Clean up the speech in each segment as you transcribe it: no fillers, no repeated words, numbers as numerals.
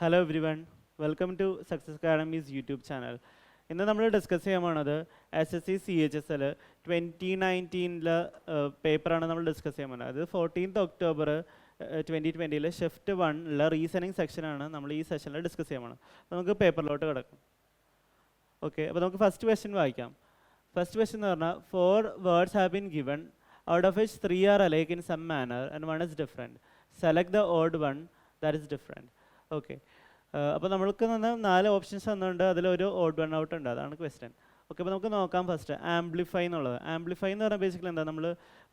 Hello everyone, welcome to success academies YouTube channel. ഇന്ന് നമ്മൾ discuss ചെയ്യാൻ പോണത് SSC CHSL 2019 പേപ്പറാണ് നമ്മൾ ഡിസ്കസ് ചെയ്യാൻ പോകുന്നത്. അത് 14th October 2020 ഷിഫ്റ്റ് 1 റീസണിങ് സെക്ഷനാണ് നമ്മൾ ഈ സെഷനിൽ ഡിസ്കസ് ചെയ്യാൻ പോകുന്നത്. നമുക്ക് പേപ്പറിലോട്ട് കിടക്കും. ഓക്കെ, അപ്പോൾ നമുക്ക് ഫസ്റ്റ് ക്വസ്റ്റ്യൻ വായിക്കാം. ഫസ്റ്റ് ക്വസ്റ്റ്യൻ എന്ന് പറഞ്ഞാൽ 4 words have been given, out of which 3 are alike in some manner and 1 is different. Select the odd one that is different. Okay, അപ്പോൾ നമുക്ക് 4 ഓപ്ഷൻസ് തന്നിട്ടുണ്ട്, അതിലൊരു ഓഡ് വൺ ഔട്ട് ഉണ്ട്, അതാണ് question. Okay, അപ്പോൾ നമുക്ക് നോക്കാം. ഫസ്റ്റ് ആംപ്ലിഫൈ എന്നുള്ളത്. ആംപ്ലിഫൈ എന്ന് പറഞ്ഞാൽ ബേസിക്കലി എന്താ, നമ്മൾ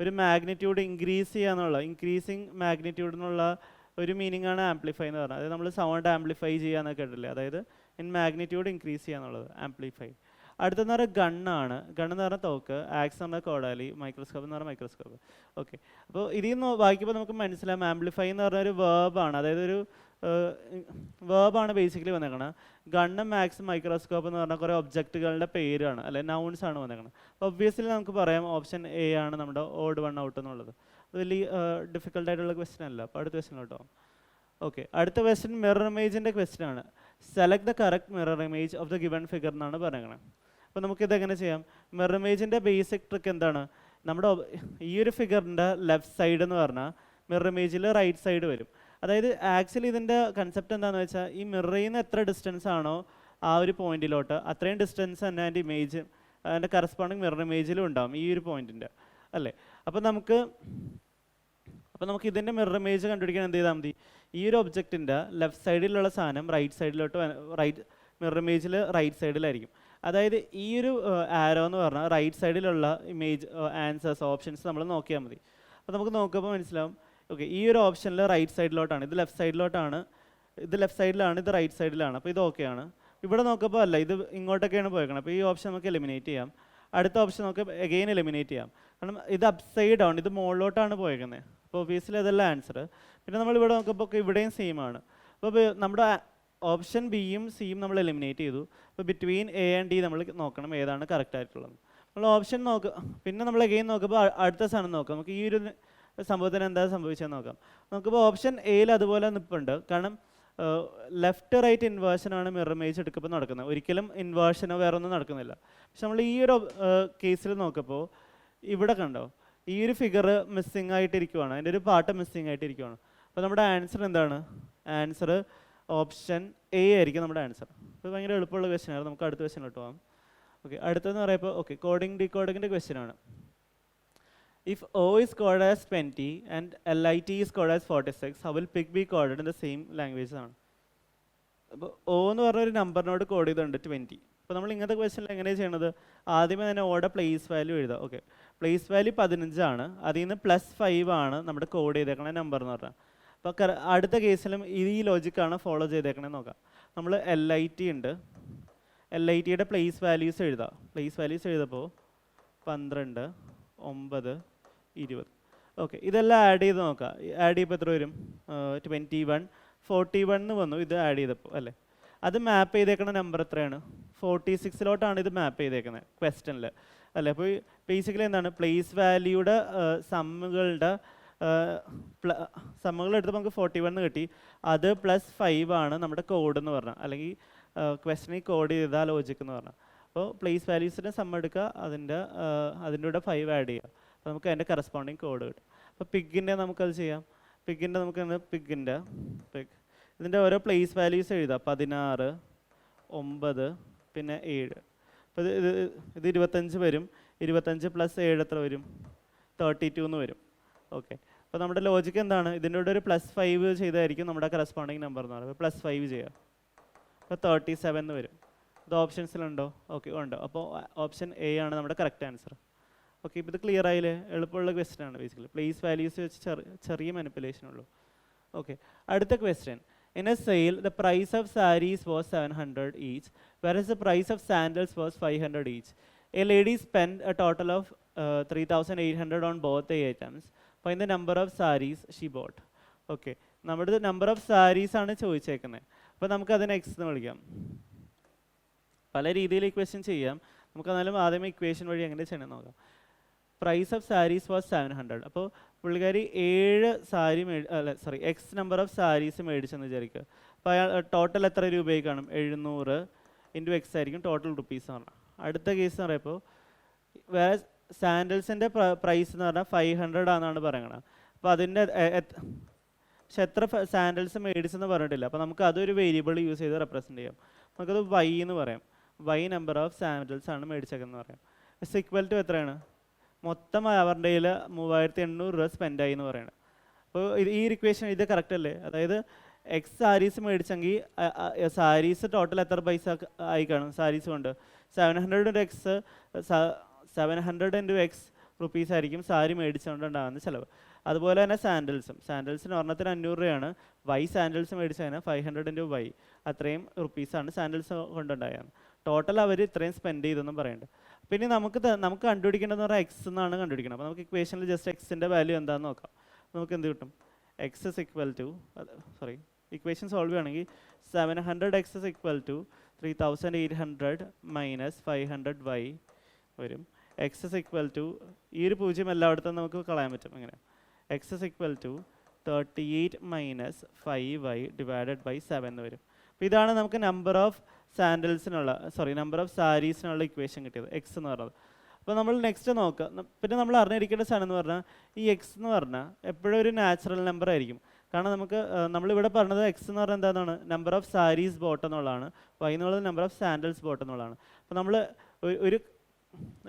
ഒരു മാഗ്നിറ്റ്യൂഡ് ഇൻക്രീസ് ചെയ്യാന്നുള്ള, ഇൻക്രീസിങ് മാഗ്നിറ്റ്യൂഡ് എന്നുള്ള ഒരു മീനിങ് ആണ് ആംപ്ലിഫൈ എന്ന് പറഞ്ഞാൽ. അതായത് നമ്മൾ സൗണ്ട് ആംപ്ലിഫൈ ചെയ്യാന്നൊക്കെ കേട്ടില്ലേ, അതായത് ഇൻ മാഗ്നിറ്റ്യൂഡ് ഇൻക്രീസ് ചെയ്യാന്നുള്ളത് ആംപ്ലിഫൈ. അടുത്തെന്ന് പറഞ്ഞാൽ ഗണ്ണാണ്. ഗണ്ണെന്ന് പറഞ്ഞാൽ തോക്ക്, ആക്സ് എന്ന് പറഞ്ഞാൽ കോടാലി, മൈക്രോസ്കോപ്പ് എന്ന് പറഞ്ഞാൽ മൈക്രോസ്കോപ്പ്. ഓക്കെ, അപ്പോൾ ഇതിൽ നിന്ന് വായിക്കുമ്പോൾ നമുക്ക് മനസ്സിലാവും ആംപ്ലിഫൈ എന്ന് പറഞ്ഞ ഒരു വേർബാണ്, അതായത് ഒരു വേർബാണ് ബേസിക്കലി വന്നേക്കണം. ഗണ്ണും മാക്സും മൈക്രോസ്കോപ്പ് എന്ന് പറഞ്ഞാൽ കുറേ ഒബ്ജക്റ്റുകളുടെ പേരാണ്, അല്ലെ നൗൺസ് ആണ് വന്നേക്കണം. ഒബ്വിയസ്ലി നമുക്ക് പറയാം ഓപ്ഷൻ എ ആണ് നമ്മുടെ ഓഡ് വൺ ഔട്ട് എന്നുള്ളത്. അത് വലിയ ഡിഫിക്കൽട്ടായിട്ടുള്ള ക്വസ്റ്റ്യൻ അല്ല. അപ്പോൾ അടുത്ത ക്വസ്റ്റ്യനിലോട്ടോ. ഓക്കെ, അടുത്ത ക്വസ്റ്റ്യൻ മിറർ ഇമേജിൻ്റെ ക്വസ്റ്റ്യൻ ആണ്. Select the correct mirror image of the given figure എന്നാണ് പറയുന്നത്. അപ്പോൾ നമുക്കിതെങ്ങനെ ചെയ്യാം? മിറർ ഇമേജിൻ്റെ ബേസിക് ട്രിക്ക് എന്താണ്? നമ്മുടെ ഈ ഒരു ഫിഗറിൻ്റെ ലെഫ്റ്റ് സൈഡ് എന്ന് പറഞ്ഞാൽ മിറർ ഇമേജിൽ റൈറ്റ് സൈഡ് വരും. അതായത് ആക്ച്വലി ഇതിൻ്റെ കൺസെപ്റ്റ് എന്താണെന്ന് വെച്ചാൽ, ഈ മിററിൽ നിന്ന് എത്ര ഡിസ്റ്റൻസ് ആണോ ആ ഒരു പോയിന്റിലോട്ട്, അത്രയും ഡിസ്റ്റൻസ് തന്നെ അതിൻ്റെ ഇമേജ്, അതിൻ്റെ കറസ്പോണ്ടിങ് മിറർ ഇമേജിലും ഉണ്ടാവും ഈ ഒരു പോയിന്റിൻ്റെ, അല്ലേ? അപ്പോൾ നമുക്ക് ഇതിൻ്റെ മിറർ ഇമേജ് കണ്ടുപിടിക്കാൻ എന്ത് ചെയ്താൽ മതി? ഈ ഒരു ഒബ്ജക്റ്റിൻ്റെ ലെഫ്റ്റ് സൈഡിലുള്ള സാധനം റൈറ്റ് സൈഡിലോട്ട്, മിറർ ഇമേജിൽ റൈറ്റ് സൈഡിലായിരിക്കും. അതായത് ഈ ഒരു ആരോ എന്ന് പറഞ്ഞാൽ റൈറ്റ് സൈഡിലുള്ള ഇമേജ് ആൻസേഴ്സ് ഓപ്ഷൻസ് നമ്മൾ നോക്കിയാൽ മതി. അപ്പോൾ നമുക്ക് നോക്കുമ്പോൾ മനസ്സിലാവും, ഓക്കെ, ഈ ഒരു ഓപ്ഷനിൽ റൈറ്റ് സൈഡിലോട്ടാണ്, ഇത് ലെഫ്റ്റ് സൈഡിലോട്ടാണ്, ഇത് ലെഫ്റ്റ് സൈഡിലാണ്, ഇത് റൈറ്റ് സൈഡിലാണ്. അപ്പോൾ ഇത് ഓക്കെയാണ്. ഇവിടെ നോക്കുമ്പോൾ അല്ല, ഇത് ഇങ്ങോട്ടൊക്കെയാണ് പോയേക്കണം. അപ്പോൾ ഈ ഓപ്ഷൻ നമുക്ക് എലിമിനേറ്റ് ചെയ്യാം. അടുത്ത ഓപ്ഷൻ നമുക്ക് എഗെയിൻ എലിമിനേറ്റ് ചെയ്യാം, കാരണം ഇത് അപ്സൈഡ് ആണ്, ഇത് മുകളിലോട്ടാണ് പോയേക്കുന്നത്. അപ്പോൾ ഒബിയസ്ലി അതല്ല ആൻസർ. പിന്നെ നമ്മൾ ഇവിടെ നോക്കുമ്പോൾ ഇവിടെയും സെയിം ആണ്. അപ്പോൾ നമ്മുടെ ഓപ്ഷൻ ബിയും സിയും നമ്മൾ എലിമിനേറ്റ് ചെയ്തു. അപ്പോൾ ബിറ്റ്വീൻ എ ആൻഡ് ഡി നമ്മൾ നോക്കണം ഏതാണ് കറക്റ്റ് ആയിട്ടുള്ളത്. നമ്മൾ ഓപ്ഷൻ പിന്നെ നമ്മൾ എഗെയിൻ നോക്കുമ്പോൾ അടുത്ത സാധനം നോക്കാം. നമുക്ക് ഈ ഒരു സംഭവത്തിന് എന്താ സംഭവിച്ചതെന്ന് നോക്കാം. നമുക്കിപ്പോൾ ഓപ്ഷൻ എയിൽ അതുപോലെ നിൽപ്പുണ്ട്, കാരണം ലെഫ്റ്റ് റൈറ്റ് ഇൻവേർഷനാണ് മിറർ ഇമേജ് എടുക്കുമ്പോൾ നടക്കുന്നത്, ഒരിക്കലും ഇൻവേർഷനോ വേറെ ഒന്നും നടക്കുന്നില്ല. പക്ഷെ നമ്മൾ ഈ ഒരു കേസിൽ നോക്കുമ്പോൾ ഇവിടെ കണ്ടോ, ഈ ഒരു ഫിഗർ മിസ്സിങ് ആയിട്ടിരിക്കുവാണ്, അതിൻ്റെ ഒരു പാർട്ട് മിസ്സിങ് ആയിട്ടിരിക്കുവാണ്. അപ്പോൾ നമ്മുടെ ആൻസർ എന്താണ്? ആൻസർ ഓപ്ഷൻ എ ആയിരിക്കും നമ്മുടെ ആൻസർ. അപ്പോൾ ഭയങ്കര എളുപ്പമുള്ള ക്വസ്റ്റ്യൻ ആണ്. നമുക്ക് അടുത്ത ക്വസ്റ്റ്യനിലോട്ട് പോകാം. ഓക്കെ, അടുത്തതെന്ന് പറയുമ്പോൾ കോഡിംഗ് ഡീകോഡിങ്ങിൻ്റെ ക്വസ്റ്റ്യൻ ആണ്. If O is coded as 20 and LIT is coded as 46, how will PIC be coded in the same language ആണ്? അപ്പോൾ O എന്ന് പറഞ്ഞൊരു നമ്പറിനോട് കോഡ് ചെയ്തിട്ടുണ്ട് 20. അപ്പോൾ നമ്മൾ ഇങ്ങനത്തെ ക്വസ്റ്റ്യനിൽ എങ്ങനെയാണ് ചെയ്യണത്? ആദ്യമേ തന്നെ ഓടെ പ്ലേസ് വാല്യൂ എഴുതാം. ഓക്കെ, പ്ലേസ് വാല്യൂ 15 ആണ്, അതിൽ നിന്ന് +5 ആണ് നമ്മുടെ കോഡ് ചെയ്തേക്കണ നമ്പർ എന്ന് പറഞ്ഞാൽ. അപ്പോൾ അടുത്ത കേസിലും ഈ ലോജിക്കാണ് ഫോളോ ചെയ്തേക്കണേ നോക്കാം. നമ്മൾ LIT ഉണ്ട്, LITയുടെ പ്ലേസ് വാല്യൂസ് എഴുതാം. പ്ലേസ് വാല്യൂസ് എഴുതപ്പോൾ 12, 9, 20. ഓക്കെ, ഇതെല്ലാം ആഡ് ചെയ്ത് നോക്കാം. ആഡ് ചെയ്യുമ്പോൾ എത്ര വരും? 21, 41 എന്ന് വന്നു ഇത് ആഡ് ചെയ്തപ്പോൾ, അല്ലേ? അത് മാപ്പ് ചെയ്തേക്കുന്ന നമ്പർ എത്രയാണ്? 46ലോട്ടാണ് ഇത് മാപ്പ് ചെയ്തേക്കുന്നത് ക്വസ്റ്റനിൽ, അല്ലേ? അപ്പോൾ ബേസിക്കലി എന്താണ്, പ്ലേസ് വാല്യൂയുടെ സമ്മുകൾ എടുത്തപ്പോൾ നമുക്ക് 41 കിട്ടി. അത് +5 ആണ് നമ്മുടെ കോഡ് എന്ന് പറഞ്ഞാൽ, അല്ലെങ്കിൽ ക്വസ്റ്റനിൽ കോഡ് ചെയ്ത ലോജിക് എന്ന് പറഞ്ഞാൽ. അപ്പോൾ പ്ലേസ് വാല്യൂസിൻ്റെ സം എടുക്കുക, അതിൻ്റെ കൂടെ 5 ആഡ് ചെയ്യുക. അപ്പോൾ നമുക്ക് അതിൻ്റെ കറസ്പോണ്ടിങ് കോഡ് കിട്ടും. അപ്പോൾ പിഗിൻ്റെ നമുക്കത് ചെയ്യാം. പിഗിൻ്റെ ഇതിൻ്റെ ഓരോ പ്ലേസ് വാല്യൂസ് എഴുതാം. 16, 9, പിന്നെ 7. അപ്പോൾ ഇത് 25 വരും. 25 + 7 എത്ര വരും? 32 എന്ന് വരും. ഓക്കെ, അപ്പോൾ നമ്മുടെ ലോജിക്ക് എന്താണ്? ഇതിൻ്റെ കൂടെ ഒരു +5 ചെയ്തായിരിക്കും നമ്മുടെ കറസ്പോണ്ടിങ് നമ്പർ എന്ന് പറയുന്നത്. +5 ചെയ്യുക, അപ്പോൾ 37 എന്ന് വരും. ഇത് ഓപ്ഷൻസിലുണ്ടോ? ഓക്കെ, ഉണ്ടോ. അപ്പോൾ ഓപ്ഷൻ എ ആണ് നമ്മുടെ കറക്റ്റ് ആൻസർ. ഓക്കെ, ഇപ്പോൾ ഇത് ക്ലിയർ ആയില്ലേ? എളുപ്പമുള്ള ക്വസ്റ്റ്യൻ ആണ് ബേസിക്കലി. പ്ലേസ് വാല്യൂസ് വെച്ച് ചെറിയ മാനിപ്പുലേഷൻ ഉള്ളൂ. ഓക്കെ, അടുത്ത question. In a sale the price of saris was 700 each, whereas the price of sandals was 500 each. A lady spent a total of 3,800 on both the items. Find the number of sarees she bought. Okay, നമ്മുടെ number of saris ആണ് ചോദിച്ചേക്കുന്നത്. അപ്പോൾ നമുക്കതിനെ X എന്ന് വിളിക്കാം. പല രീതിയിൽ equation ചെയ്യാം. നമുക്ക് എന്നാലും ആദ്യമേ ഇക്വേഷൻ വഴി എങ്ങനെ ചെയ്യണമെന്ന് നോക്കാം. Price of saris was 700. അപ്പോൾ പുള്ളിക്കാരി 7 sari x number of saris മേടിച്ചെന്ന് വിചാരിക്കുക. അപ്പോൾ അയാൾ ടോട്ടൽ എത്ര രൂപയായി കാണും? 700 ഇൻറ്റു എക്സ് ആയിരിക്കും ടോട്ടൽ റുപ്പീസ് എന്ന് പറഞ്ഞാൽ. അടുത്ത കേസ് എന്ന് പറയുമ്പോൾ വേറെ സാൻഡൽസിൻ്റെ പ്രൈസ് എന്ന് പറഞ്ഞാൽ 500 ആണെന്നാണ് പറയുന്നത്. അപ്പോൾ അതിൻ്റെ പക്ഷെ എത്ര സാൻഡൽസ് മേടിച്ചെന്ന് പറഞ്ഞിട്ടില്ല. അപ്പോൾ നമുക്ക് അതൊരു വേരിയബിൾ യൂസ് ചെയ്ത് റെപ്രസെൻറ്റ് ചെയ്യാം. നമുക്കത് വൈ എന്ന് പറയാം. വൈ നമ്പർ ഓഫ് സാൻഡൽസ് ആണ് മേടിച്ചേക്കെന്ന് പറയാം. ഇസ് ഈക്വൽ ടു എത്രയാണ്? മൊത്തം അവരുടെ കയ്യിൽ 3800 രൂപ സ്പെൻഡ് ആയി എന്ന് പറയുന്നത്. അപ്പോൾ ഈ ഇക്വേഷൻ ഇത് കറക്റ്റ് അല്ലേ? അതായത് എക്സ് സാരീസ് മേടിച്ചെങ്കിൽ സാരീസ് ടോട്ടൽ എത്ര പൈസ ആയി കാണും സാരീസ് കൊണ്ട്? 700 into X 700 into X rupees ആയിരിക്കും സാരി മേടിച്ചുകൊണ്ട് ഉണ്ടാകുന്ന ചിലവ്. അതുപോലെ തന്നെ സാൻഡൽസിന് ഒരെണ്ണത്തിന് 500 രൂപയാണ്. വൈ സാൻഡൽസ് മേടിച്ചതിന് 500 ഇൻറ്റു വൈ അത്രയും റുപ്പീസാണ് സാൻഡൽസ് കൊണ്ടുണ്ടായത്. ടോട്ടൽ അവർ ഇത്രയും സ്പെൻഡ് ചെയ്തെന്നും പറയുന്നുണ്ട്. പിന്നെ നമുക്ക് കണ്ടുപിടിക്കേണ്ടതെന്ന് പറഞ്ഞാൽ എക്സ് എന്നാണ് കണ്ടുപിടിക്കണം. അപ്പോൾ നമുക്ക് ഇക്വേഷനിൽ ജസ്റ്റ് എക്സിൻ്റെ വാല്യൂ എന്താണെന്ന് നോക്കാം. നമുക്ക് എന്ത് കിട്ടും? X is equal to equation solve ചെയ്യുകയാണെങ്കിൽ 700 x is equal to 3800 minus 500 y വരും. എക്സ് ഇസ് ഈക്വൽ ടു ഈ ഒരു 0 എല്ലായിടത്തും നമുക്ക് കളയാൻ പറ്റും. എങ്ങനെ? X is equal to 38 minus 5y divided by 7 വരും. അപ്പോൾ ഇതാണ് നമുക്ക് നമ്പർ ഓഫ് സാരീസിനുള്ള ഇക്വേഷൻ കിട്ടിയത്, എക്സ് എന്ന് പറയുന്നത്. അപ്പോൾ നമ്മൾ നെക്സ്റ്റ് നോക്കുക. പിന്നെ നമ്മൾ അറിഞ്ഞിരിക്കേണ്ട സാധനം എന്ന് പറഞ്ഞാൽ ഈ എക്സ് എന്ന് പറഞ്ഞാൽ എപ്പോഴും ഒരു നാച്ചുറൽ നമ്പർ ആയിരിക്കും. കാരണം നമ്മളിവിടെ പറഞ്ഞത് എക്സ് എന്ന് പറഞ്ഞാൽ എന്താണ്? നമ്പർ ഓഫ് സാരീസ് ബോട്ട് എന്നുള്ളതാണ്. വൈ എന്നുള്ളത് നമ്പർ ഓഫ് സാൻഡൽസ് ബോട്ട് എന്നുള്ളതാണ്. അപ്പോൾ നമ്മൾ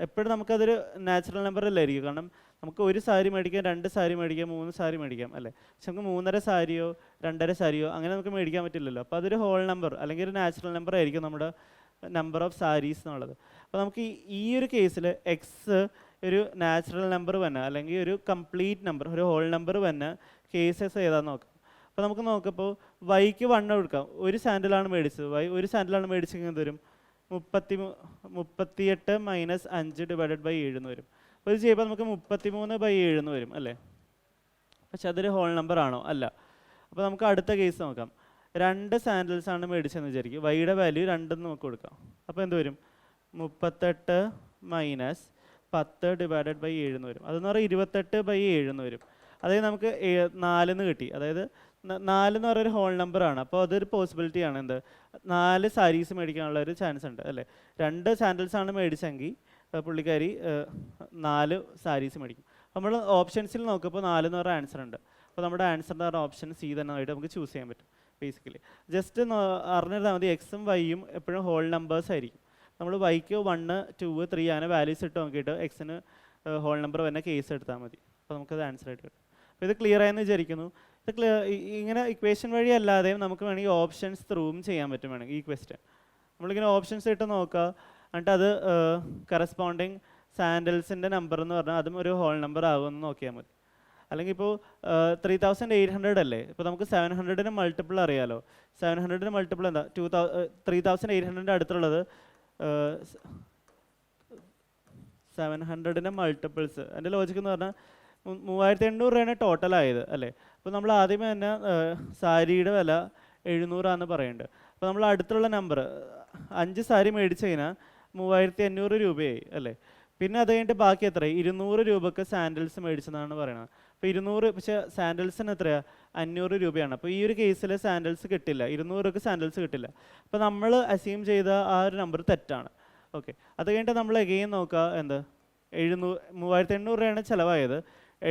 എപ്പോഴും നമുക്കതൊരു നാച്ചുറൽ നമ്പർ അല്ലായിരിക്കും. കാരണം നമുക്ക് ഒരു സാരി മേടിക്കാം, 2 സാരി മേടിക്കാം, 3 സാരി മേടിക്കാം അല്ലേ? പക്ഷെ നമുക്ക് 3.5 സാരിയോ 2.5 സാരിയോ അങ്ങനെ നമുക്ക് മേടിക്കാൻ പറ്റില്ലല്ലോ. അപ്പോൾ അതൊരു ഹോൾ നമ്പർ അല്ലെങ്കിൽ ഒരു നാച്ചുറൽ നമ്പർ ആയിരിക്കും നമ്മുടെ നമ്പർ ഓഫ് സാരീസ് എന്നുള്ളത്. അപ്പോൾ നമുക്ക് ഈ ഒരു കേസിൽ എക്സ് ഒരു നാച്ചുറൽ നമ്പർ തന്നെ അല്ലെങ്കിൽ ഒരു കംപ്ലീറ്റ് നമ്പർ, ഒരു ഹോൾ നമ്പർ തന്നെ കേസസ് ഏതാന്ന് നോക്കാം. അപ്പോൾ നമുക്ക് നോക്കുമ്പോൾ വൈക്ക് 1 കൊടുക്കാം. ഒരു സാൻഡലാണ് മേടിച്ചത്. വൈ ഒരു സാൻഡലാണ് മേടിച്ചെങ്കിൽ എന്ത് വരും? 38 മൈനസ് 5 ഡിവൈഡഡ് ബൈ 7 എന്ന് വരും. അപ്പോൾ ഇത് ചെയ്യുമ്പോൾ നമുക്ക് 33/7 എന്ന് വരും അല്ലേ? പക്ഷെ അതൊരു ഹോൾ നമ്പർ ആണോ? അല്ല. അപ്പോൾ നമുക്ക് അടുത്ത കേസ് നോക്കാം. 2 സാൻഡൽസ് ആണ് മേടിച്ചതെന്ന് വിചാരിക്കും. വൈയുടെ വാല്യൂ 2 നമുക്ക് കൊടുക്കാം. അപ്പോൾ എന്ത് വരും? 38 മൈനസ് 10 ഡിവൈഡഡ് ബൈ 7 എന്ന് വരും. അതെന്ന് പറഞ്ഞാൽ 28/7 എന്ന് വരും. അതായത് നമുക്ക് 4 എന്ന് കിട്ടി. അതായത് 4 എന്ന് പറയുന്നൊരു ഹോൾ നമ്പറാണ്. അപ്പോൾ അതൊരു പോസിബിലിറ്റി ആണ്. എന്ത്? 4 സാരീസ് മേടിക്കാനുള്ള ഒരു ചാൻസ് ഉണ്ട് അല്ലേ? 2 സാൻഡൽസ് ആണ് മേടിച്ചെങ്കിൽ പുള്ളിക്കാരി 4 സാരീസ് മേടിക്കും. നമ്മൾ ഓപ്ഷൻസിൽ നോക്കുമ്പോൾ 4 എന്ന് പറഞ്ഞ ആൻസർ ഉണ്ട്. അപ്പോൾ നമ്മുടെ ആൻസർ എന്ന് പറഞ്ഞ ഓപ്ഷൻ സി തന്നെ ആയിട്ട് നമുക്ക് ചൂസ് ചെയ്യാൻ പറ്റും. ബേസിക്കലി ജസ്റ്റ് അറിഞ്ഞിരുന്നാൽ മതി എക്സും വൈയും എപ്പോഴും ഹോൾ നമ്പേഴ്സ് ആയിരിക്കും. നമ്മൾ വൈക്ക് 1, 2, 3 അങ്ങനെ വാല്യൂസ് ഇട്ട് നോക്കിയിട്ട് എക്സിന് ഹോൾ നമ്പർ തന്നെ കേസ് എടുത്താൽ മതി. അപ്പോൾ നമുക്കത് ആൻസർ ആയിട്ട് കിട്ടും. അപ്പോൾ ഇത് ക്ലിയർ ആയെന്ന് വിചാരിക്കുന്നു. ഇത് ഇങ്ങനെ ഇക്വേഷൻ വഴി അല്ലാതെയും നമുക്ക് വേണമെങ്കിൽ ഓപ്ഷൻസ് ത്രൂവും ചെയ്യാൻ പറ്റും. വേണമെങ്കിൽ ഈ ക്വസ്റ്റ്യൻ നമ്മളിങ്ങനെ ഓപ്ഷൻസ് ഇട്ട് നോക്കുക, എന്നിട്ട് അത് കറസ്പോണ്ടിങ് സാൻഡൽസിൻ്റെ നമ്പർ എന്ന് പറഞ്ഞാൽ അതും ഒരു ഹോൾ നമ്പർ ആകുമെന്ന് നോക്കിയാൽ മതി. അല്ലെങ്കിൽ ഇപ്പോൾ 3800 അല്ലേ? ഇപ്പോൾ നമുക്ക് 700ന് മൾട്ടിപ്പിൾ അറിയാലോ. 700ന് മൾട്ടിപ്പിൾ എന്താ? 3800ൻ്റെ അടുത്തുള്ളത് 700ൻ്റെ മൾട്ടിപ്പിൾസ്. എൻ്റെ ലോജിക്ക് എന്ന് പറഞ്ഞാൽ 3800 രൂപയാണ് ടോട്ടൽ ആയത് അല്ലേ? അപ്പോൾ നമ്മൾ ആദ്യമേ തന്നെ സാരിയുടെ വില 700 പറയുന്നുണ്ട്. അപ്പോൾ നമ്മൾ അടുത്തുള്ള നമ്പർ 5 സാരി മേടിച്ച് കഴിഞ്ഞാൽ 3500 രൂപയായി അല്ലേ? പിന്നെ അത് കഴിഞ്ഞിട്ട് ബാക്കി എത്ര? 200 രൂപക്ക് സാൻഡൽസ് മേടിച്ചെന്നാണ് പറയുന്നത്. അപ്പോൾ 200, പക്ഷേ സാൻഡൽസിന് എത്രയാണ്? 500 രൂപയാണ്. അപ്പോൾ ഈ ഒരു കേസിൽ സാൻഡൽസ് കിട്ടില്ല, 200 രൂപക്ക് സാൻഡൽസ് കിട്ടില്ല. അപ്പോൾ നമ്മൾ അസ്യൂം ചെയ്ത ആ ഒരു നമ്പർ തെറ്റാണ്. ഓക്കെ, അത് കഴിഞ്ഞിട്ട് നമ്മൾ എഗെയിൻ നോക്കുക. എന്ത്? 3800 രൂപയാണ് ചിലവായത്.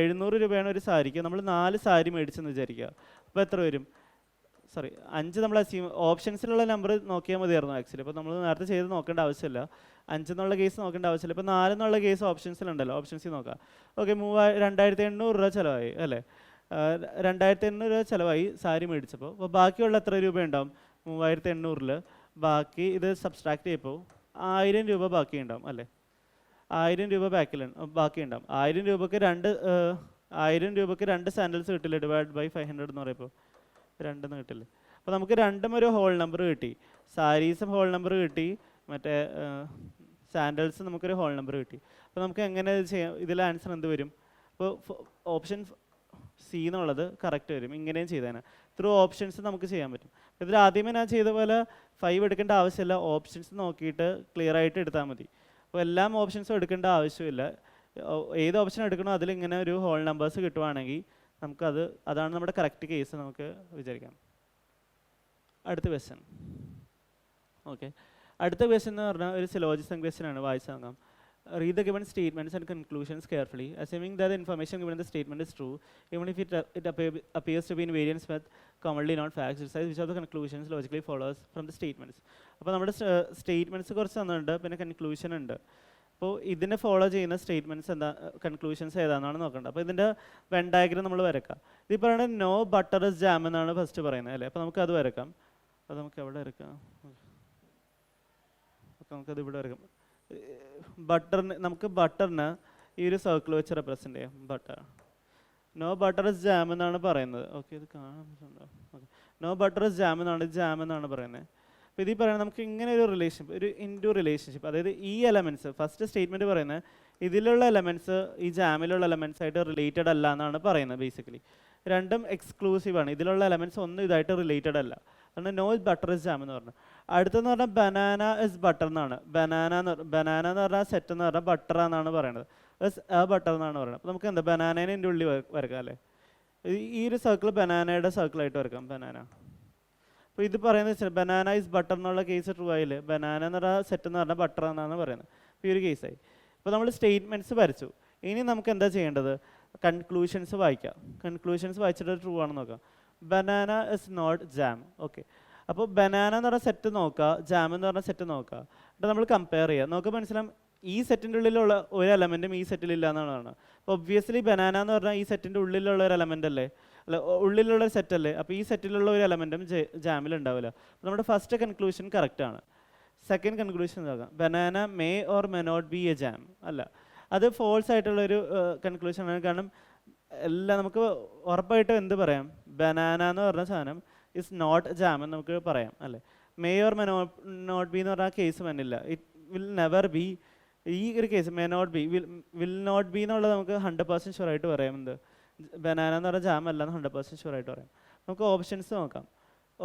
700 രൂപയാണ് ഒരു സാരിക്ക്. നമ്മൾ 4 സാരി മേടിച്ചെന്ന് വിചാരിക്കുക. അപ്പോൾ എത്ര വരും? 5 നമ്മൾ അസ്യൂം ഓപ്ഷൻസിലുള്ള നമ്പർ നോക്കിയാൽ മതിയായിരുന്നു ആക്ച്വലി. അപ്പോൾ നമ്മൾ നേരത്തെ ചെയ്ത് നോക്കേണ്ട ആവശ്യമില്ല. 5 എന്നുള്ള കേസ് നോക്കേണ്ട ആവശ്യമില്ല. ഇപ്പോൾ 4 എന്നുള്ള കേസ് ഓപ്ഷൻസിലുണ്ടല്ലോ, ഓപ്ഷൻസിൽ നോക്കാം. ഓക്കെ, 2800 രൂപ ചിലവായി അല്ലേ? 2800 രൂപ ചിലവായി സാരി മേടിച്ചപ്പോൾ. അപ്പോൾ ബാക്കിയുള്ള എത്ര രൂപ ഉണ്ടാവും? 3800-ൽ ബാക്കി ഇത് സബ്സ്ട്രാക്ട് ചെയ്യുമ്പോൾ 1000 രൂപ ബാക്കി ഉണ്ടാവും അല്ലേ? 1000 രൂപ ബാക്കി ഉണ്ടാവും. 1000 രൂപക്ക് 2 സാൻഡൽസ് കിട്ടില്ല. ഡിവൈഡ് ബൈ 500 എന്ന് പറയുമ്പോൾ 2 കിട്ടില്ലേ? അപ്പോൾ നമുക്ക് 2 ഒരു ഹോൾ നമ്പർ കിട്ടി. സാരീസും ഹോൾ നമ്പർ കിട്ടി, മറ്റേ സാൻഡൽസ് നമുക്കൊരു ഹോൾ നമ്പർ കിട്ടി. അപ്പോൾ നമുക്ക് എങ്ങനെ ചെയ്യാം? ഇതിൽ ആൻസർ എന്ത് വരും? അപ്പോൾ ഓപ്ഷൻ സി എന്നുള്ളത് കറക്റ്റ് വരും. ഇങ്ങനെയും ചെയ്തേനെ ത്രൂ ഓപ്ഷൻസ് നമുക്ക് ചെയ്യാൻ പറ്റും. ഇതിൽ ആദ്യമേ ഞാൻ ചെയ്ത പോലെ 5 എടുക്കേണ്ട ആവശ്യമില്ല. ഓപ്ഷൻസ് നോക്കിയിട്ട് ക്ലിയർ ആയിട്ട് എടുത്താൽ മതി. അപ്പോൾ എല്ലാം ഓപ്ഷൻസും എടുക്കേണ്ട ആവശ്യമില്ല. ഏത് ഓപ്ഷൻ എടുക്കണോ അതിലിങ്ങനെ ഒരു ഹോൾ നമ്പേഴ്സ് കിട്ടുവാണെങ്കിൽ അതാണ് നമ്മുടെ കറക്റ്റ് കേസ് നമുക്ക് വിചാരിക്കാം. അടുത്ത ക്വസ്റ്റ്യൻ. ഓക്കെ, അടുത്ത ക്വസ്റ്റ്യൻ എന്ന് പറഞ്ഞാൽ ഒരു സിലോജിസം ക്വസ്റ്റ്യൻ ആണ്, വായിച്ചു നോക്കാം. Read the given statements and conclusions carefully, assuming that the information given in the statement is true, even if it appears to be in variance with commonly known facts. Decide which of the conclusions logically follows from the statements. അപ്പോൾ നമ്മുടെ statements കുറച്ച് തന്നിട്ടുണ്ട്, പിന്നെ conclusion ഉണ്ട്. അപ്പോൾ ഇതിനെ follow ചെയ്യുന്ന statements എന്താ, കൺക്ലൂഷൻസ് ഏതാണെന്നാണ് നോക്കേണ്ടത്. അപ്പോൾ ഇതിൻ്റെ വെൻ ഡയഗ്രം നമ്മൾ വരക്കാം. ഇത് പറയുന്നത് നോ ബട്ടർ ഇസ് ജാം എന്നാണ് ഫസ്റ്റ് പറയുന്നത് അല്ലേ. അപ്പോൾ നമുക്കത് വരക്കാം. അപ്പോൾ നമുക്ക് എവിടെ വരക്കാം, അപ്പോൾ നമുക്കത് ഇവിടെ വരക്കാം. ബട്ടറിന് നമുക്ക് ബട്ടറിന് ഈ ഒരു സർക്കിൾ വെച്ച് റെപ്രസെൻ്റ് ചെയ്യാം. Butter, no butter is jam എന്നാണ് പറയുന്നത്. ഓക്കെ, ഇത് കാണാൻ പറ്റുന്നുണ്ടോ? Okay, no butter is jam എന്നാണ്, ജാം എന്നാണ് പറയുന്നത്. അപ്പോൾ ഇതിൽ പറയുന്നത് നമുക്ക് ഇങ്ങനെ ഒരു റിലേഷൻഷിപ്പ്, ഒരു ഇൻഡു റിലേഷൻഷിപ്പ്, അതായത് ഈ എലമെൻറ്റ്സ് ഫസ്റ്റ് സ്റ്റേറ്റ്മെൻറ്റ് പറയുന്നത് ഇതിലുള്ള എലമെൻറ്റ്സ് ഈ ജാമിലുള്ള എലമെൻറ്റ്സ് ആയിട്ട് റിലേറ്റഡ് അല്ല എന്നാണ് പറയുന്നത്. ബേസിക്കലി രണ്ടും എക്സ്ക്ലൂസീവാണ്, ഇതിലുള്ള എലമെൻറ്റ്സ് ഒന്നും ഇതായിട്ട് റിലേറ്റഡ് അല്ല. അതുകൊണ്ട് നോ ബട്ടർ ഇസ് ജാം എന്ന് പറഞ്ഞു. അടുത്തെന്ന് പറഞ്ഞാൽ ബനാന ഇസ് ബട്ടർ എന്നാണ്. ബനാന എന്ന് പറഞ്ഞാൽ സെറ്റ് എന്ന് പറഞ്ഞാൽ ബട്ടർ എന്നാണ് പറയുന്നത്, ബട്ടർ എന്നാണ് പറയുന്നത്. അപ്പോൾ നമുക്ക് എന്താ ബനാനേനെ എൻ്റെ ഉള്ളിൽ വരക്കാം അല്ലേ. ഈ ഒരു സർക്കിൾ ബനാനയുടെ സർക്കിളായിട്ട് വരക്കാം, ബനാന. അപ്പോൾ ഇത് പറയുന്നത് വെച്ചാൽ ബനാന ഇസ് ബട്ടർ എന്നുള്ള കേസ് ട്രൂ ആയില്ലേ, ബനാന എന്ന് പറഞ്ഞാൽ സെറ്റ് എന്ന് പറഞ്ഞാൽ ബട്ടർ എന്നാണ് പറയുന്നത്. അപ്പോൾ ഈ ഒരു കേസായി. അപ്പോൾ നമ്മൾ സ്റ്റേറ്റ്മെൻറ്റ്സ് വരച്ചു. ഇനി നമുക്ക് എന്താ ചെയ്യേണ്ടത്, കൺക്ലൂഷൻസ് വായിക്കാം. കൺക്ലൂഷൻസ് വായിച്ചിട്ട് ട്രൂ ആണെന്ന് നോക്കാം. Banana is not jam. Okay, അപ്പോൾ ബനാന എന്ന് പറഞ്ഞ സെറ്റ് നോക്കുക, ജാം എന്ന് പറഞ്ഞ സെറ്റ് നോക്കുക, എന്നിട്ട് നമ്മൾ കമ്പയർ ചെയ്യുക. നമുക്ക് മനസ്സിലാവും ഈ സെറ്റിൻ്റെ ഉള്ളിലുള്ള ഒരു എലമെൻറ്റും ഈ സെറ്റിലില്ല എന്നാണ് പറയുന്നത്. അപ്പോൾ ഒബ്വിയസ്ലി ബനാന എന്ന് പറഞ്ഞാൽ ഈ സെറ്റിൻ്റെ ഉള്ളിലുള്ള ഒരു എലമെൻ്റ് അല്ലേ, അല്ല ഉള്ളിലുള്ള ഒരു സെറ്റ് അല്ലേ. അപ്പോൾ ഈ സെറ്റിലുള്ള ഒരു എലമെൻറ്റും ജാമിൽ ഉണ്ടാവില്ല. അപ്പോൾ നമ്മുടെ ഫസ്റ്റ് കൺക്ലൂഷൻ കറക്റ്റാണ്. സെക്കൻഡ് കൺക്ലൂഷൻ നോക്കാം, banana may or may not be a jam. അല്ല, അത് ഫോൾസ് ആയിട്ടുള്ളൊരു കൺക്ലൂഷനാണ്. കാരണം എല്ലാം നമുക്ക് ഉറപ്പായിട്ടും എന്ത് പറയാം, ബനാന എന്ന് പറഞ്ഞ സാധനം ഇസ് നോട്ട് ജാം എന്ന് നമുക്ക് പറയാം അല്ലേ. May or may not be എന്ന് പറഞ്ഞാൽ കേസ് വന്നില്ല, ഇറ്റ് വിൽ നെവർ ബി. ഈ ഒരു case may not be, will not be എന്നുള്ളത് നമുക്ക് 100% ഷുവറായിട്ട് പറയാം. എന്ത് ബനാന എന്ന് പറഞ്ഞാൽ ജാം അല്ല എന്ന് 100% ഷുവറായിട്ട് പറയാം. നമുക്ക് ഓപ്ഷൻസ് നോക്കാം.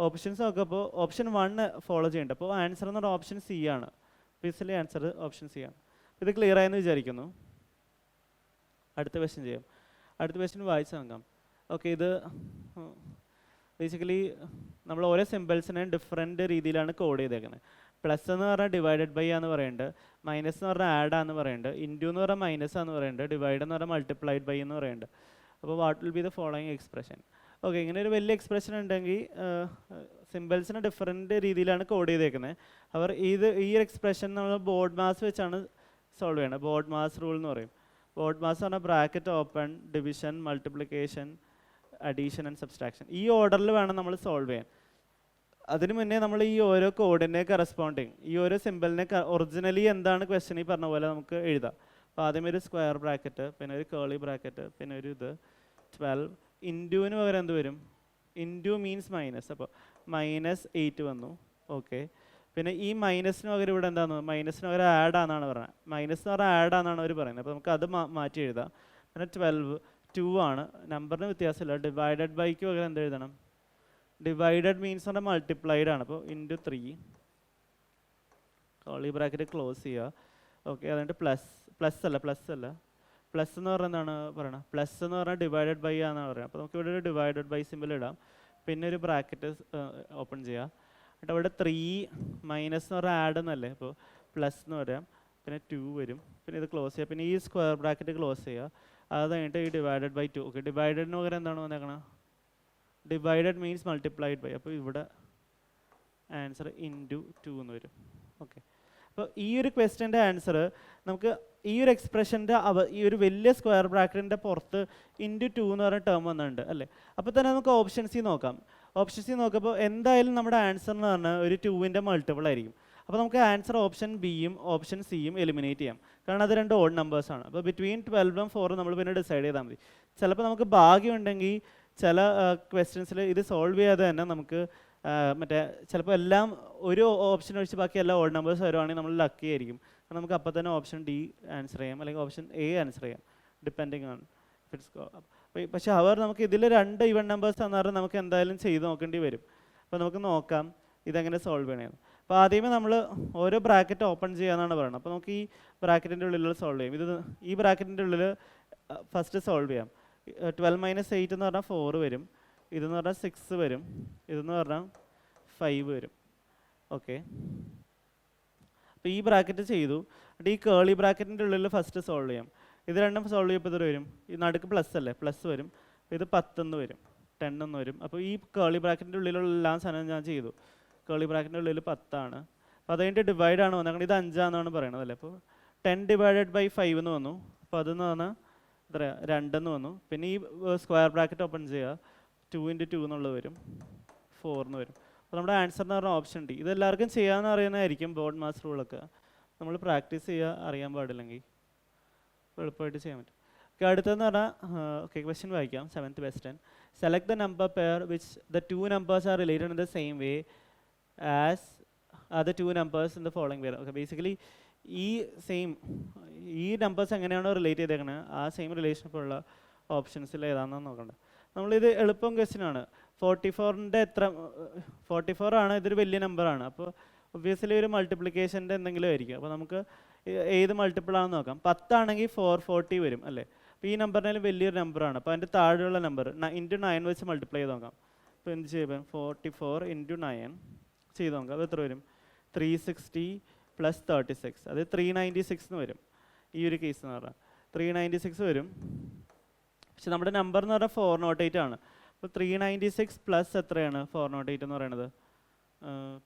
ഓപ്ഷൻസ് നോക്കുമ്പോൾ ഓപ്ഷൻ 1 ഫോളോ ചെയ്യേണ്ട. അപ്പോൾ ആൻസർ എന്ന് പറഞ്ഞാൽ ഓപ്ഷൻ സി ആണ്. ബേസിക്കലി ആൻസർ ഓപ്ഷൻ സി ആണ്. ഇത് ക്ലിയർ ആയെന്ന് വിചാരിക്കുന്നു. അടുത്ത ക്വസ്റ്റ്യൻ ചെയ്യാം. അടുത്ത ക്വസ്റ്റ്യൻ വായിച്ച് നോക്കാം. ഓക്കെ, ഇത് ബേസിക്കലി നമ്മൾ ഓരോ സിമ്പിൾസിനെ ഡിഫറെൻറ്റ് രീതിയിലാണ് കോഡ് ചെയ്തേക്കുന്നത്. പ്ലസ് എന്ന് പറഞ്ഞാൽ ഡിവൈഡഡ് ബൈ എന്ന് പറയുന്നുണ്ട്, മൈനസ് എന്ന് പറഞ്ഞാൽ ആഡ് ആണെന്ന് പറയുന്നുണ്ട്, ഇൻറ്റു എന്ന് പറഞ്ഞാൽ മൈനസ് ആണെന്ന് പറയുന്നുണ്ട്, ഡിവൈഡ് എന്ന് പറഞ്ഞാൽ മൾട്ടിപ്ലൈഡ് ബൈ എന്ന് പറയുന്നുണ്ട്. അപ്പോൾ what will be the following expression. Okay, ഇങ്ങനെ ഒരു വലിയ എക്സ്പ്രഷൻ ഉണ്ടെങ്കിൽ സിമ്പിൾസിനെ ഡിഫറെൻറ്റ് രീതിയിലാണ് കോഡ് ചെയ്തേക്കുന്നത്. അവർ ഈ ഒരു എക്സ്പ്രഷൻ നമ്മൾ ബോർഡ് മാസ് വെച്ചാണ് സോൾവ് ചെയ്യണം. ബോർഡ് മാസ് റൂൾ എന്ന് പറയും. ബോർഡ് മാസ് പറഞ്ഞാൽ bracket open, division, multiplication, addition and subtraction. ഈ ഓർഡറിൽ വേണം നമ്മൾ സോൾവ് ചെയ്യാൻ. അതിന് മുന്നേ നമ്മൾ ഈ ഓരോ കോഡിനെ കറസ്പോണ്ടിങ് ഈ ഓരോ സിമ്പിളിനെ ഒറിജിനലി എന്താണ് ക്വസ്റ്റ്യൻ ഈ പറഞ്ഞ പോലെ നമുക്ക് എഴുതാം. അപ്പോൾ ആദ്യം ഒരു സ്ക്വയർ ബ്രാക്കറ്റ്, പിന്നെ ഒരു കേളി ബ്രാക്കറ്റ്, പിന്നെ ഒരു ഇത് 12. ഇൻറ്റുവിന് പകരം എന്ത് വരും, ഇൻറ്റു മീൻസ് മൈനസ്, അപ്പോൾ -8 വന്നു. ഓക്കെ, പിന്നെ ഈ മൈനസിന് പകരം ഇവിടെ എന്താണെന്ന്, മൈനസിന് പകരം ആഡ് ആണെന്നാണ് പറയുന്നത്. മൈനസ് എന്ന് പറഞ്ഞാൽ ആഡ് ആണെന്നാണ് അവർ പറയുന്നത്. അപ്പോൾ നമുക്ക് അത് മാറ്റി എഴുതാം. പിന്നെ 12 2 ആണ്, നമ്പറിന് വ്യത്യാസമില്ല. ഡിവൈഡഡ് ബൈക്ക് പകരം എന്ത് എഴുതണം, ഡിവൈഡഡ് മീൻസ് പറഞ്ഞാൽ മൾട്ടിപ്ലൈഡ് ആണ്. അപ്പോൾ ഇൻറ്റു 3, കോളി ബ്രാക്കറ്റ് ക്ലോസ് ചെയ്യുക. ഓക്കെ, അതുകൊണ്ട് പ്ലസ് അല്ല പ്ലസ് എന്ന് പറഞ്ഞാൽ എന്താണ് പറയണം, പ്ലസ് എന്ന് പറഞ്ഞാൽ ഡിവൈഡഡ് ബൈ ആണെന്നാണ് പറയുന്നത്. അപ്പോൾ നമുക്ക് ഇവിടെ ഒരു ഡിവൈഡഡ് ബൈ സിമ്പിൾ ഇടാം, പിന്നെ ഒരു ബ്രാക്കറ്റ് ഓപ്പൺ ചെയ്യുക. എന്നിട്ട് അവിടെ 3 മൈനസ് എന്ന് പറഞ്ഞാൽ ആഡ് എന്നല്ലേ, അപ്പോൾ പ്ലസ് എന്ന് പറയാം, പിന്നെ 2 വരും, പിന്നെ ഇത് ക്ലോസ് ചെയ്യുക, പിന്നെ ഈ സ്ക്വയർ ബ്രാക്കറ്റ് ക്ലോസ് ചെയ്യുക. അത് കഴിഞ്ഞിട്ട് ഈ ഡിവൈഡഡ് ബൈ 2. ഓക്കെ, ഡിവൈഡഡിന് പകരം എന്താണ് വന്നേക്കണം, ഡിവൈഡഡ് മീൻസ് മൾട്ടിപ്ലൈഡ് ബൈ, അപ്പോൾ ഇവിടെ ആൻസർ ഇൻറ്റു 2 എന്ന് വരും. ഓക്കെ, അപ്പോൾ ഈ ഒരു ക്വസ്റ്റ്യൻ്റെ ആൻസർ നമുക്ക് ഈ ഒരു എക്സ്പ്രഷൻ്റെ ഈ ഒരു വലിയ സ്ക്വയർ ബ്രാക്കറ്റിൻ്റെ പുറത്ത് ഇൻറ്റു 2 എന്ന് പറഞ്ഞ ടേം വന്നിട്ടുണ്ട് അല്ലേ. അപ്പോൾ തന്നെ നമുക്ക് ഓപ്ഷൻ സി നോക്കാം. ഓപ്ഷൻ സി നോക്കുമ്പോൾ എന്തായാലും നമ്മുടെ ആൻസർ എന്ന് പറഞ്ഞാൽ ഒരു 2ൻ്റെ മൾട്ടിപ്പിൾ ആയിരിക്കും. അപ്പോൾ നമുക്ക് ആൻസർ ഓപ്ഷൻ ബിയും ഓപ്ഷൻ സിയും എലിമിനേറ്റ് ചെയ്യാം, കാരണം അത് രണ്ട് ഓഡ് നമ്പേഴ്സാണ്. അപ്പോൾ ബിറ്റ്വീൻ 12 4 നമ്മൾ പിന്നെ ഡിസൈഡ് ചെയ്താൽ മതി. ചിലപ്പോൾ നമുക്ക് ഭാഗ്യമുണ്ടെങ്കിൽ ചില ക്വസ്റ്റ്യൻസിൽ ഇത് സോൾവ് ചെയ്യാതെ തന്നെ നമുക്ക് മറ്റേ ചിലപ്പോൾ എല്ലാം ഒരു ഓപ്ഷൻ ഒഴിച്ച് ബാക്കി എല്ലാ ഓഡ് നമ്പേഴ്സ് വരുവാണെങ്കിൽ നമ്മൾ ലക്കി ആയിരിക്കും. കാരണം നമുക്ക് അപ്പോൾ തന്നെ ഓപ്ഷൻ ഡി ആൻസർ ചെയ്യാം, അല്ലെങ്കിൽ ഓപ്ഷൻ എ ആൻസർ ചെയ്യാം, ഡിപ്പെൻഡിങ് ഓൺ ഇറ്റ്സ്. പക്ഷേ നമുക്ക് ഇതിൽ 2 ഈവൻ നമ്പേഴ്സ് തന്നാൽ നമുക്ക് എന്തായാലും ചെയ്ത് നോക്കേണ്ടി വരും. അപ്പോൾ നമുക്ക് നോക്കാം ഇതെങ്ങനെ സോൾവ് ചെയ്യണമെന്ന്. അപ്പോൾ ആദ്യമേ നമ്മൾ ഓരോ ബ്രാക്കറ്റ് ഓപ്പൺ ചെയ്യാമെന്നാണ് പറയുന്നത്. അപ്പോൾ നമുക്ക് ഈ ബ്രാക്കറ്റിൻ്റെ ഉള്ളിൽ സോൾവ് ചെയ്യും. ഇത് ഈ ബ്രാക്കറ്റിൻ്റെ ഉള്ളിൽ ഫസ്റ്റ് സോൾവ് ചെയ്യാം. 12 - 8 എന്ന് പറഞ്ഞാൽ 4 വരും, ഇതെന്ന് പറഞ്ഞാൽ 6 വരും, ഇതെന്ന് പറഞ്ഞാൽ 5 വരും. ഓക്കെ, അപ്പോൾ ഈ ബ്രാക്കറ്റ് ചെയ്തു. എന്നിട്ട് ഈ കേളി ബ്രാക്കറ്റിൻ്റെ ഉള്ളിൽ ഫസ്റ്റ് സോൾവ് ചെയ്യാം. ഇത് രണ്ടും സോൾവ് ചെയ്യുമ്പോൾ ഇത് വരും, ഈ നടുക്ക് പ്ലസ് അല്ലേ, പ്ലസ് വരും. ഇത് 10 എന്ന് വരും, 10 എന്ന് വരും. അപ്പോൾ ഈ കേളി ബ്രാക്കറ്റിൻ്റെ ഉള്ളിലുള്ള എല്ലാ സാധനവും ഞാൻ ചെയ്തു. കേളി ബ്രാക്കറ്റിൻ്റെ ഉള്ളിൽ 10 ആണ്. അപ്പോൾ അതിൻ്റെ ഡിവൈഡ് ആണ് വന്നത്, ഇത് 5 ആണെന്നാണ് പറയണത് അല്ലേ. അപ്പോൾ 10 ഡിവൈഡഡ് ബൈ 5 എന്ന് വന്നു. അപ്പോൾ അതെന്ന് പറഞ്ഞാൽ എത്ര, 2 എന്ന് വന്നു. പിന്നെ ഈ സ്ക്വയർ ബ്രാക്കറ്റ് ഓപ്പൺ ചെയ്യുക, 2 × 2 എന്നുള്ളത് വരും, 4 എന്ന് വരും. അപ്പോൾ നമ്മുടെ ആൻസർ എന്ന് പറഞ്ഞാൽ ഓപ്ഷൻ ഡി. ഇത് എല്ലാവർക്കും ചെയ്യാമെന്ന് അറിയുന്നതായിരിക്കും ബോർഡ് മാസ് റൂളൊക്കെ. നമ്മൾ പ്രാക്ടീസ് ചെയ്യുക, അറിയാൻ പാടില്ലെങ്കിൽ എളുപ്പമായിട്ട് ചെയ്യാൻ പറ്റും. ഓക്കെ, അടുത്തതെന്ന് പറഞ്ഞാൽ ഓക്കെ ക്വസ്റ്റ്യൻ വായിക്കാം. 7th question. Select the number pair which the two numbers are related in the same way as other two numbers in the following way. Okay, basically ഈ നമ്പേഴ്സ് എങ്ങനെയാണോ റിലേറ്റ് ചെയ്തേക്കണത് ആ same റിലേഷൻഷിപ്പുള്ള ഓപ്ഷൻസിൽ ഏതാണെന്ന് നോക്കണ്ടത്. നമ്മളിത് എളുപ്പം question ആണ്. 44ൻ്റെ 44 ആണ്, ഇതൊരു വലിയ നമ്പറാണ്. അപ്പോൾ ഒബ്വിയസ്ലി ഒരു മൾട്ടിപ്ലിക്കേഷൻ്റെ എന്തെങ്കിലും ആയിരിക്കും. അപ്പോൾ നമുക്ക് ഏത് മൾട്ടിപ്പിൾ ആണെന്ന് നോക്കാം. 10 ആണെങ്കിൽ 440 വരും അല്ലേ. അപ്പോൾ ഈ നമ്പറിനാലും വലിയൊരു നമ്പറാണ്. അപ്പോൾ അതിൻ്റെ താഴെയുള്ള നമ്പർ ഇൻറ്റു 9 വെച്ച് മൾട്ടിപ്ലൈ ചെയ്ത് നോക്കാം. അപ്പോൾ എന്ത് ചെയ്യുമ്പോൾ 44 × 9 ചെയ്ത് നോക്കാം. അത് എത്ര വരും, 360 + 36, അത് 396 എന്ന് വരും. ഈ ഒരു കേസ് എന്ന് പറഞ്ഞാൽ 396 വരും. പക്ഷെ നമ്മുടെ നമ്പർ എന്ന് പറഞ്ഞാൽ 408 ആണ്. അപ്പോൾ 396 പ്ലസ് എത്രയാണ് 408 എന്ന് പറയുന്നത്,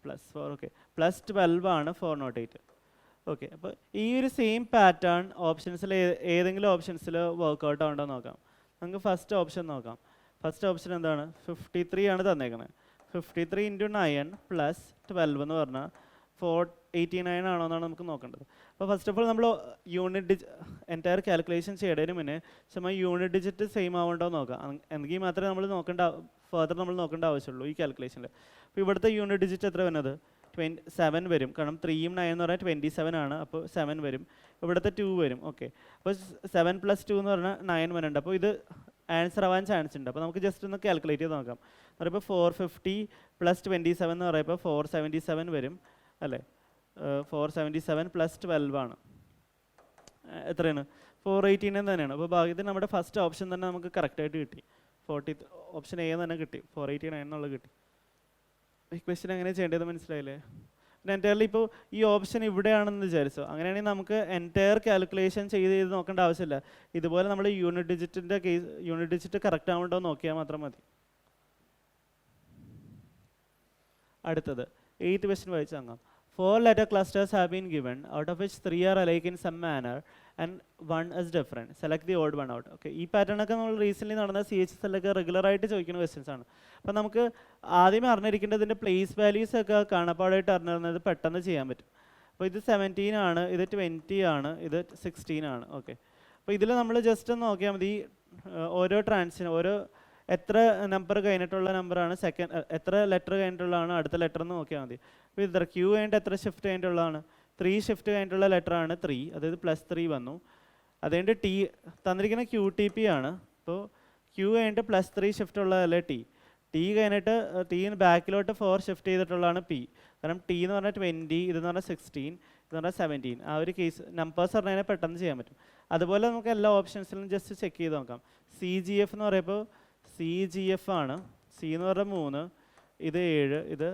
+4. ഓക്കെ, +12 ആണ് 408. ഓക്കെ, അപ്പോൾ ഈ ഒരു സെയിം പാറ്റേൺ ഓപ്ഷൻസിൽ ഏതെങ്കിലും ഓപ്ഷൻസിൽ വർക്കൗട്ട് ആവുണ്ടോ നോക്കാം. നമുക്ക് ഫസ്റ്റ് ഓപ്ഷൻ നോക്കാം. ഫസ്റ്റ് ഓപ്ഷൻ എന്താണ്, 53 ആണ് തന്നേക്കുന്നത്. 53 × 9 + 12 എന്ന് പറഞ്ഞാൽ 489 ആണോ എന്നാണ് നമുക്ക് നോക്കേണ്ടത്. അപ്പോൾ ഫസ്റ്റ് ഓഫ് ഓൾ നമ്മൾ യൂണിറ്റ് എൻറ്റയർ കാൽക്കുലേഷൻ ചെയ്യണതിന് മുന്നേ യൂണിറ്റ് ഡിജിറ്റ് സെയിം ആവുണ്ടോ നോക്കാം. എങ്കിൽ മാത്രമേ നമ്മൾ ഫർദർ നമ്മൾ നോക്കേണ്ട ആവശ്യമുള്ളൂ ഈ കാൽക്കുലേഷനിൽ. അപ്പോൾ ഇവിടുത്തെ യൂണിറ്റ് ഡിജിറ്റ് എത്ര വരുന്നത്, 7 വരും. കാരണം 3ഉം 9 എന്ന് പറഞ്ഞാൽ 27 ആണ്. അപ്പോൾ 7 വരും. ഇവിടുത്തെ 2 വരും. ഓക്കെ, അപ്പോൾ 7 + 2 എന്ന് പറഞ്ഞാൽ 9 വരുന്നുണ്ട്. അപ്പോൾ ഇത് ആൻസർ ആവാൻ ചാൻസ് ഉണ്ട്. അപ്പോൾ നമുക്ക് ജസ്റ്റ് ഒന്ന് കാൽക്കുലേറ്റ് ചെയ്ത് നോക്കാം. എന്ന് പറയുമ്പോൾ 450 + 27 എന്ന് പറയുമ്പോൾ 477 വരും അല്ലേ. 477 + 12 ആണ്, എത്രയാണ്, 489 തന്നെയാണ്. അപ്പോൾ ഭാഗ്യത്തിന് നമ്മുടെ ഫസ്റ്റ് ഓപ്ഷൻ തന്നെ നമുക്ക് കറക്റ്റായിട്ട് കിട്ടി. ഓപ്ഷൻ എ തന്നെ കിട്ടി, 489 എന്നുള്ളത് കിട്ടി. ഈ ക്വസ്റ്റ്യൻ എങ്ങനെ ചെയ്യേണ്ടത് മനസ്സിലായില്ലേ. പിന്നെ എൻറ്റയർലി ഇപ്പോൾ ഈ ഓപ്ഷൻ ഇവിടെയാണെന്ന് വിചാരിച്ചോ, അങ്ങനെയാണെങ്കിൽ നമുക്ക് എൻറ്റയർ കാൽക്കുലേഷൻ ചെയ്ത് നോക്കേണ്ട ആവശ്യമില്ല. ഇതുപോലെ നമ്മൾ യൂണിറ്റ് ഡിജിറ്റ് കറക്റ്റ് ആവുന്നുണ്ടോ നോക്കിയാൽ മാത്രം മതി. അടുത്തത് 8th question വായിച്ചു വാങ്ങാം. 4 letter clusters have been given, out of which 3 are alike in some manner and 1 is different. Select the odd one out. Okay, ഈ പാറ്റേൺ ഒക്കെ നമ്മൾ റീസെൻ്റ്ലി നടന്ന CHSL ഒക്കെ റെഗുലറായിട്ട് ചോദിക്കുന്ന ക്വസ്റ്റ്യൻസ് ആണ്. അപ്പോൾ നമുക്ക് ആദ്യമേ അറിഞ്ഞിരിക്കേണ്ടതിൻ്റെ പ്ലേസ് വാല്യൂസ് ഒക്കെ കാണപ്പാടായിട്ട് അറിഞ്ഞിരുന്നത് പെട്ടെന്ന് ചെയ്യാൻ പറ്റും. അപ്പോൾ ഇത് 17 ആണ്, ഇത് 20 ആണ്, ഇത് 16 ആണ്. ഓക്കെ, അപ്പോൾ ഇതിൽ നമ്മൾ ജസ്റ്റ് ഒന്ന് നോക്കിയാൽ മതി. ഓരോ ഓരോ എത്ര നമ്പർ കഴിഞ്ഞിട്ടുള്ള നമ്പറാണ് എത്ര ലെറ്റർ കഴിഞ്ഞിട്ടുള്ളതാണ് അടുത്ത ലെറ്റർ എന്ന് നോക്കിയാൽ മതി. അപ്പോൾ ഇത്ര Q കഴിഞ്ഞിട്ട് എത്ര ഷിഫ്റ്റ് കഴിഞ്ഞിട്ടുള്ളതാണ്, 3 ഷിഫ്റ്റ് കഴിഞ്ഞിട്ടുള്ള ലെറ്ററാണ് 3, അതായത് +3 വന്നു. അതുകൊണ്ട് T തന്നിരിക്കുന്ന QTP ആണ്. അപ്പോൾ Q കഴിഞ്ഞിട്ട് +3 ഷിഫ്റ്റ് ഉള്ളതല്ലേ T കഴിഞ്ഞിട്ട് T ബാക്കിലോട്ട് 4 ഷിഫ്റ്റ് ചെയ്തിട്ടുള്ളതാണ് P. കാരണം T എന്ന് പറഞ്ഞാൽ 20, ഇതെന്ന് പറഞ്ഞാൽ 16, ഇതെന്ന് പറഞ്ഞാൽ 17. ആ ഒരു കേസ് നമ്പേഴ്സ് പറഞ്ഞാൽ പെട്ടെന്ന് ചെയ്യാൻ പറ്റും. അതുപോലെ നമുക്ക് എല്ലാ ഓപ്ഷൻസിലും ജസ്റ്റ് ചെക്ക് ചെയ്ത് നോക്കാം. CGF എന്ന് പറയുമ്പോൾ CGF ആണ്. C എന്ന് പറഞ്ഞാൽ 3, ഇത് 7, ഇത്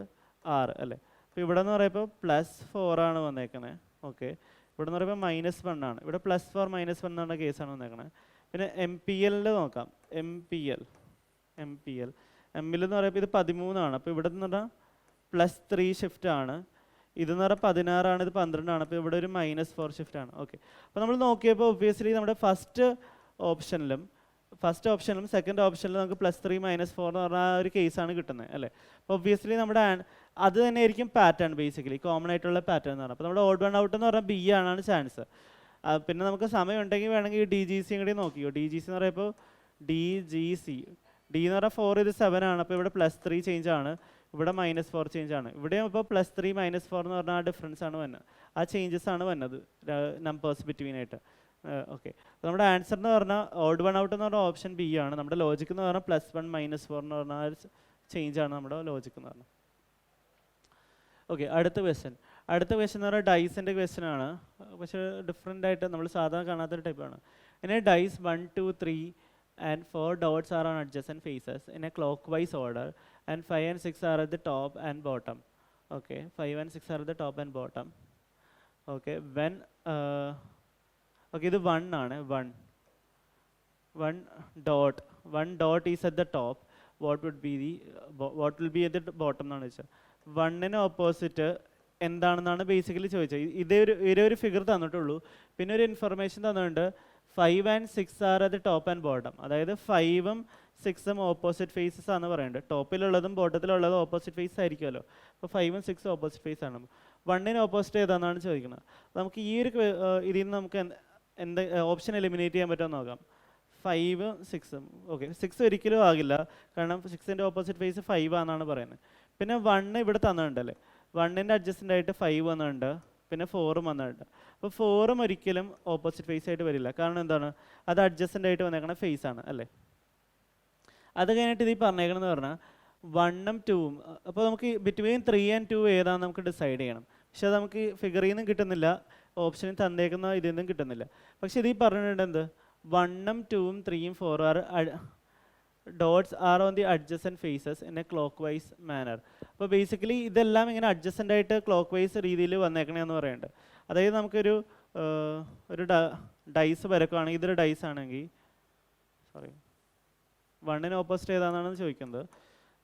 6 അല്ലേ. അപ്പോൾ ഇവിടെ എന്ന് പറയുമ്പോൾ +4 ആണ് വന്നേക്കണേ. ഓക്കെ, ഇവിടെ എന്ന് പറയുമ്പോൾ -1 ആണ്. ഇവിടെ +4 -1 എന്നുള്ള കേസാണ് വന്നേക്കണേ. പിന്നെ MPL നോക്കാം. MPL എന്ന് പറയുമ്പോൾ ഇത് 13 ആണ്. അപ്പോൾ ഇവിടെ നിന്ന് പറഞ്ഞാൽ +3 ഷിഫ്റ്റ് ആണ്. ഇതെന്ന് പറഞ്ഞാൽ 16 ആണ്, ഇത് 12 ആണ്. അപ്പോൾ ഇവിടെ ഒരു -4 ഷിഫ്റ്റ് ആണ്. ഓക്കെ, അപ്പോൾ നമ്മൾ നോക്കിയപ്പോൾ ഒബ്വിയസ്ലി നമ്മുടെ ഫസ്റ്റ് ഓപ്ഷനിലും സെക്കൻഡ് ഓപ്ഷനിലും നമുക്ക് +3 -4 എന്ന് പറഞ്ഞാൽ ആ ഒരു കേസാണ് കിട്ടുന്നത് അല്ലേ. അപ്പോൾ ഒബ്വിയസ്ലി നമ്മുടെ അത് തന്നെ ആയിരിക്കും പാറ്റേൺ, ബേസിക്കലി കോമൺ ആയിട്ടുള്ള പാറ്റേൺ എന്ന് പറഞ്ഞാൽ. അപ്പോൾ നമ്മുടെ ഓഡ് വൺ ഔട്ട് എന്ന് പറഞ്ഞാൽ B ആണ് ചാൻസ്. പിന്നെ നമുക്ക് സമയം ഉണ്ടെങ്കിൽ വേണമെങ്കിൽ DGC കൂടി നോക്കിയോ. DGC എന്ന് പറയുമ്പോൾ DGC, D എന്ന് പറഞ്ഞാൽ 4, ഇത് 7 ആണ്. അപ്പോൾ ഇവിടെ +3 ചേഞ്ച് ആണ്, ഇവിടെ -4 ചേഞ്ച് ആണ്. ഇവിടെയും ഇപ്പോൾ +3 -4 എന്ന് പറഞ്ഞാൽ ആ ഡിഫറൻസ് ആണ് വന്നത്, ആ ചേഞ്ചസ് ആണ് വന്നത് നമ്പേഴ്സ് ബിറ്റ്വീൻ ആയിട്ട്. ഓക്കെ, അപ്പോൾ നമ്മുടെ ആൻസർ എന്ന് പറഞ്ഞാൽ ഓഡ് വൺ ഔട്ട് എന്ന് പറഞ്ഞാൽ ഓപ്ഷൻ B ആണ്. നമ്മുടെ ലോജിക് എന്ന് പറഞ്ഞാൽ +1 -4 എന്ന് പറഞ്ഞാൽ ചേഞ്ച് ആണ് നമ്മുടെ ലോജിക് എന്ന് പറഞ്ഞാൽ. ഓക്കെ, അടുത്ത ക്വസ്റ്റ്യൻ എന്ന് പറഞ്ഞാൽ ഡൈസിൻ്റെ ക്വസ്റ്റ്യൻ ആണ്. പക്ഷേ ഡിഫറെൻ്റ് ആയിട്ട് നമ്മൾ സാധാരണ കാണാത്തൊരു ടൈപ്പാണ്. പിന്നെ dyes 1, 2, 3 and 4 dots are on adjacent faces in a clockwise order, and 5 and 6 are at the top and bottom. Okay, 5 and 6 are at the top and bottom. Okay, when okay, ഇത് 1 ആണ്. 1 dot is at the top. What would be the what will be at the bottom എന്നാണ് ചോദിച്ചത്. 1ന് opposite എന്താണെന്നാണ് basically ചോദിച്ചത്. ഇതേ ഒരു figure തന്നിട്ടുള്ളൂ. പിന്നെ ഒരു ഇൻഫർമേഷൻ തന്നിട്ടുണ്ട് 5 and 6 are at the top and bottom. അതായത് 5ഉം 6ഉം ഓപ്പോസിറ്റ് ഫേസസ് ആണ് പറയുന്നത്. ടോപ്പിലുള്ളതും ബോട്ടത്തിലുള്ളതും ഓപ്പോസിറ്റ് ഫേസ് ആയിരിക്കുമല്ലോ. അപ്പോൾ 5ഉം 6ഉം ഓപ്പോസിറ്റ് ഫേസ് ആണ്. 1ന് ഓപ്പോസിറ്റ് ഏതാണെന്നാണ് ചോദിക്കുന്നത്. നമുക്ക് ഈ ഒരു ഇതിൽ നിന്ന് നമുക്ക് എന്താ ഓപ്ഷൻ എലിമിനേറ്റ് ചെയ്യാൻ പറ്റുമെന്ന് നോക്കാം. 5ഉം 6ഉം. ഓക്കെ, 6 ഒരിക്കലും ആകില്ല, കാരണം 6ൻ്റെ ഓപ്പോസിറ്റ് ഫേസ് 5 ആണെന്നാണ് പറയുന്നത്. പിന്നെ 1 ഇവിടെ തന്നിട്ടുണ്ടല്ലേ, 1ൻ്റെ അഡ്ജസ്റ്റൻ്റ് ആയിട്ട് 5 വന്നിട്ടുണ്ട്, പിന്നെ 4ഉം വന്നിട്ടുണ്ട്. അപ്പോൾ 4ഉം ഒരിക്കലും ഓപ്പോസിറ്റ് ഫേസ് ആയിട്ട് വരില്ല, കാരണം എന്താണ്, അത് അഡ്ജസ്റ്റൻ്റ് ആയിട്ട് വന്നേക്കണ ഫേസ് ആണ് അല്ലേ. അത് കഴിഞ്ഞിട്ട് ഇത് പറഞ്ഞേക്കണമെന്ന് പറഞ്ഞാൽ 1ഉം 2ഉം. അപ്പോൾ നമുക്ക് ബിറ്റ്വീൻ 3 and 2 ഏതാണെന്ന് നമുക്ക് ഡിസൈഡ് ചെയ്യണം. പക്ഷെ അത് നമുക്ക് ഫിഗറിൽ നിന്നും കിട്ടുന്നില്ല, ഓപ്ഷനിൽ തന്നേക്കുന്ന ഇതിൽ നിന്നും കിട്ടുന്നില്ല. പക്ഷെ ഇത് പറഞ്ഞിട്ടുണ്ട് എന്ത്, 1ഉം 2ഉം 3ഉം 4ഉം dots are on the adjacent faces in a clockwise manner. അപ്പോൾ ബേസിക്കലി ഇതെല്ലാം ഇങ്ങനെ അഡ്ജസൻ്റ് ആയിട്ട് ക്ലോക്ക് വൈസ് രീതിയിൽ വന്നേക്കണേന്ന് പറയുന്നുണ്ട്. അതായത് നമുക്കൊരു ഡൈസ് വരക്കുകയാണെങ്കിൽ, ഇതൊരു ഡൈസ് ആണെങ്കിൽ, സോറി 1ന് ഓപ്പോസിറ്റ് ഏതാണെന്നാണ് ചോദിക്കുന്നത്.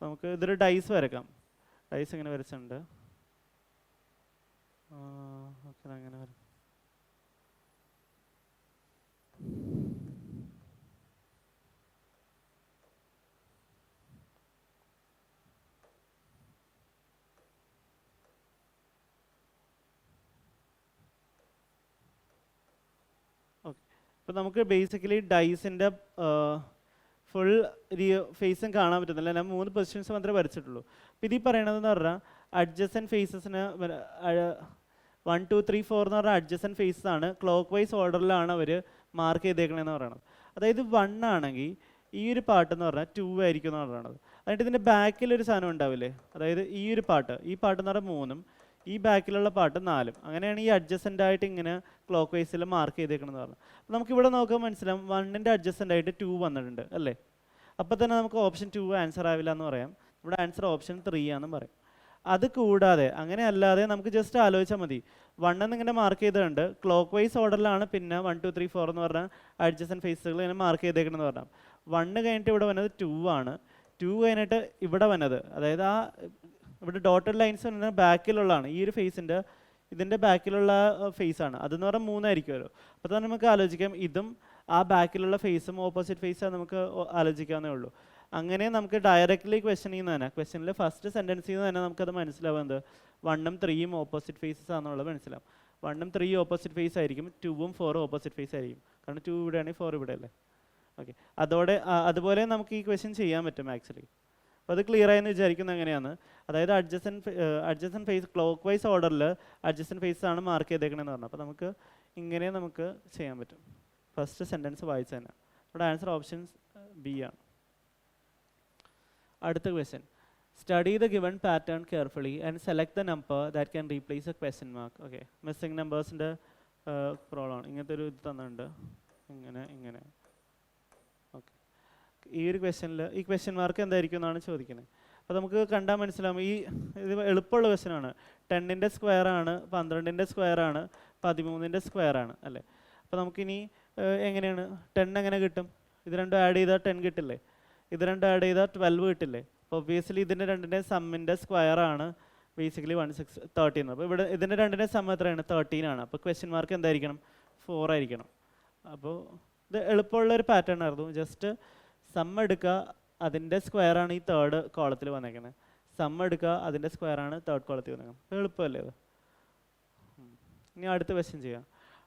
നമുക്ക് ഇതൊരു ഡൈസ് വരക്കാം. ഡൈസ് ഇങ്ങനെ വരച്ചിട്ടുണ്ട്. ഓക്കെ, അങ്ങനെ വരാം. അപ്പോൾ നമുക്ക് ബേസിക്കലി ഡൈസിൻ്റെ ഫുൾ ഫേസും കാണാൻ പറ്റുന്നില്ല. ഞാൻ 3 പൊസിഷൻസ് മാത്രമേ വരച്ചിട്ടുള്ളൂ. അപ്പോൾ ഇതിൽ പറയണതെന്ന് പറഞ്ഞാൽ അഡ്ജസൻറ്റ് ഫേസസിന് 1 2 3 4 എന്ന് പറഞ്ഞാൽ അഡ്ജസൻറ്റ് ഫേസസ് ആണ്. ക്ലോക്ക് വൈസ് ഓർഡറിലാണ് അവർ മാർക്ക് ചെയ്തേക്കണതെന്ന് പറയണത്. അതായത് 1 ആണെങ്കിൽ ഈ ഒരു പാട്ട് എന്ന് പറഞ്ഞാൽ 2 ആയിരിക്കും എന്ന് പറയണത്. എന്നിട്ട് ഇതിൻ്റെ ബാക്കിലൊരു സാധനം ഉണ്ടാവില്ലേ, അതായത് ഈ ഒരു പാട്ട് എന്ന് പറഞ്ഞാൽ 3ഉം ഈ ബാക്കിലുള്ള പാട്ട് 4ഉം. അങ്ങനെയാണ് ഈ അഡ്ജസൻ്റ് ആയിട്ട് ഇങ്ങനെ ക്ലോക്ക് വൈസിൽ മാർക്ക് ചെയ്തേക്കണമെന്ന് പറഞ്ഞു. അപ്പോൾ നമുക്കിവിടെ നോക്കാൻ മനസ്സിലാവും 1ൻ്റെ അഡ്ജസൻ്റ് ആയിട്ട് 2 വന്നിട്ടുണ്ട് അല്ലേ. അപ്പോൾ തന്നെ നമുക്ക് ഓപ്ഷൻ 2 ആൻസർ ആവില്ല എന്ന് പറയാം. ഇവിടെ ആൻസർ ഓപ്ഷൻ 3 ആണെന്ന് പറയും. അത് കൂടാതെ അങ്ങനെ അല്ലാതെ നമുക്ക് ജസ്റ്റ് ആലോചിച്ചാൽ മതി, 1 എന്നിങ്ങനെ മാർക്ക് ചെയ്തിട്ടുണ്ട്, ക്ലോക്ക് വൈസ് ഓർഡറിലാണ്, പിന്നെ 1 2 3 4 എന്ന് പറഞ്ഞാൽ അഡ്ജസൻ്റ് ഫേസുകൾ ഇങ്ങനെ മാർക്ക് ചെയ്തേക്കണമെന്ന് പറഞ്ഞാൽ 1 കഴിഞ്ഞിട്ട് ഇവിടെ വന്നത് 2 ആണ്. 2 കഴിഞ്ഞിട്ട് ഇവിടെ വന്നത്, അതായത് ആ ഇവിടെ ഡോട്ടഡ് ലൈൻസ് പറഞ്ഞാൽ ബാക്കിലുള്ളതാണ്, ഈ ഒരു ഫേസിൻ്റെ ഇതിൻ്റെ ബാക്കിലുള്ള ഫേസാണ്. അതെന്ന് പറഞ്ഞാൽ 3 ആയിരിക്കുമല്ലോ. അപ്പോൾ തന്നെ നമുക്ക് ആലോചിക്കാം ഇതും ആ ബാക്കിലുള്ള ഫേസും ഓപ്പോസിറ്റ് ഫേസാണ് നമുക്ക് ആലോചിക്കാവുന്നേ ഉള്ളൂ. അങ്ങനെ നമുക്ക് ഡയറക്റ്റ്ലി ക്വസ്റ്റ്യനിൽ നിന്ന് തന്നെ, ക്വസ്റ്റ്യനിൽ ഫസ്റ്റ് സെൻറ്റൻസിൽ നിന്ന് തന്നെ നമുക്കത് മനസ്സിലാവുന്നത് 1ഉം 3ഉം ഓപ്പോസിറ്റ് ഫേസസ് ആണെന്നുള്ളത് മനസ്സിലാവും. 1ഉം 3ഉം ഓപ്പോസിറ്റ് ഫേസ് ആയിരിക്കും, 2ഉം 4ഉം ഓപ്പോസിറ്റ് ഫേസ് ആയിരിക്കും, കാരണം 2 ഇവിടെയാണെങ്കിൽ 4 ഇവിടെ അല്ലേ. ഓക്കെ, അതുപോലെ നമുക്ക് ഈ ക്വസ്റ്റ്യൻ ചെയ്യാൻ പറ്റും ആക്ച്വലി. അപ്പോൾ അത് ക്ലിയർ ആയെന്ന് വിചാരിക്കുന്നത് എങ്ങനെയാണ്, അതായത് അഡ്ജസൻറ്റ് ഫേസ് ക്ലോക്ക് വൈസ് ഓർഡറിൽ അഡ്ജസൻറ്റ് ഫേസ് ആണ് മാർക്ക് ചെയ്തേക്കണമെന്ന് പറഞ്ഞു. അപ്പോൾ നമുക്ക് ഇങ്ങനെ നമുക്ക് ചെയ്യാൻ പറ്റും. ഫസ്റ്റ് സെൻറ്റൻസ് വായിച്ചു തന്നെ. ഇവിടെ ആൻസർ ഓപ്ഷൻസ് ബി ആണ്. അടുത്ത question, study the given pattern carefully and select the number that can replace a question mark. Okay, missing നമ്പേഴ്സിൻ്റെ പ്രോബ്ലം ആണ്. ഇങ്ങനത്തെ ഒരു ഇത് തന്നിട്ടുണ്ട്, ഇങ്ങനെ. ഓക്കെ, ഈ ഒരു ക്വസ്റ്റ്യനിൽ ഈ ക്വസ്റ്റ്യൻ മാർക്ക് എന്തായിരിക്കും എന്നാണ് ചോദിക്കുന്നത്. അപ്പോൾ നമുക്ക് കണ്ടാൽ മനസ്സിലാവും ഇത് എളുപ്പമുള്ള ക്വസ്റ്റ്യൻ ആണ്. 10ൻ്റെ സ്ക്വയർ ആണ്, 12ൻ്റെ സ്ക്വയർ ആണ്, 13ൻ്റെ സ്ക്വയർ ആണ് അല്ലേ. അപ്പോൾ നമുക്കിനി എങ്ങനെയാണ് 10 എങ്ങനെ കിട്ടും? ഇത് രണ്ടും ആഡ് ചെയ്താൽ 10 കിട്ടില്ലേ, ഇത് രണ്ടും ആഡ് ചെയ്താൽ 12 കിട്ടില്ലേ. അപ്പോൾ ഒബ്വിയസ്ലി ഇതിൻ്റെ രണ്ടിൻ്റെ സമ്മിൻ്റെ സ്ക്വയർ ആണ് ബേസിക്കലി 13. അപ്പോൾ ഇവിടെ ഇതിൻ്റെ രണ്ടിൻ്റെ സം എത്രയാണ്? 13 ആണ്. അപ്പോൾ ക്വസ്റ്റ്യൻ മാർക്ക് എന്തായിരിക്കണം? 4 ആയിരിക്കണം. അപ്പോൾ ഇത് എളുപ്പമുള്ളൊരു പാറ്റേൺ ആയിരുന്നു. ജസ്റ്റ് സം എടുക്കുക, അതിൻ്റെ സ്ക്വയർ ആണ് ഈ 3rd കോളത്തിൽ വന്നേക്കുന്നത്. സം എടുക്കുക, അതിൻ്റെ സ്ക്വയർ ആണ് 3rd കോളത്തിൽ വന്നേക്കുന്നത്. എളുപ്പമല്ലേ അത്? ഇനി അടുത്ത ക്വസ്റ്റ്യൻ ചെയ്യാം.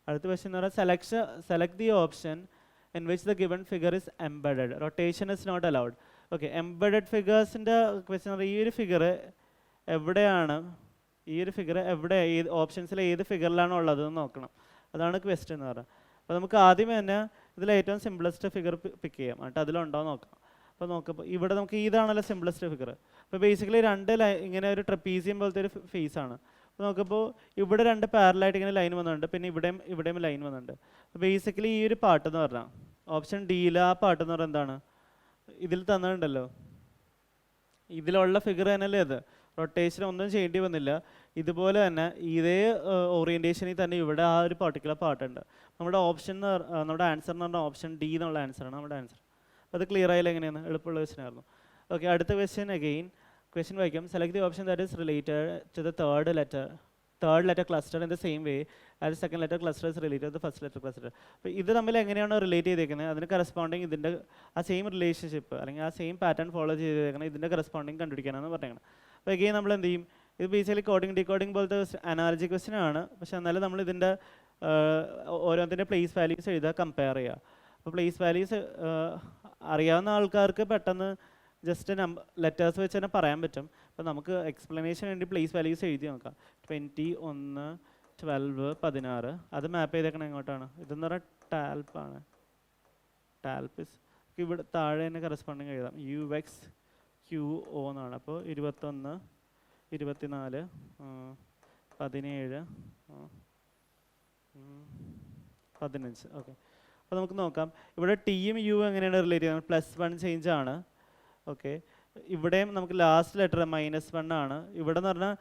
അടുത്ത ക്വസ്റ്റ്യൻ എന്ന് പറഞ്ഞാൽ select the option in which the given figure is embedded, rotation is not allowed. Okay, embedded ഫിഗേഴ്സിൻ്റെ ക്വസ്റ്റ്യൻ പറഞ്ഞാൽ ഈ ഒരു ഫിഗർ എവിടെയാണ്, ഏത് ഓപ്ഷൻസിൽ ഏത് ഫിഗറിലാണ് ഉള്ളതെന്ന് നോക്കണം. അതാണ് ക്വസ്റ്റ്യൻ എന്ന് പറയുന്നത്. അപ്പോൾ നമുക്ക് ആദ്യം തന്നെ ഇതിൽ ഏറ്റവും സിംപ്ലസ്റ്റ് ഫിഗർ പിക്ക് ചെയ്യാം, എന്നിട്ട് അതിലുണ്ടോ നോക്കാം. അപ്പോൾ നോക്കുമ്പോൾ ഇവിടെ നമുക്ക് ഇതാണല്ലോ സിംപ്ലസ്റ്റ് ഫിഗർ. അപ്പോൾ ബേസിക്കലി ഇങ്ങനെ ഒരു ട്രപ്പീസിയം പോലത്തെ ഒരു ഫേസ് ആണ്. അപ്പോൾ നോക്കുമ്പോൾ ഇവിടെ 2 പാരലായിട്ട് ഇങ്ങനെ ലൈൻ വന്നിട്ടുണ്ട്, പിന്നെ ഇവിടെയും ലൈൻ വന്നിട്ടുണ്ട്. അപ്പോൾ ബേസിക്കലി ഈ ഒരു പാർട്ട് എന്ന് പറഞ്ഞാൽ ഓപ്ഷൻ ഡിയിൽ ആ പാട്ട് എന്ന് പറയുന്നത് എന്താണ്? ഇതിൽ തന്നിട്ടുണ്ടല്ലോ, ഇതിലുള്ള ഫിഗർ തന്നെയല്ലേ അത്. റൊട്ടേഷൻ ഒന്നും ചെയ്യേണ്ടി വന്നില്ല. ഇതുപോലെ തന്നെ ഇതേ ഓറിയൻറ്റേഷനിൽ തന്നെ ഇവിടെ ആ ഒരു പർട്ടിക്കുലർ പാട്ടുണ്ട്. നമ്മുടെ ഓപ്ഷൻ നമ്മുടെ ആൻസർ എന്ന് പറഞ്ഞാൽ ഓപ്ഷൻ ഡി എന്നുള്ള ആൻസറാണ് നമ്മുടെ ആൻസർ. അപ്പോൾ അത് ക്ലിയർ ആയില്ല എങ്ങനെയാണ്? എളുപ്പമുള്ള ക്വസ്റ്റൻ ആയിരുന്നു. ഓക്കെ, അടുത്ത ക്വസ്റ്റ്യൻ അഗെയിൻ ക്വസ്റ്റ്യൻ വായിക്കാം. Select the option that is related to the third letter cluster in the same way as second letter cluster is related to the first letter cluster. അപ്പോൾ ഇത് തമ്മിൽ എങ്ങനെയാണോ relate ചെയ്തേക്കുന്നത് അതിന് corresponding ഇതിൻ്റെ ആ same relationship അല്ലെങ്കിൽ ആ സെയിം പാറ്റേൺ ഫോളോ ചെയ്തേക്കണം, ഇതിൻ്റെ കറസ്പോണ്ടിങ് കണ്ടുപിടിക്കാനാണ് പറഞ്ഞേക്കണം. അപ്പോൾ എഗെയിൻ നമ്മൾ എന്ത് ചെയ്യും? ഇത് ബേസിക്കലി കോഡിംഗ് ഡീകോഡിംഗ് പോലത്തെ അനാലജി ക്വസ്റ്റ്യൻ ആണ്. പക്ഷേ എന്നാലും നമ്മൾ ഇതിൻ്റെ ഓരോന്നിൻ്റെ പ്ലേസ് വാല്യൂസ് എഴുതുക, കമ്പയർ ചെയ്യുക. അപ്പോൾ പ്ലേസ് വാല്യൂസ് അറിയാവുന്ന ആൾക്കാർക്ക് പെട്ടെന്ന് ജസ്റ്റ് ലെറ്റേഴ്സ് വെച്ച് തന്നെ പറയാൻ പറ്റും. അപ്പോൾ നമുക്ക് എക്സ്പ്ലനേഷൻ വേണ്ടി പ്ലേസ് വാല്യൂസ് എഴുതി നോക്കാം. 20, 1, 12, 16 അത് മാപ്പ് ചെയ്തേക്കണം എങ്ങോട്ടാണ്? ഇതെന്ന് പറഞ്ഞാൽ ടാൽപ്പാണ്. ടാൽപ്പിസ് ഇവിടെ താഴെ തന്നെ കറസ്പോണ്ടിങ് എഴുതാം. UX QO എന്നാണ്. അപ്പോൾ 21, 24, 17, 15. ഓക്കെ, അപ്പോൾ നമുക്ക് നോക്കാം. ഇവിടെ ടിയും യു എങ്ങനെയാണ് റിലേറ്റ് ചെയ്യുന്നത്? +1 ചേഞ്ച് ആണ്. ഓക്കെ, ഇവിടെയും നമുക്ക് ലാസ്റ്റ് ലെറ്റർ -1 ആണ്. ഇവിടെ എന്ന് പറഞ്ഞാൽ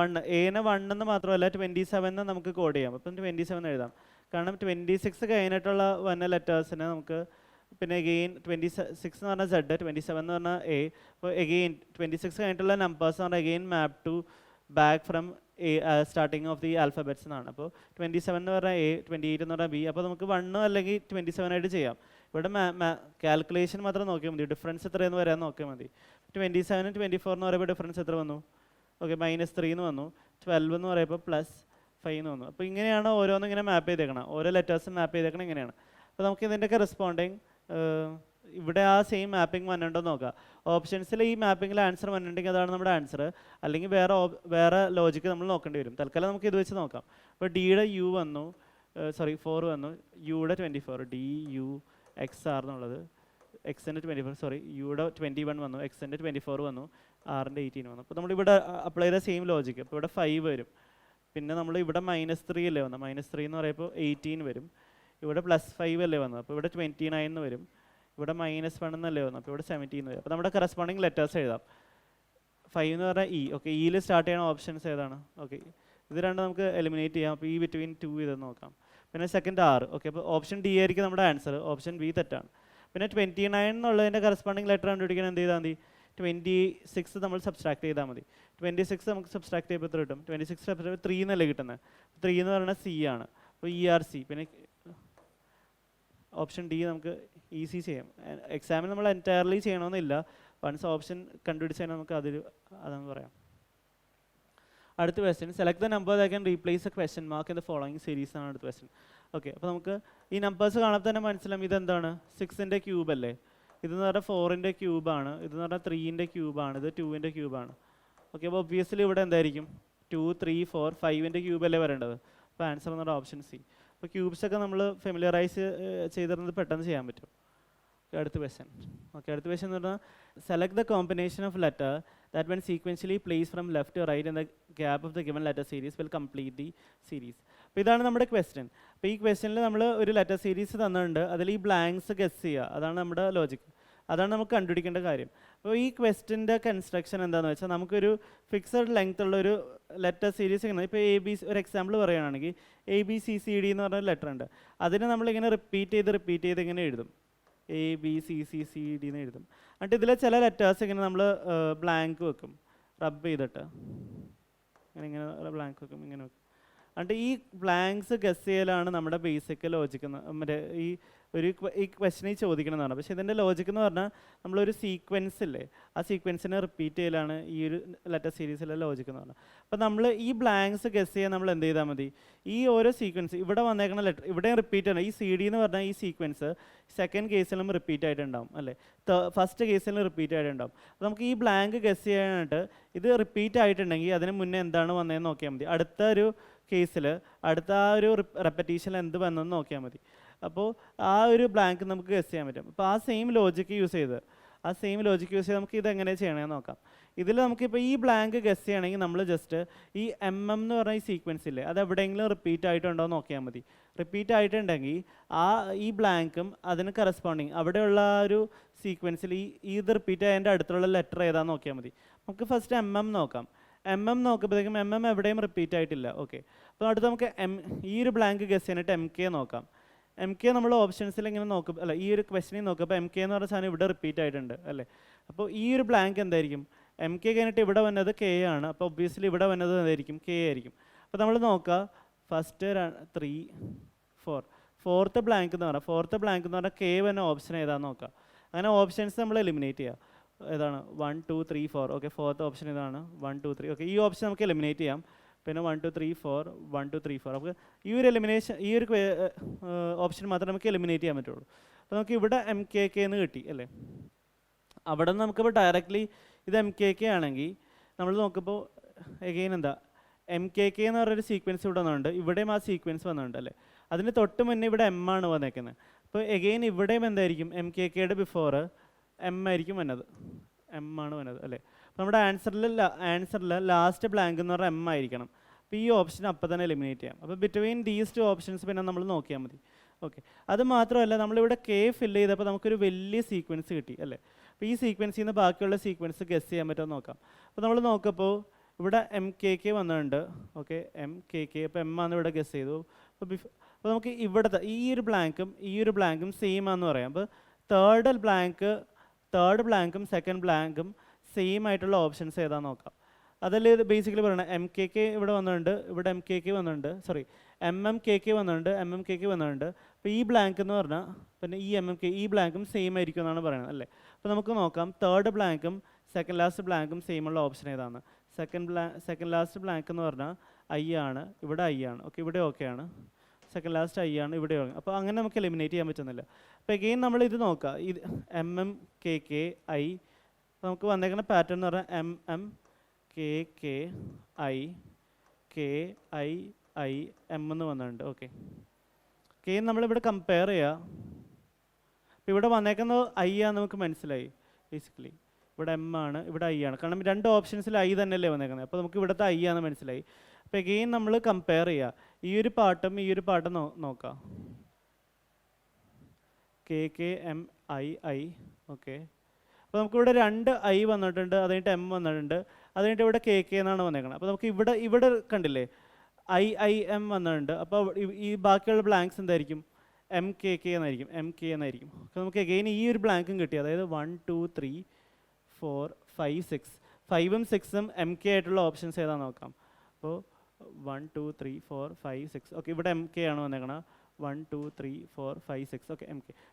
1 എനെ 1 എന്ന് മാത്രമല്ല 27 നമുക്ക് കോഡ് ചെയ്യാം. അപ്പം 27 എഴുതാം. കാരണം 26 കഴിഞ്ഞിട്ടുള്ള വന്ന ലെറ്റേഴ്സിനെ നമുക്ക് പിന്നെ എഗെയിൻ 26 എന്ന് പറഞ്ഞാൽ Z, 27 എന്ന് പറഞ്ഞാൽ A. അപ്പോൾ എഗെയിൻ 26 കഴിഞ്ഞിട്ടുള്ള നമ്പേഴ്സ് എന്ന് പറഞ്ഞാൽ again map to back from A starting of the alphabets എന്നാണ്. അപ്പോൾ 27 എന്ന് പറഞ്ഞാൽ A, 28 എന്ന് പറഞ്ഞാൽ B. അപ്പോൾ നമുക്ക് 1 അല്ലെങ്കിൽ 27 ആയിട്ട് ചെയ്യാം. ഇവിടെ കാൽക്കുലേഷൻ മാത്രം നോക്കിയാൽ മതി, ഡിഫറൻസ് എത്രയെന്ന് വരാൻ നോക്കിയാൽ മതി. 27, 24 എന്ന് പറയുമ്പോൾ ഡിഫറൻസ് എത്ര വന്നു? ഓക്കെ, -3 എന്ന് വന്നു. 12 എന്ന് പറയുമ്പോൾ +5 എന്ന് വന്നു. അപ്പോൾ ഇങ്ങനെയാണ് ഓരോന്നും ഇങ്ങനെ മാപ്പ് ചെയ്തേക്കണം, ഓരോ ലെറ്റേഴ്സും മാപ്പ് ചെയ്തേക്കണം ഇങ്ങനെയാണ്. അപ്പോൾ നമുക്ക് ഇതിൻ്റെയൊക്കെ റെസ്പോണ്ടിങ് ഇവിടെ ആ സെയിം മാപ്പിംഗ് വന്നിട്ടുണ്ടോ നോക്കാം. ഓപ്ഷൻസിൽ ഈ മാപ്പിങ്ങിൽ ആൻസർ വന്നിട്ടുണ്ടെങ്കിൽ അതാണ് നമ്മുടെ ആൻസർ, അല്ലെങ്കിൽ വേറെ ലോജിക്ക് നമ്മൾ നോക്കേണ്ടി വരും. തൽക്കാലം നമുക്ക് ഇത് വെച്ച് നോക്കാം. അപ്പോൾ ഡിയുടെ യു വന്നു, 4 വന്നു. യുടെ 24, DUXR എന്നുള്ളത്. എക്സിൻ്റെ 24, യുടെ 21 വന്നു. എക്സിൻ്റെ 24 വന്നു. ആറിൻ്റെ 18 വന്നു. അപ്പോൾ നമ്മളിവിടെ അപ്ലൈ ചെയ്ത സെയിം ലോജിക്ക്. അപ്പോൾ ഇവിടെ 5 വരും. പിന്നെ നമ്മൾ ഇവിടെ -3 അല്ലേ വന്നത്? -3 എന്ന് പറയുമ്പോൾ 18 വരും. ഇവിടെ +5 അല്ലേ വന്നത്? അപ്പോൾ ഇവിടെ 29 വരും. ഇവിടെ -1 എന്നല്ലേ വന്നു? അപ്പോൾ ഇവിടെ 17 വരും. അപ്പോൾ നമ്മുടെ കറസ്പോണ്ടിങ് ലെറ്റേഴ്സ് എഴുതാം. 5 എന്ന് പറഞ്ഞാൽ E. ഓക്കെ, ഇയിൽ സ്റ്റാർട്ട് ചെയ്യുന്ന ഓപ്ഷൻസ് ഏതാണ്? ഓക്കെ, ഇത് രണ്ട് നമുക്ക് എലിമിനേറ്റ് ചെയ്യാം. അപ്പോൾ between 2 ഇതെന്ന് നോക്കാം. പിന്നെ സെക്കൻഡ് R. ഓക്കെ, അപ്പോൾ ഓപ്ഷൻ D ആയിരിക്കും നമ്മുടെ ആൻസർ. ഓപ്ഷൻ B തെറ്റാണ്. പിന്നെ 29 എന്നുള്ളതിൻ്റെ കറസ്പോണ്ടിങ് ലെറ്റർ കണ്ടുപിടിക്കാൻ എന്ത് ചെയ്താൽ മതി? 26 നമ്മൾ സബ്സ്ട്രാക്ട് ചെയ്താൽ മതി. 26 നമുക്ക് സബ്സ്ട്രാക്ട് ചെയ്യുമ്പോൾ എത്ര കിട്ടും? 26 3 എന്നല്ലേ കിട്ടുന്നത്? 3 എന്ന് പറയുന്നത് C ആണ്. അപ്പോൾ ERC. പിന്നെ ഓപ്ഷൻ D നമുക്ക് ഈസി ചെയ്യാം. എക്സാമിൽ നമ്മൾ എൻറ്റയർലി ചെയ്യണമെന്നില്ല. വൺസ് ഓപ്ഷൻ കണ്ടുപിടിച്ച് കഴിഞ്ഞാൽ നമുക്ക് അതെന്ന് പറയാം. അടുത്ത question, select the number that can replace a question mark in the following series ആണ് അടുത്ത ക്വസ്റ്റ്യൻ. ഓക്കെ, അപ്പോൾ നമുക്ക് ഈ നമ്പേഴ്സ് കാണാൻ തന്നെ മനസ്സിലാവും ഇതെന്താണ്? 6ൻ്റെ ക്യൂബ് അല്ലേ? ഇതെന്ന് പറഞ്ഞാൽ 4ൻ്റെ ക്യൂബാണ്. ഇതെന്ന് പറഞ്ഞാൽ 3ൻ്റെ ക്യൂബാണ്. ഇത് 2ൻ്റെ ക്യൂബാണ്. ഓക്കെ, അപ്പോൾ ഒബ്വിയസ്ലി ഇവിടെ എന്തായിരിക്കും? 2, 3, 4, 5ൻ്റെ ക്യൂബ് അല്ലേ വരേണ്ടത്? അപ്പോൾ ആൻസർ എന്ന് പറഞ്ഞാൽ ഓപ്ഷൻ C. അപ്പോൾ ക്യൂബ്സൊക്കെ നമ്മൾ ഫെമിലിയറൈസ് ചെയ്തിരുന്നത് പെട്ടെന്ന് ചെയ്യാൻ പറ്റും. അടുത്ത ക്വസ്റ്റ്യൻ. ഓക്കെ, അടുത്ത ക്വസ്റ്റ്യൻ എന്ന് പറഞ്ഞാൽ select the combination of letter that when sequentially placed from left to right in the gap of the given letter series will complete the series. അപ്പോൾ ഇതാണ് നമ്മുടെ ക്വസ്റ്റ്യൻ. അപ്പോൾ ഈ ക്വസ്റ്റ്യനിൽ നമ്മൾ ഒരു ലെറ്റർ സീരീസ് തന്നിട്ടുണ്ട്, അതിൽ ഈ ബ്ലാങ്ക്സ് ഗസ് ചെയ്യുക, അതാണ് നമ്മുടെ ലോജിക്ക്, അതാണ് നമുക്ക് കണ്ടുപിടിക്കേണ്ട കാര്യം. അപ്പോൾ ഈ ക്വസ്റ്റ്യൻ്റെ കൺസ്ട്രക്ഷൻ എന്താണെന്ന് വെച്ചാൽ നമുക്കൊരു ഫിക്സഡ് ലെങ്ത് ഉള്ളൊരു ലെറ്റർ സീരീസ് ഇങ്ങനെ, ഇപ്പോൾ ഒരു എക്സാമ്പിൾ പറയുകയാണെങ്കിൽ ABCCD എന്ന് പറഞ്ഞ ലെറ്റർ ഉണ്ട്. അതിനെ നമ്മളിങ്ങനെ റിപ്പീറ്റ് ചെയ്ത് ഇങ്ങനെ എഴുതും. ABCCCD എന്ന് എഴുതും. എന്നിട്ട് ഇതിലെ ചില ലെറ്റേഴ്സ് ഇങ്ങനെ നമ്മൾ ബ്ലാങ്ക് വെക്കും, റബ്ബ് ചെയ്തിട്ട് ഇങ്ങനെ ബ്ലാങ്ക് വെക്കും, ഇങ്ങനെ വെക്കും. എന്നിട്ട് ഈ ബ്ലാങ്ക്സ് ഗസ് ചെയ്യലാണ് നമ്മുടെ ബേസിക് ലോജിക്ക്. മറ്റേ ഈ ക്വസ്റ്റ്യനിൽ ചോദിക്കണമെന്ന് പറഞ്ഞാൽ, പക്ഷേ ഇതിൻ്റെ ലോജിക്ക് എന്ന് പറഞ്ഞാൽ നമ്മളൊരു സീക്വൻസ് ഇല്ലേ, ആ സീക്വൻസിനെ റിപ്പീറ്റ് ചെയ്യലാണ് ഈ ഒരു ലെറ്റർ സീരീസിലെ ലോജിക്ക് എന്ന് പറഞ്ഞാൽ. അപ്പോൾ നമ്മൾ ഈ ബ്ലാങ്ക്സ് ഗസ് ചെയ്യാൻ നമ്മൾ എന്ത് ചെയ്താൽ മതി? ഈ ഓരോ സീക്വൻസ് ഇവിടെ വന്നേക്കുന്ന ലെറ്റർ ഇവിടെയും റിപ്പീറ്റ് ആണ്. ഈ CD എന്ന് പറഞ്ഞാൽ ഈ സീക്വൻസ് സെക്കൻഡ് കേസിലും റിപ്പീറ്റ് ആയിട്ടുണ്ടാവും അല്ലേ, ഫസ്റ്റ് കേസിലും റിപ്പീറ്റ് ആയിട്ടുണ്ടാവും. അപ്പോൾ നമുക്ക് ഈ ബ്ലാങ്ക് ഗസ് ചെയ്യാനായിട്ട് ഇത് റിപ്പീറ്റ് ആയിട്ടുണ്ടെങ്കിൽ അതിന് മുന്നേ എന്താണ് വന്നതെന്ന് നോക്കിയാൽ മതി. അടുത്ത ഒരു കേസിൽ അടുത്ത ആ ഒരു റെപ്പറ്റീഷനിൽ എന്ത് വന്നെന്ന് നോക്കിയാൽ മതി. അപ്പോൾ ആ ഒരു ബ്ലാങ്ക് നമുക്ക് ഗസ് ചെയ്യാൻ പറ്റും. അപ്പോൾ ആ സെയിം ലോജിക്ക് യൂസ് ചെയ്ത് ആ സെയിം ലോജിക്ക് യൂസ് ചെയ്ത് നമുക്ക് ഇത് എങ്ങനെ ചെയ്യണമെന്ന് നോക്കാം. ഇതിൽ നമുക്കിപ്പോൾ ഈ ബ്ലാങ്ക് ഗസ് ചെയ്യണമെങ്കിൽ നമ്മൾ ജസ്റ്റ് ഈ എന്ന് പറഞ്ഞ ഈ സീക്വൻസ് ഇല്ലേ അത് എവിടെയെങ്കിലും റിപ്പീറ്റ് ആയിട്ടുണ്ടോ എന്ന് നോക്കിയാൽ മതി. റിപ്പീറ്റ് ആയിട്ടുണ്ടെങ്കിൽ ഈ ബ്ലാങ്കും അതിന് കറസ്പോണ്ടിങ് അവിടെയുള്ള ആ ഒരു സീക്വൻസിൽ ഇത് റിപ്പീറ്റ് ആയതിൻ്റെ അടുത്തുള്ള ലെറ്റർ ഏതാണെന്ന് നോക്കിയാൽ മതി. നമുക്ക് ഫസ്റ്റ് നോക്കാം. നോക്കുമ്പോഴത്തേക്കും എവിടെയും റിപ്പീറ്റ് ആയിട്ടില്ല. ഓക്കെ, അപ്പോൾ അടുത്ത് നമുക്ക് ഈ ഒരു ബ്ലാങ്ക് ഗസ് ചെയ്യാനായിട്ട് നോക്കാം. നമ്മൾ ഓപ്ഷൻസിൽ ഇങ്ങനെ നോക്കും, അല്ല ഈ ഒരു ക്വസ്റ്റനിൽ നോക്കുമ്പോൾ എന്ന് പറഞ്ഞ സാധനം ഇവിടെ റിപ്പീറ്റ് ആയിട്ടുണ്ട് അല്ലേ. അപ്പോൾ ഈ ഒരു ബ്ലാങ്ക് എന്തായിരിക്കും? കഴിഞ്ഞിട്ട് ഇവിടെ വന്നത് കെ ആണ്. അപ്പോൾ ഒബ്വിയസ്ലി ഇവിടെ വന്നത് എന്തായിരിക്കും? കെ ആയിരിക്കും. അപ്പോൾ നമ്മൾ നോക്കുക ഫസ്റ്റ് 3 4 ഫോർത്ത് ബ്ലാങ്ക് എന്ന് പറഞ്ഞാൽ കെ വന്ന ഓപ്ഷൻ ഏതാണെന്ന് നോക്കുക. അങ്ങനെ ഓപ്ഷൻസ് നമ്മൾ എലിമിനേറ്റ് ചെയ്യുക. ഏതാണ്? 1 2 3 4. ഓക്കെ, ഫോർത്ത് ഓപ്ഷൻ ഇതാണ് 1 2 3. ഓക്കെ, ഈ ഓപ്ഷൻ നമുക്ക് എലിമിനേറ്റ് ചെയ്യാം. പിന്നെ 1 2 3 4 1 2 3 4. അപ്പോൾ ഈ ഒരു എലിമിനേഷൻ ഈ ഒരു ഓപ്ഷൻ മാത്രമേ നമുക്ക് എലിമിനേറ്റ് ചെയ്യാൻ പറ്റുള്ളൂ. അപ്പോൾ നമുക്ക് ഇവിടെ എന്ന് കിട്ടി അല്ലേ. അവിടെ നിന്ന് നമുക്കിപ്പോൾ ഡയറക്റ്റ്ലി ഇത് ആണെങ്കിൽ നമ്മൾ നോക്കുമ്പോൾ എഗെയിൻ എന്താ എന്ന് പറഞ്ഞൊരു സീക്വൻസ് ഇവിടെ വന്നിട്ടുണ്ട്, ഇവിടെയും ആ സീക്വൻസ് വന്നിട്ടുണ്ട് അല്ലേ. അതിന് തൊട്ട് മുന്നേ ഇവിടെ ആണ് വന്നേക്കുന്നത്. അപ്പോൾ എഗെയിൻ ഇവിടെയും എന്തായിരിക്കും? യുടെ ബിഫോർ ആയിരിക്കും വന്നത്, ആണ് വന്നത് അല്ലേ. അപ്പോൾ നമ്മുടെ ആൻസറിൽ ലാസ്റ്റ് ബ്ലാങ്ക് എന്ന് പറഞ്ഞാൽ ആയിരിക്കണം. അപ്പോൾ ഈ ഓപ്ഷൻ അപ്പോൾ തന്നെ എലിമിനേറ്റ് ചെയ്യാം. അപ്പോൾ ബിറ്റ്വീൻ ദീസ് 2 ഓപ്ഷൻസ് പിന്നെ നമ്മൾ നോക്കിയാൽ മതി. ഓക്കെ, അത് മാത്രമല്ല നമ്മളിവിടെ കെ ഫില്ല് ചെയ്തപ്പോൾ നമുക്കൊരു വലിയ സീക്വൻസ് കിട്ടി അല്ലേ. അപ്പോൾ ഈ സീക്വൻസിൽ നിന്ന് ബാക്കിയുള്ള സീക്വൻസ് ഗസ് ചെയ്യാൻ പറ്റുമോ നോക്കാം. അപ്പോൾ നമ്മൾ നോക്കുമ്പോൾ ഇവിടെ വന്നിട്ടുണ്ട്. ഓക്കെ, അപ്പോൾ ആണ് ഇവിടെ ഗസ് ചെയ്തു. അപ്പോൾ നമുക്ക് ഇവിടുത്തെ ഈ ഒരു ബ്ലാങ്കും സെയിം ആണെന്ന് പറയാം. അപ്പോൾ തേർഡ് ബ്ലാങ്കും സെക്കൻഡ് ബ്ലാങ്കും സെയിം ആയിട്ടുള്ള ഓപ്ഷൻസ് ഏതാണെന്ന് നോക്കാം. അതല്ലേ ഇത് ബേസിക്കലി പറയണത്. ഇവിടെ വന്നിട്ടുണ്ട്, ഇവിടെ വന്നിട്ടുണ്ട്, സോറി വന്നിട്ടുണ്ട്. അപ്പോൾ ഈ ബ്ലാങ്ക് എന്ന് പറഞ്ഞാൽ പിന്നെ ഈ ബ്ലാങ്കും സെയിം ആയിരിക്കും എന്നാണ് പറയുന്നത് അല്ലേ. അപ്പോൾ നമുക്ക് നോക്കാം തേർഡ് ബ്ലാങ്കും സെക്കൻഡ് ലാസ്റ്റ് ബ്ലാങ്കും സെയിം ഉള്ള ഓപ്ഷൻ ഏതാണ്? സെക്കൻഡ് ലാസ്റ്റ് ബ്ലാങ്ക് എന്ന് പറഞ്ഞാൽ ആണ്, ഇവിടെ ആണ്. ഓക്കെ, ഇവിടെ ആണ്. സെക്കൻഡ് ലാസ്റ്റ് ആണ്, ഇവിടെ ആണ്. അപ്പോൾ അങ്ങനെ നമുക്ക് എലിമിനേറ്റ് ചെയ്യാൻ പറ്റുന്നില്ല. അപ്പോൾ എഗെയിൻ നമ്മൾ ഇത് നോക്കുക, ഇത് നമുക്ക് വന്നേക്കുന്ന പാറ്റേൺ എന്ന് പറഞ്ഞാൽ എന്ന് വന്നിട്ടുണ്ട്. ഓക്കെ, നമ്മളിവിടെ കമ്പയർ ചെയ്യുക. അപ്പോൾ ഇവിടെ വന്നേക്കുന്നത് ആണ് നമുക്ക് മനസ്സിലായി. ബേസിക്കലി ഇവിടെ ആണ്, ഇവിടെ ആണ്. കാരണം 2 ഓപ്ഷൻസിൽ തന്നെയല്ലേ വന്നേക്കുന്നത്. അപ്പോൾ നമുക്ക് ഇവിടുത്തെ ആണെന്ന് മനസ്സിലായി. അപ്പോൾ എഗെയിൻ നമ്മൾ കമ്പയർ ചെയ്യുക. ഈ ഒരു പാട്ടും നോക്കാം. ഓക്കെ, അപ്പോൾ നമുക്കിവിടെ 2 വന്നിട്ടുണ്ട്, അത് കഴിഞ്ഞിട്ട് വന്നിട്ടുണ്ട്, അത് കഴിഞ്ഞിട്ട് ഇവിടെ എന്നാണ് വന്നേക്കുന്നത്. അപ്പോൾ നമുക്ക് ഇവിടെ കണ്ടില്ലേ വന്നിട്ടുണ്ട്. അപ്പോൾ ഈ ബാക്കിയുള്ള ബ്ലാങ്ക്സ് എന്തായിരിക്കും? എന്നായിരിക്കും. അപ്പോൾ നമുക്ക് എഗെയിൻ ഈ ഒരു ബ്ലാങ്കും കിട്ടി. അതായത് 1 2 3 4 5 6 5ഉം 6ഉം ആയിട്ടുള്ള ഓപ്ഷൻസ് ഏതാണെന്ന് നോക്കാം. അപ്പോൾ 1 2 3 4 5 6. ഓക്കെ, ഇവിടെ ആണ് വന്നേക്കണം. 1 2 3 4 5 6. ഓക്കെ,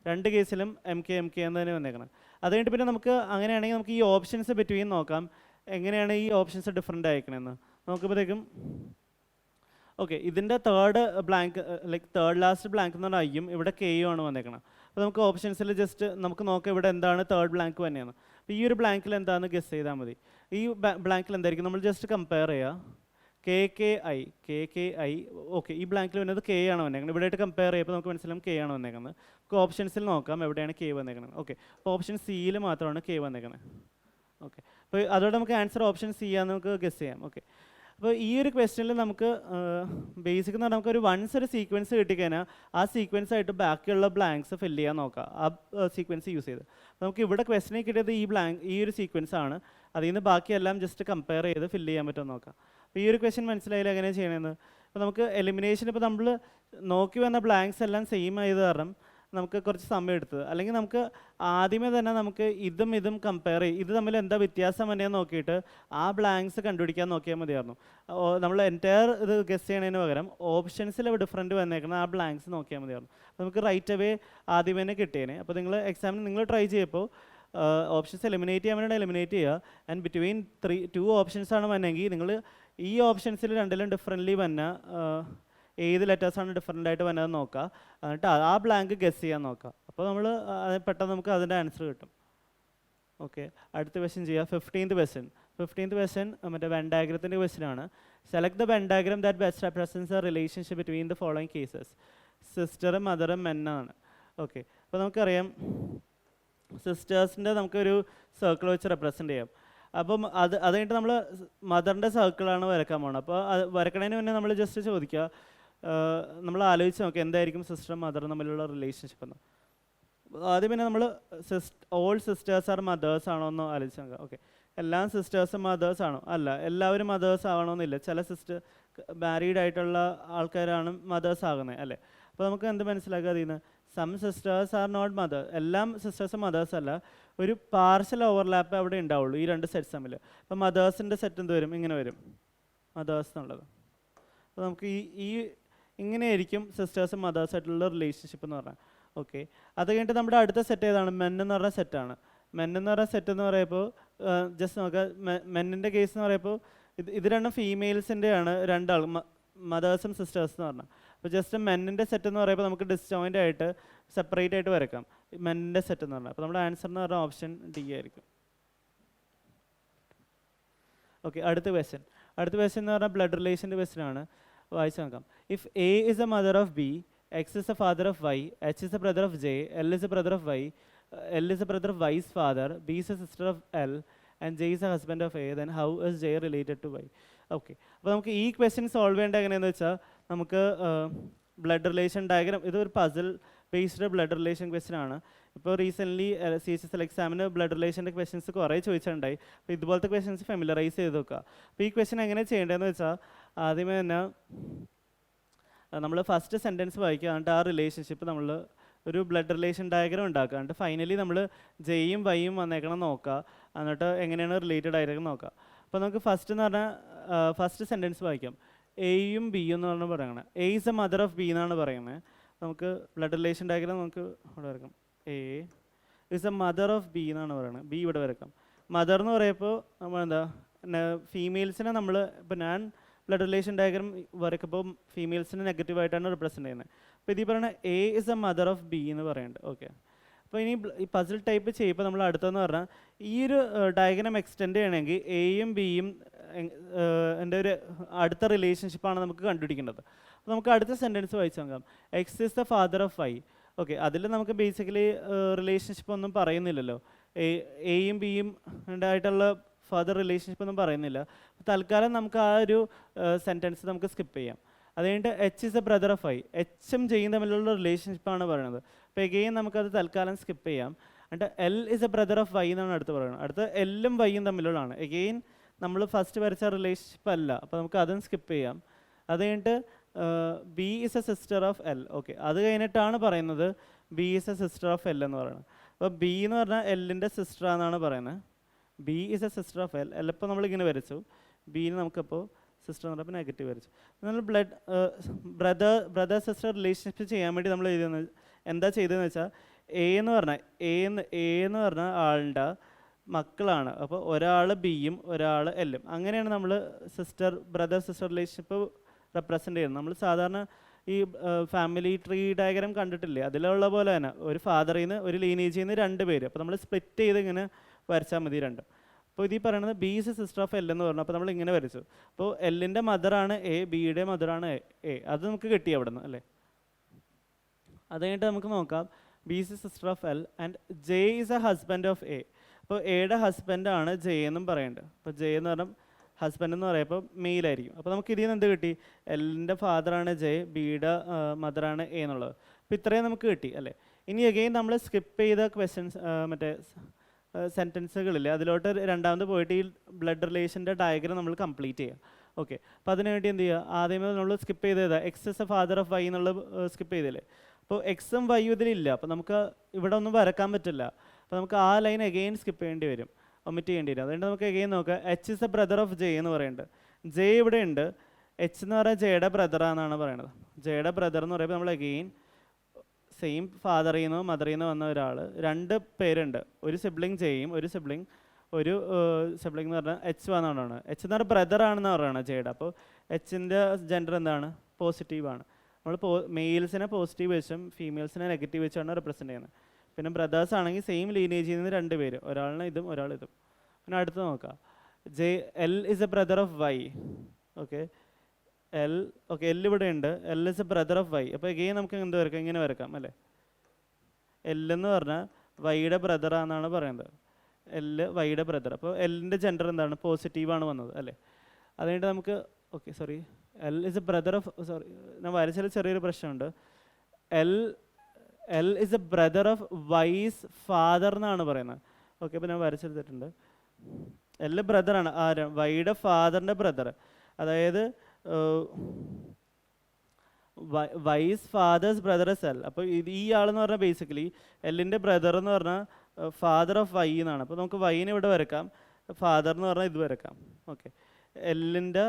2 കേസിലും എന്ന് തന്നെ വന്നേക്കണം. അത് കഴിഞ്ഞിട്ട് പിന്നെ നമുക്ക് അങ്ങനെയാണെങ്കിൽ നമുക്ക് ഈ ഓപ്ഷൻസ് ബിറ്റ്വീൻ നോക്കാം, എങ്ങനെയാണ് ഈ ഓപ്ഷൻസ് ഡിഫറെൻ്റ് ആയിരിക്കണമെന്ന് നോക്കുമ്പോഴത്തേക്കും. ഓക്കെ, ഇതിൻ്റെ തേർഡ് ലാസ്റ്റ് ബ്ലാങ്ക് എന്ന് പറഞ്ഞാൽ ഐയും ഇവിടെ ആണ് വന്നേക്കണം. അപ്പോൾ നമുക്ക് ഓപ്ഷൻസിൽ ജസ്റ്റ് നമുക്ക് നോക്കാം ഇവിടെ എന്താണ് തേർഡ് ബ്ലാങ്ക് തന്നെയാണ്. അപ്പോൾ ഈ ഒരു ബ്ലാങ്കിൽ എന്താണെന്ന് ഗസ് ചെയ്താൽ മതി. ഈ ബ്ലാങ്കിൽ എന്തായിരിക്കും? നമ്മൾ ജസ്റ്റ് കമ്പയർ ചെയ്യുക. ഓക്കെ, ഈ ബ്ലാങ്കിൽ വന്നത് ആണ് വന്നേക്കുന്നത്. ഇവിടെയായിട്ട് കമ്പയർ ചെയ്യുമ്പോൾ നമുക്ക് മനസ്സിലാവും ആണ് വന്നേക്കുന്നത്. നമുക്ക് ഓപ്ഷൻസിൽ നോക്കാം എവിടെയാണ് വന്നേക്കുന്നത്. ഓക്കെ, അപ്പോൾ ഓപ്ഷൻ സിയിൽ മാത്രമാണ് വന്നേക്കുന്നത്. ഓക്കെ, അപ്പോൾ അതോടെ നമുക്ക് ആൻസർ ഓപ്ഷൻ സി ആണെന്ന് നമുക്ക് ഗസ് ചെയ്യാം. ഓക്കെ, അപ്പോൾ ഈ ഒരു ക്വസ്റ്റ്യനിൽ നമുക്ക് ബേസിക് എന്ന് പറഞ്ഞാൽ നമുക്കൊരു വൺസ് ഒരു സീക്വൻസ് കിട്ടിക്കഴിഞ്ഞാൽ ആ സീക്വൻസ് ആയിട്ട് ബാക്കിയുള്ള ബ്ലാങ്ക്സ് ഫില്ല് ചെയ്യാൻ നോക്കാം ആ സീക്വൻസ് യൂസ് ചെയ്ത്. നമുക്ക് ഇവിടെ ക്വസ്റ്റ്യനിൽ കിട്ടിയത് ഈ ഒരു സീക്വൻസ് ആണ്. അതിൽ നിന്ന് ബാക്കിയെല്ലാം ജസ്റ്റ് കമ്പയർ ചെയ്ത് ഫില്ല് ചെയ്യാൻ പറ്റുമോ നോക്കാം. അപ്പോൾ ഈ ഒരു ക്വസ്റ്റ്യൻ മനസ്സിലായില്ല എങ്ങനെ ചെയ്യണമെന്ന്. അപ്പോൾ നമുക്ക് എലിമിനേഷൻ ഇപ്പോൾ നമ്മൾ നോക്കി വന്ന ബ്ലാങ്ക്സ് എല്ലാം സെയിം ആയത് കാരണം നമുക്ക് കുറച്ച് സമയം എടുത്തത്. അല്ലെങ്കിൽ നമുക്ക് ആദ്യമേ തന്നെ നമുക്ക് ഇതും കമ്പയർ ചെയ്യും, ഇത് തമ്മിൽ എന്താ വ്യത്യാസം വന്നെയെന്ന് നോക്കിയിട്ട് ആ ബ്ലാങ്ക്സ് കണ്ടുപിടിക്കാൻ നോക്കിയാൽ മതിയായിരുന്നു. നമ്മൾ എൻറ്റയർ ഇത് ഗസ് ചെയ്യണതിന് പകരം ഓപ്ഷൻസിൽ ഡിഫറൻറ്റ് വന്നേക്കണം ആ ബ്ലാങ്ക്സ് നോക്കിയാൽ മതിയായിരുന്നു. അപ്പോൾ നമുക്ക് റൈറ്റ് അവേ ആദ്യമേ തന്നെ കിട്ടിയേനെ. അപ്പോൾ നിങ്ങൾ എക്സാമിന് നിങ്ങൾ ട്രൈ ചെയ്യപ്പോൾ ഓപ്ഷൻസ് എലിമിനേറ്റ് ചെയ്യാൻ വേണ്ടി എലിമിനേറ്റ് ചെയ്യുക. ആൻഡ് ബിറ്റ്വീൻ 2 ഓപ്ഷൻസ് ആണ് വന്നെങ്കിൽ നിങ്ങൾ ഈ ഓപ്ഷൻസിൽ രണ്ടിലും ഡിഫറൻ്റ്ലി വന്ന ഏത് ലെറ്റേഴ്സാണ് ഡിഫറൻ്റ് ആയിട്ട് വന്നത് നോക്കുക. എന്നിട്ട് ആ ബ്ലാങ്ക് ഗസ് ചെയ്യാൻ നോക്കുക. അപ്പോൾ നമ്മൾ പെട്ടെന്ന് നമുക്ക് അതിൻ്റെ ആൻസർ കിട്ടും. ഓക്കെ, അടുത്ത ക്വസ്റ്റ്യൻ ചെയ്യുക. 15th ക്വസ്റ്റ്യൻ മറ്റേ വെൻ ഡയഗ്രത്തിൻ്റെ ക്വസ്റ്റ്യൻ ആണ്. Select the Venn diagram that best represents the relationship between the following cases. സിസ്റ്ററും മദറും മെന്നാണ്. ഓക്കെ, അപ്പോൾ നമുക്കറിയാം സിസ്റ്റേഴ്സിൻ്റെ നമുക്കൊരു സർക്കിൾ വെച്ച് റെപ്രസെൻ്റ് ചെയ്യാം. അപ്പം അത് കഴിഞ്ഞിട്ട് നമ്മൾ മദറിൻ്റെ സർക്കിളാണ് വരക്കാൻ പോകുന്നത്. അപ്പോൾ അത് വരക്കണതിന് മുന്നേ നമ്മൾ ജസ്റ്റ് ചോദിക്കുക, നമ്മൾ ആലോചിച്ച് നോക്കുക എന്തായിരിക്കും സിസ്റ്ററും മദറും തമ്മിലുള്ള റിലേഷൻഷിപ്പ് എന്ന്. ആദ്യം പിന്നെ നമ്മൾ ഓൾ സിസ്റ്റേഴ്സ് ആർ മദേഴ്സ് ആണോ എന്ന് ആലോചിച്ച് നോക്കുക. ഓക്കെ, എല്ലാ സിസ്റ്റേഴ്സും മദേഴ്സ് ആണോ? അല്ല, എല്ലാവരും മദേഴ്സ് ആവണമെന്നില്ല. ചില മാരീഡ് ആയിട്ടുള്ള ആൾക്കാരാണ് മദേഴ്സ് ആകുന്നത് അല്ലേ. അപ്പോൾ നമുക്ക് എന്ത് മനസ്സിലാക്കുക അതിൽ നിന്ന്? Some sisters are not mother. എല്ലാം സിസ്റ്റേഴ്സും മദേഴ്സ് അല്ല, ഒരു പാർഷ്യൽ ഓവർലാപ്പ് അവിടെ ഉണ്ടാവുള്ളൂ ഈ രണ്ട് സെറ്റ്സ് തമ്മിൽ. അപ്പോൾ മദേഴ്സിൻ്റെ സെറ്റ് എന്ത് വരും? ഇങ്ങനെ വരും, മദേഴ്സ് എന്നുള്ളത്. അപ്പോൾ നമുക്ക് ഈ ഇങ്ങനെയായിരിക്കും സിസ്റ്റേഴ്സും മദേഴ്സ് ആയിട്ടുള്ള റിലേഷൻഷിപ്പ് എന്ന് പറഞ്ഞാൽ. ഓക്കെ, അത് കഴിഞ്ഞിട്ട് നമ്മുടെ അടുത്ത സെറ്റ് ഏതാണ്? മെൻ എന്ന് പറഞ്ഞ സെറ്റാണ്. മെൻ എന്ന് പറഞ്ഞ സെറ്റ് എന്ന് പറയുമ്പോൾ ജസ്റ്റ് നോക്കുക, മെന്നിൻ്റെ കേസ് എന്ന് പറയുമ്പോൾ ഇത് രണ്ടും ഫീമെയിൽസിൻ്റെയാണ്, രണ്ടാൾ മദേഴ്സും സിസ്റ്റേഴ്സ് എന്ന് പറഞ്ഞാൽ. അപ്പോൾ ജസ്റ്റ് മെന്നിൻ്റെ സെറ്റ് എന്ന് പറയുമ്പോൾ നമുക്ക് ഡിസ്ജോയിൻ്റ് ആയിട്ട് സെപ്പറേറ്റ് ആയിട്ട് വരക്കാം മെന്നിൻ്റെ സെറ്റ് എന്ന് പറഞ്ഞാൽ. അപ്പോൾ നമ്മുടെ ആൻസർ എന്ന് പറഞ്ഞാൽ ഓപ്ഷൻ ഡി ആയിരിക്കും. ഓക്കെ, അടുത്ത ക്വസ്റ്റ്യൻ എന്ന് പറഞ്ഞാൽ ബ്ലഡ് റിലേഷൻ്റെ ക്വസ്റ്റ്യൻ ആണ്. വായിച്ചു നോക്കാം. If A is A mother of B, X is the father of Y, H is the brother of J, L is the brother of Y, L is the brother of Y's father, B is the sister of L, and J is the husband of A, then how is J related to Y? Okay, അപ്പോൾ നമുക്ക് ഈ question solve ചെയ്യേണ്ടത് എങ്ങനെയാണെന്ന് വെച്ചാൽ, നമുക്ക് blood relation diagram, ഇതൊരു puzzle based blood relation question ആണ്. ഇപ്പോൾ റീസെൻ്റ്ലി CHSL എക്സാമിന് ബ്ലഡ് റിലേഷൻ്റെ ക്വസ്റ്റ്യൻസ് കുറേ ചോദിച്ചിട്ടുണ്ടായി. അപ്പോൾ ഇതുപോലത്തെ ക്വസ്റ്റ്യൻസ് ഫെമിലറൈസ് ചെയ്ത് നോക്കുക. അപ്പോൾ ഈ ക്വസ്റ്റ്യൻ എങ്ങനെ ചെയ്യേണ്ടതെന്ന് വെച്ചാൽ, ആദ്യമേ തന്നെ നമ്മൾ ഫസ്റ്റ് സെൻറ്റൻസ് വായിക്കുക, എന്നിട്ട് ആ റിലേഷൻഷിപ്പ് നമ്മൾ ഒരു ബ്ലഡ് റിലേഷൻ ഡയഗ്രാം ഉണ്ടാക്കുക, എന്നിട്ട് ഫൈനലി നമ്മൾ ജെയും വൈയും വന്നേക്കണം നോക്കുക, എന്നിട്ട് എങ്ങനെയാണ് റിലേറ്റഡ് ആയിരിക്കും നോക്കുക. അപ്പോൾ നമുക്ക് ഫസ്റ്റ് എന്ന് പറഞ്ഞാൽ ഫസ്റ്റ് സെൻറ്റൻസ് വായിക്കാം. എയും ബിയും എന്ന് പറഞ്ഞാൽ പറയണം. A is A mother of B എന്നാണ് പറയുന്നത്. നമുക്ക് ബ്ലഡ് റിലേഷൻ ഡയഗ്രാം നമുക്ക് ഇവിടെ വരക്കാം. A is A mother of B എന്നാണ് പറയുന്നത്. ബി ഇവിടെ വരക്കാം. മദർ എന്ന് പറയുമ്പോൾ നമ്മൾ എന്താ, ഫീമെയിൽസിനെ നമ്മൾ, ഇപ്പോൾ ഞാൻ ബ്ലഡ് റിലേഷൻ ഡയഗ്രാം വരക്കുമ്പോൾ ഫീമെയിൽസിന് നെഗറ്റീവായിട്ടാണ് റിപ്രസെൻ്റ് ചെയ്യുന്നത്. അപ്പോൾ ഇതിൽ പറയുന്നത് A is A mother of B എന്ന് പറയുന്നുണ്ട്. ഓക്കെ, അപ്പോൾ ഇനി ഈ പസിൽ ടൈപ്പ് ചെയ്യുമ്പോൾ നമ്മൾ അടുത്തതെന്ന് പറഞ്ഞാൽ ഈ ഒരു ഡയഗ്രാം എക്സ്റ്റെൻഡ് ചെയ്യണമെങ്കിൽ എയും ബിയും എൻ്റെ ഒരു അടുത്ത റിലേഷൻഷിപ്പാണ് നമുക്ക് കണ്ടുപിടിക്കേണ്ടത്. അപ്പോൾ നമുക്ക് അടുത്ത സെൻറ്റൻസ് വായിച്ച് നോക്കാം. X is the father of Y. Okay, അതിൽ നമുക്ക് ബേസിക്കലി റിലേഷൻഷിപ്പ് ഒന്നും പറയുന്നില്ലല്ലോ, എയും ബിയും ആയിട്ടുള്ള ഫർദർ റിലേഷൻഷിപ്പ് ഒന്നും പറയുന്നില്ല. തൽക്കാലം നമുക്ക് ആ ഒരു സെൻറ്റൻസ് നമുക്ക് സ്കിപ്പ് ചെയ്യാം. അത് കഴിഞ്ഞിട്ട് H is a brother of Y. എച്ചും ജെയും തമ്മിലുള്ള റിലേഷൻഷിപ്പാണ് പറയുന്നത്. അപ്പോൾ എഗെയിൻ നമുക്കത് തൽക്കാലം സ്കിപ്പ് ചെയ്യാം. എന്നിട്ട് L is a brother of Y എന്നാണ് അടുത്ത് പറയുന്നത്. അടുത്ത് എല്ലും വൈയും തമ്മിലുള്ളതാണ്. എഗെയിൻ നമ്മൾ ഫസ്റ്റ് വരച്ച റിലേഷൻഷിപ്പ് അല്ല, അപ്പോൾ നമുക്ക് അതും സ്കിപ്പ് ചെയ്യാം. അത് കഴിഞ്ഞിട്ട് B is a sister of L. Okay, അത് കഴിഞ്ഞിട്ടാണ് പറയുന്നത് B is a sister of L എന്ന് പറയുന്നത്. അപ്പോൾ ബി എന്ന് പറഞ്ഞാൽ എല്ലിൻ്റെ സിസ്റ്ററാണെന്നാണ് പറയുന്നത്. B is a sister of L. L ഇപ്പോൾ നമ്മളിങ്ങനെ വരച്ചു, ബീന് നമുക്കപ്പോൾ സിസ്റ്റർ എന്ന് പറഞ്ഞപ്പോൾ നെഗറ്റീവ് വരച്ചു. നമ്മൾ ബ്രദർ സിസ്റ്റർ റിലേഷൻഷിപ്പ് ചെയ്യാൻ വേണ്ടി നമ്മൾ എന്താ ചെയ്തതെന്ന് വെച്ചാൽ, എ എന്ന് പറഞ്ഞ ആളുടെ മക്കളാണ്. അപ്പോൾ ഒരാൾ ബിയും ഒരാൾ എല്ലും, അങ്ങനെയാണ് നമ്മൾ ബ്രദർ സിസ്റ്റർ റിലേഷൻഷിപ്പ് റെപ്രസെൻ്റ് ചെയ്യുന്നത്. നമ്മൾ സാധാരണ ഈ ഫാമിലി ട്രീ ഡയഗ്രാം കണ്ടിട്ടില്ലേ, അതിലുള്ള പോലെ തന്നെ ഒരു ഫാദറിൽ നിന്ന് ഒരു ലീനേജിൽ നിന്ന് 2 പേര്, അപ്പോൾ നമ്മൾ സ്പ്ലിറ്റ് ചെയ്ത് ഇങ്ങനെ വരച്ചാൽ മതി രണ്ടും. അപ്പോൾ ഇതിൽ പറയുന്നത് B is sister of L എന്ന് പറഞ്ഞു. അപ്പോൾ നമ്മൾ ഇങ്ങനെ വരച്ചു. അപ്പോൾ എല്ലിൻ്റെ മദറാണ് എ, ബിയുടെ മദറാണ് എ. അത് നമുക്ക് കിട്ടി അവിടെ നിന്ന് അല്ലേ. അത് കഴിഞ്ഞിട്ട് നമുക്ക് നോക്കാം, B is sister of L and J is A husband of A. അപ്പോൾ എയുടെ ഹസ്ബൻഡാണ് ജെ എന്നും പറയുന്നുണ്ട്. അപ്പോൾ ജെ എന്ന് പറഞ്ഞാൽ ഹസ്ബൻഡ് എന്ന് പറയുമ്പോൾ മെയിലായിരിക്കും. അപ്പോൾ നമുക്ക് ഇതിൽ നിന്ന് എന്ത് കിട്ടി? എല്ലിൻ്റെ ഫാദറാണ് ജെ, ബിയുടെ മദറാണ് എ എന്നുള്ളത്. അപ്പോൾ ഇത്രയും നമുക്ക് കിട്ടി അല്ലേ. ഇനി അഗെയിൻ നമ്മൾ സ്കിപ്പ് ചെയ്ത ക്വസ്റ്റ്യൻസ് മറ്റേ സെൻറ്റൻസുകളില്ലേ, അതിലോട്ട് രണ്ടാമത് പോയിട്ട് ഈ ബ്ലഡ് റിലേഷൻ്റെ ഡയഗ്രാം നമ്മൾ കംപ്ലീറ്റ് ചെയ്യുക. ഓക്കെ, അപ്പോൾ അതിനുവേണ്ടി എന്ത് ചെയ്യുക, ആദ്യമേ നമ്മൾ സ്കിപ്പ് ചെയ്തതാണ് X is a father of Y എന്നുള്ളത് സ്കിപ്പ് ചെയ്തില്ലേ. അപ്പോൾ എക്സും വൈയും ഇതിലില്ല, അപ്പോൾ നമുക്ക് ഇവിടെ ഒന്നും വരക്കാൻ പറ്റില്ല. അപ്പോൾ നമുക്ക് ആ ലൈൻ അഗെയിൻ സ്കിപ്പ് ചെയ്യേണ്ടി വരും, ഒമിറ്റ് ചെയ്യേണ്ടി വരും. അതുകൊണ്ട് നമുക്ക് അഗെയിൻ നോക്കാം. H is a brother of J എന്ന് പറയുന്നുണ്ട്. ജെ ഇവിടെ ഉണ്ട്, എച്ച് എന്ന് പറയുന്നത് ജെയുടെ ബ്രദറാണെന്നാണ് പറയുന്നത്. ജെയുടെ ബ്രദർ എന്ന് പറയുമ്പോൾ നമ്മൾ അഗെയിൻ സെയിം ഫാദറിൽ നിന്നോ മദറിൽ നിന്നോ വന്ന ഒരാൾ, 2 പേരുണ്ട്, ഒരു സിബ്ലിംഗ് ജെയും ഒരു സിബ്ലിംഗ് എന്ന് പറഞ്ഞാൽ എച്ച് വന്നാണ്. എച്ച് എന്ന് പറഞ്ഞാൽ ബ്രദർ ആണെന്ന് പറയുന്നത് ജെയുടെ. അപ്പോൾ എച്ചിൻ്റെ ജെൻഡർ എന്താണ്? പോസിറ്റീവാണ്. നമ്മൾ മെയിൽസിനെ പോസിറ്റീവ് വെച്ചും ഫീമെയിൽസിനെ നെഗറ്റീവ് വെച്ചാണ് റെപ്രസെൻ്റ് ചെയ്യുന്നത്. പിന്നെ ബ്രദേഴ്സ് ആണെങ്കിൽ സെയിം ലീനേജിൽ നിന്ന് 2 പേര്, ഒരാളിന് ഇതും ഒരാളിതും. പിന്നെ അടുത്ത് നോക്കാം, L is a brother of Y. Okay, L ഇവിടെ ഉണ്ട്, L is a brother of Y. അപ്പോൾ എഗെയിൻ നമുക്ക് എന്ത് വരക്കാം? ഇങ്ങനെ വരക്കാം അല്ലേ. എൽ എന്ന് പറഞ്ഞാൽ വൈയുടെ ബ്രദറാണെന്നാണ് പറയുന്നത്. എൽ വൈയുടെ ബ്രദർ. അപ്പോൾ എല്ലിൻ്റെ ജെൻഡർ എന്താണ്? പോസിറ്റീവാണ് വന്നത് അല്ലേ. അതുകഴിഞ്ഞിട്ട് നമുക്ക് okay sorry L is a brother of sorry ഞാൻ വരച്ചതിൽ ചെറിയൊരു പ്രശ്നമുണ്ട്. L is a brother of Y's father എന്നാണ് പറയുന്നത്. ഓക്കെ, അപ്പോൾ ഞാൻ വരച്ചെടുത്തിട്ടുണ്ട്. എൽ ബ്രദറാണ് ആര്? വൈയുടെ ഫാദറിൻ്റെ ബ്രദർ. അതായത് Y's father's brother is L. അപ്പോൾ ഈ ആളെന്ന് പറഞ്ഞാൽ ബേസിക്കലി എല്ലിൻ്റെ ബ്രദർ എന്ന് പറഞ്ഞാൽ ഫാദർ ഓഫ് വൈ എന്നാണ്. അപ്പോൾ നമുക്ക് വൈനെ ഇവിടെ വരക്കാം, ഫാദർ എന്ന് പറഞ്ഞാൽ ഇത് വരക്കാം. ഓക്കെ, എല്ലിൻ്റെ